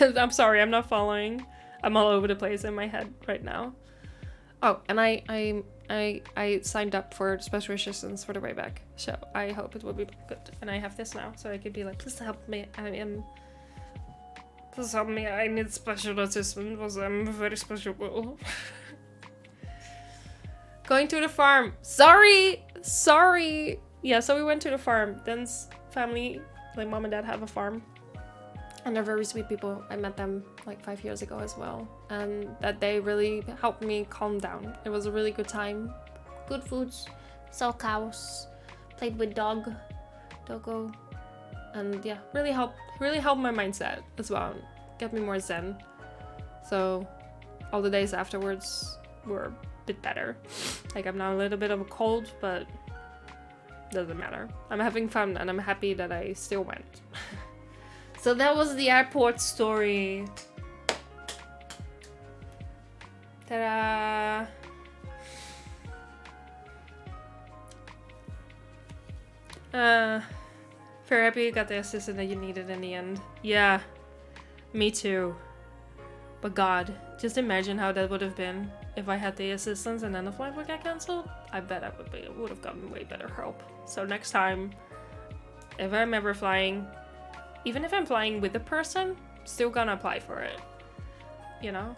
I'm sorry, I'm not following. I'm all over the place in my head right now. Oh, and I signed up for special assistance for the way back, so I hope it will be good. And I have this now, so I could be like, please help me. Please help me. I need special assistance because I'm a very special girl. Going to the farm. Sorry. Yeah, so we went to the farm. Dan's family, like mom and dad, have a farm. And they're very sweet people. I met them like 5 years ago as well. And that they really helped me calm down. It was a really good time. Good foods, saw cows, played with doggo. And yeah, really helped my mindset as well. Get me more zen. So all the days afterwards were a bit better. Like I'm now a little bit of a cold, but doesn't matter. I'm having fun and I'm happy that I still went. So that was the airport story. Ta-da! Very happy you got the assistant that you needed in the end. Yeah, me too. But God, just imagine how that would have been if I had the assistance and then the flight would get cancelled. I bet I would have gotten way better help. So next time, if I'm ever flying, even if I'm flying with a person, still gonna apply for it. You know?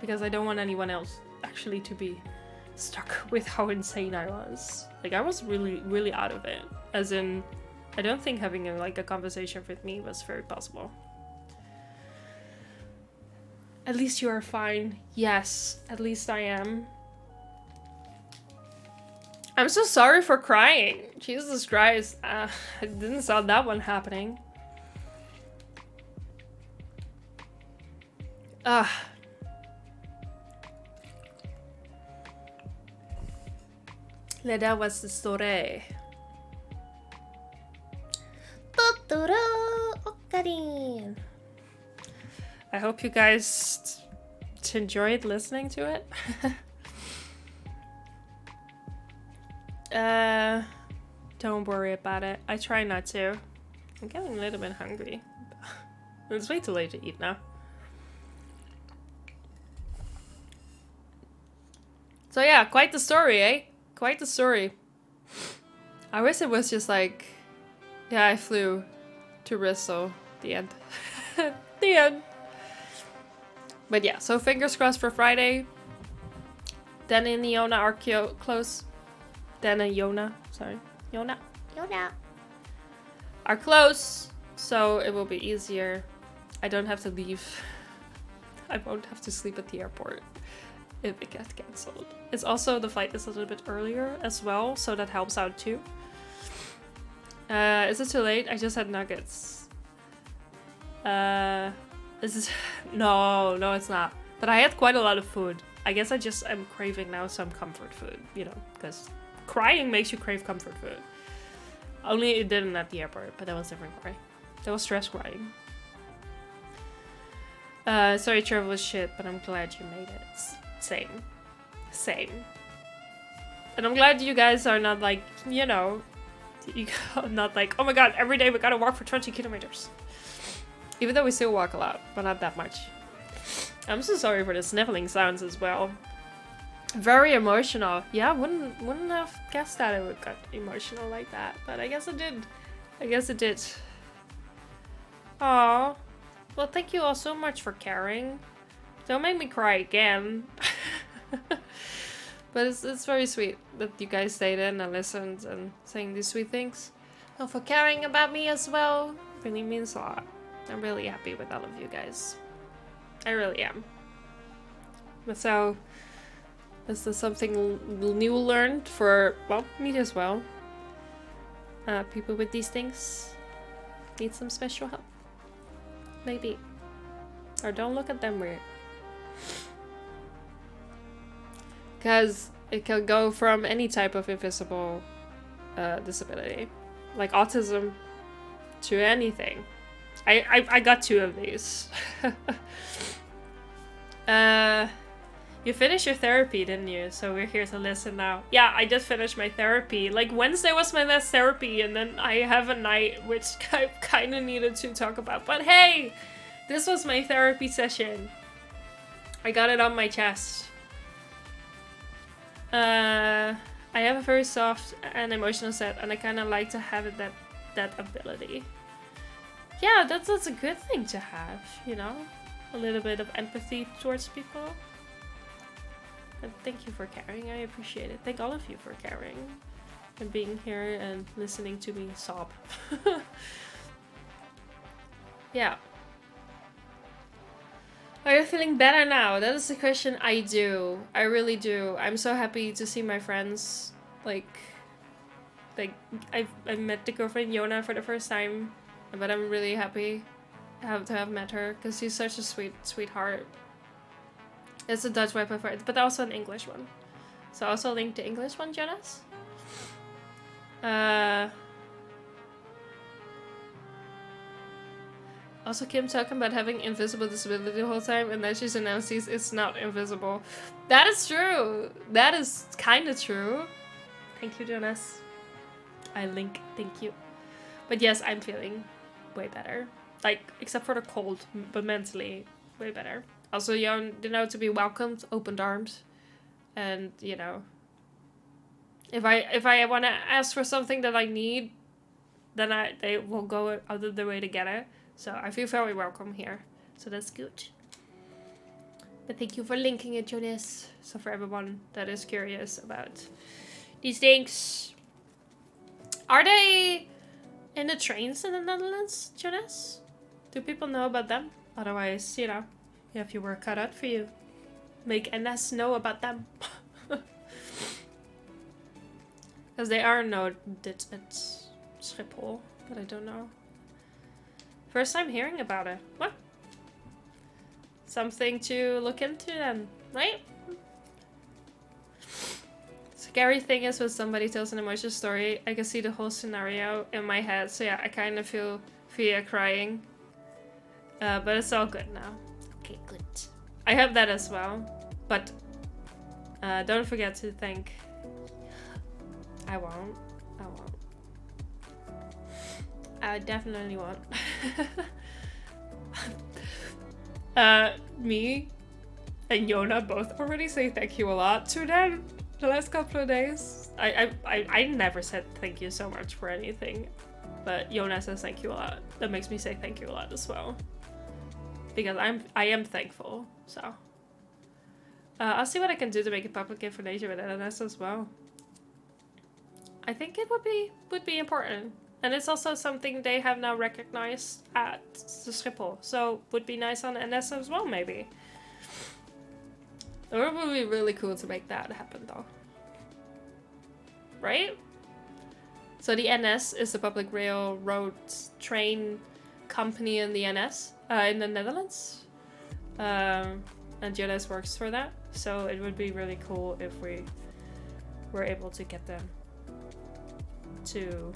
Because I don't want anyone else actually to be stuck with how insane I was. Like I was really out of it. As in, I don't think having a conversation with me was very possible. At least you are fine. Yes, at least I am. I'm so sorry for crying. Jesus Christ. I didn't saw that one happening. That was the story. I hope you guys enjoyed listening to it. Don't worry about it. I try not to. I'm getting a little bit hungry. It's way too late to eat now. So yeah, quite the story, eh? Quite the story. I wish it was just like, yeah, I flew to Bristol. The end. The end. But yeah, so fingers crossed for Friday. Dan and Iona are close. Dan and Iona, sorry. Iona are close, so it will be easier. I don't have to leave. I won't have to sleep at the airport if it gets cancelled. It's also, the flight is a little bit earlier as well, so that helps out too. Is it too late? I just had nuggets. This is no, it's not. But I had quite a lot of food. I guess I'm craving now some comfort food, you know, because crying makes you crave comfort food. Only it didn't at the airport, but that was different cry. That was stress crying. Sorry, travel was shit, but I'm glad you made it. Same. And I'm glad you guys are not like, you know, not like, oh my god, every day we gotta walk for 20 kilometers. Even though we still walk a lot, but not that much. I'm so sorry for the sniffling sounds as well. Very emotional. Yeah, wouldn't have guessed that it would get emotional like that, but I guess it did. Aww. Well, thank you all so much for caring. Don't make me cry again. But it's very sweet that you guys stayed in and listened and saying these sweet things. And for caring about me as well. Really means a lot. I'm really happy with all of you guys. I really am. But so, this is something new learned for, well, me as well. People with these things need some special help. Maybe. Or don't look at them weird. Because it can go from any type of invisible disability. Like autism to anything. I got 2 of these. You finished your therapy, didn't you? So we're here to listen now. Yeah, I just finished my therapy. Like, Wednesday was my last therapy, and then I have a night, which I kind of needed to talk about. But hey, this was my therapy session. I got it on my chest. I have a very soft and emotional set, and I kind of like to have it that ability. Yeah, that's a good thing to have, you know? A little bit of empathy towards people. And thank you for caring, I appreciate it. Thank all of you for caring and being here and listening to me sob. Yeah. Are you feeling better now? That is the question. I do. I really do. I'm so happy to see my friends. Like I met the girlfriend Yona for the first time, but I'm really happy to have met her because she's such a sweetheart. It's a Dutch web for it, but also an English one. So also link the English one, Jonas. Also, Kim talking about having invisible disability the whole time, and then she's announced it's not invisible. That is true. That is kind of true. Thank you, Jonas. I link. Thank you. But yes, I'm feeling way better. Like, except for the cold, but mentally way better. Also, you know, to be welcomed, opened arms, and you know, if I want to ask for something that I need, then they will go out of their way to get it. So I feel very welcome here. So that's good. But thank you for linking it, Jonas. So for everyone that is curious about these things. Are they in the trains in the Netherlands, Jonas? Do people know about them? Otherwise, you know, you have your work cut out for you. Make NS know about them. Because they are noted at Schiphol, but I don't know. First time hearing about it. What? Something to look into then, right? Scary thing is when somebody tells an emotional story, I can see the whole scenario in my head. So yeah, I kind of feel fear crying. But it's all good now. Okay, good. I have that as well. But don't forget to thank... I won't. I definitely won't. Me and Yona both already say thank you a lot to them the last couple of days. I never said thank you so much for anything, but Yona says thank you a lot. That makes me say thank you a lot as well, because I am thankful. So I'll see what I can do to make it public information with NS as well. I think it would be important. And it's also something they have now recognized at the Schiphol. So would be nice on NS as well, maybe. It would be really cool to make that happen, though. Right? So the NS is the public railroad train company in the NS, in the Netherlands. And Jonas works for that. So it would be really cool if we were able to get them to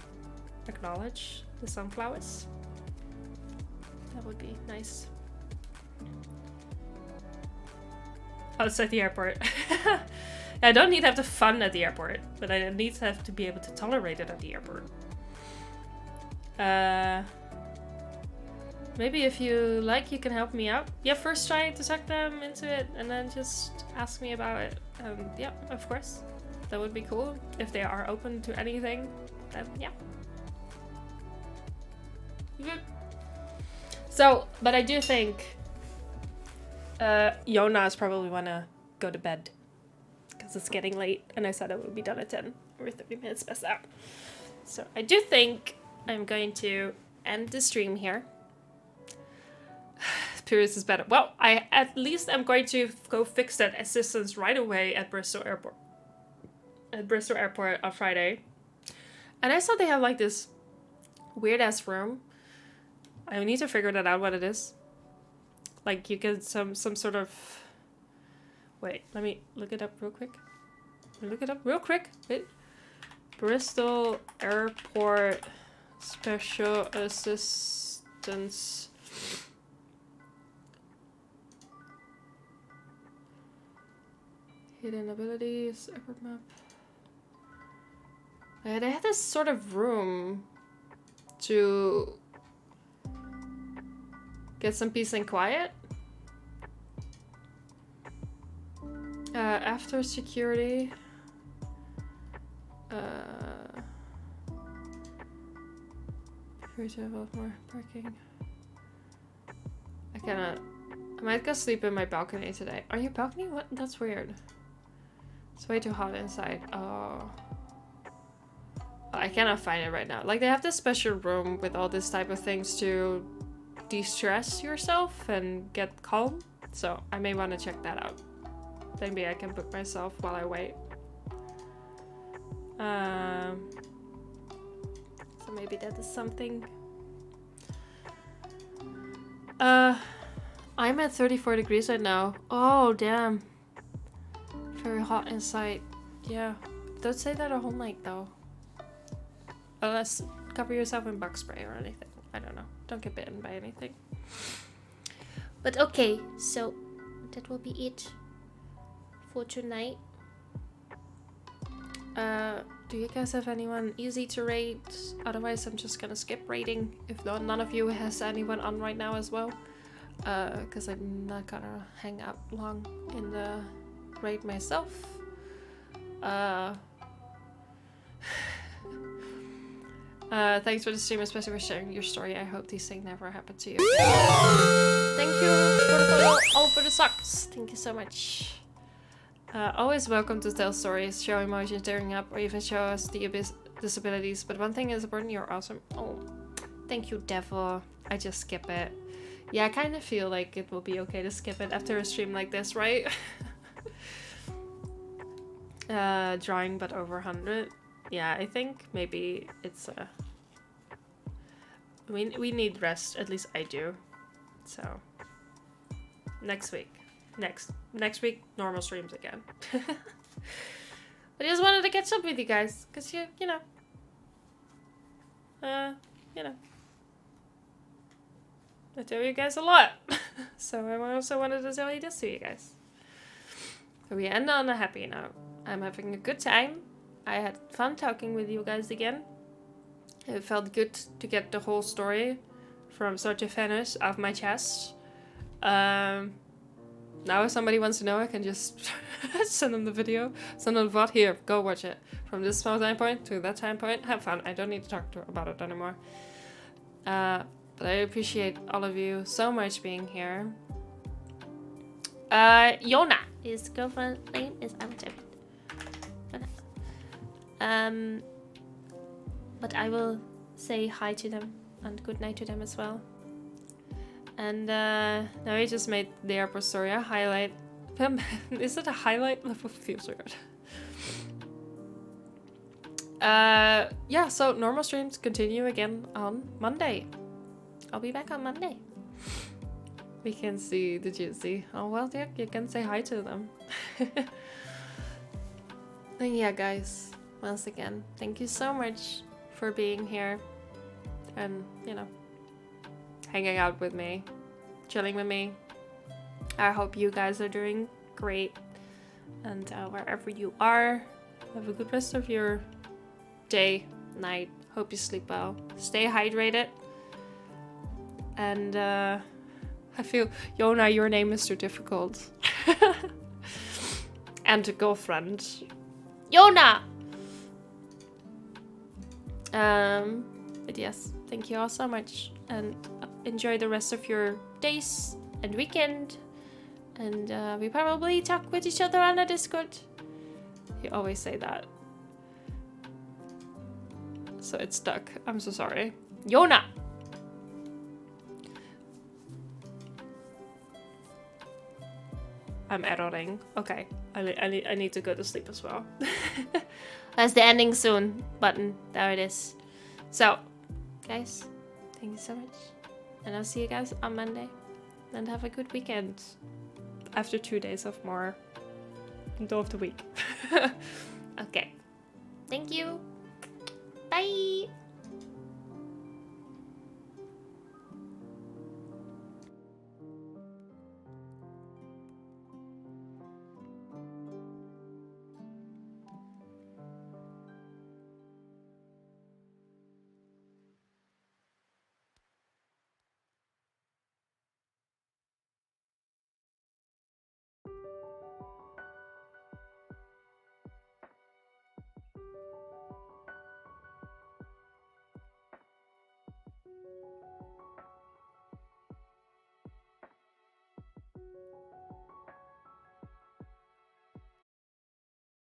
acknowledge the sunflowers. That would be nice. Outside the airport. I don't need to have the fun at the airport, but I need to have to be able to tolerate it at the airport. Maybe if you like, you can help me out. Yeah, first try to suck them into it and then just ask me about it. Yeah, of course. That would be cool. If they are open to anything, then yeah. So, but I do think Jonas probably wanna go to bed because it's getting late, and I said it would be done at 10. We're 30 minutes past that. So I do think I'm going to end the stream here. Pyrrhus is better. Well, at least I'm going to go fix that assistance right away at Bristol Airport. At Bristol Airport on Friday. And I saw they have like this weird ass room. I need to figure that out what it is. Like you get some sort of... Wait, let me look it up real quick. Wait. Bristol Airport Special Assistance. Hidden abilities, airport map. They had this sort of room to get some peace and quiet. After security. Free to have more parking. I might go sleep in my balcony today. Are you balcony? What? That's weird. It's way too hot inside. Oh. I cannot find it right now. Like, they have this special room with all this type of things to de-stress yourself and get calm. So I may want to check that out. Maybe I can book myself while I wait. So maybe that is something. I'm at 34 degrees right now. Oh, damn. Very hot inside. Yeah. Don't say that a whole night, though. Unless cover yourself in bug spray or anything. I don't know. Don't get bitten by anything. But okay, so that will be it for tonight. Do you guys have anyone easy to rate? Otherwise, I'm just gonna skip rating. If none of you has anyone on right now as well. Because I'm not gonna hang out long in the raid myself. Thanks for the stream, especially for sharing your story. I hope these things never happen to you. Thank you for the follow. All for the socks. Thank you so much. Always welcome to tell stories, show emotions, tearing up, or even show us the disabilities. But one thing is important, you're awesome. Oh, thank you, Devil. I just skip it. Yeah, I kind of feel like it will be okay to skip it after a stream like this, right? Drawing but over 100. Yeah, I think maybe it's we need rest. At least I do. So next week. Next week, normal streams again. I just wanted to catch up with you guys, cause you know, I tell you guys a lot, so I also wanted to tell you this to you guys. So we end on a happy note. I'm having a good time. I had fun talking with you guys again. It felt good to get the whole story from start to finish off my chest. Now if somebody wants to know, I can just send them the video. Send them what? Here, go watch it. From this time point to that time point. Have fun. I don't need to talk about it anymore. But I appreciate all of you so much being here. Yona, his girlfriend's name is but I will say hi to them and good night to them as well. And now I just made the airport story a highlight. Is it a highlight? That feels weird. Yeah, so normal streams continue again on Monday. I'll be back on Monday. We can see the Juicy. Oh, well, yeah, you can say hi to them. And yeah, guys, once again, thank you so much for being here and, you know, hanging out with me, chilling with me. I hope you guys are doing great. And wherever you are, have a good rest of your day, night. Hope you sleep well. Stay hydrated. And I feel, Yona, your name is too difficult. And a girlfriend. Yona! But yes, thank you all so much. And enjoy the rest of your days and weekend. And we probably talk with each other on a Discord. You always say that. So it's stuck. I'm so sorry. Yona! I'm erroring. Okay, I need to go to sleep as well. That's the ending soon button. There it is. So, guys, thank you so much. And I'll see you guys on Monday. And have a good weekend. After 2 days of more middle of the week. Okay. Thank you. Bye.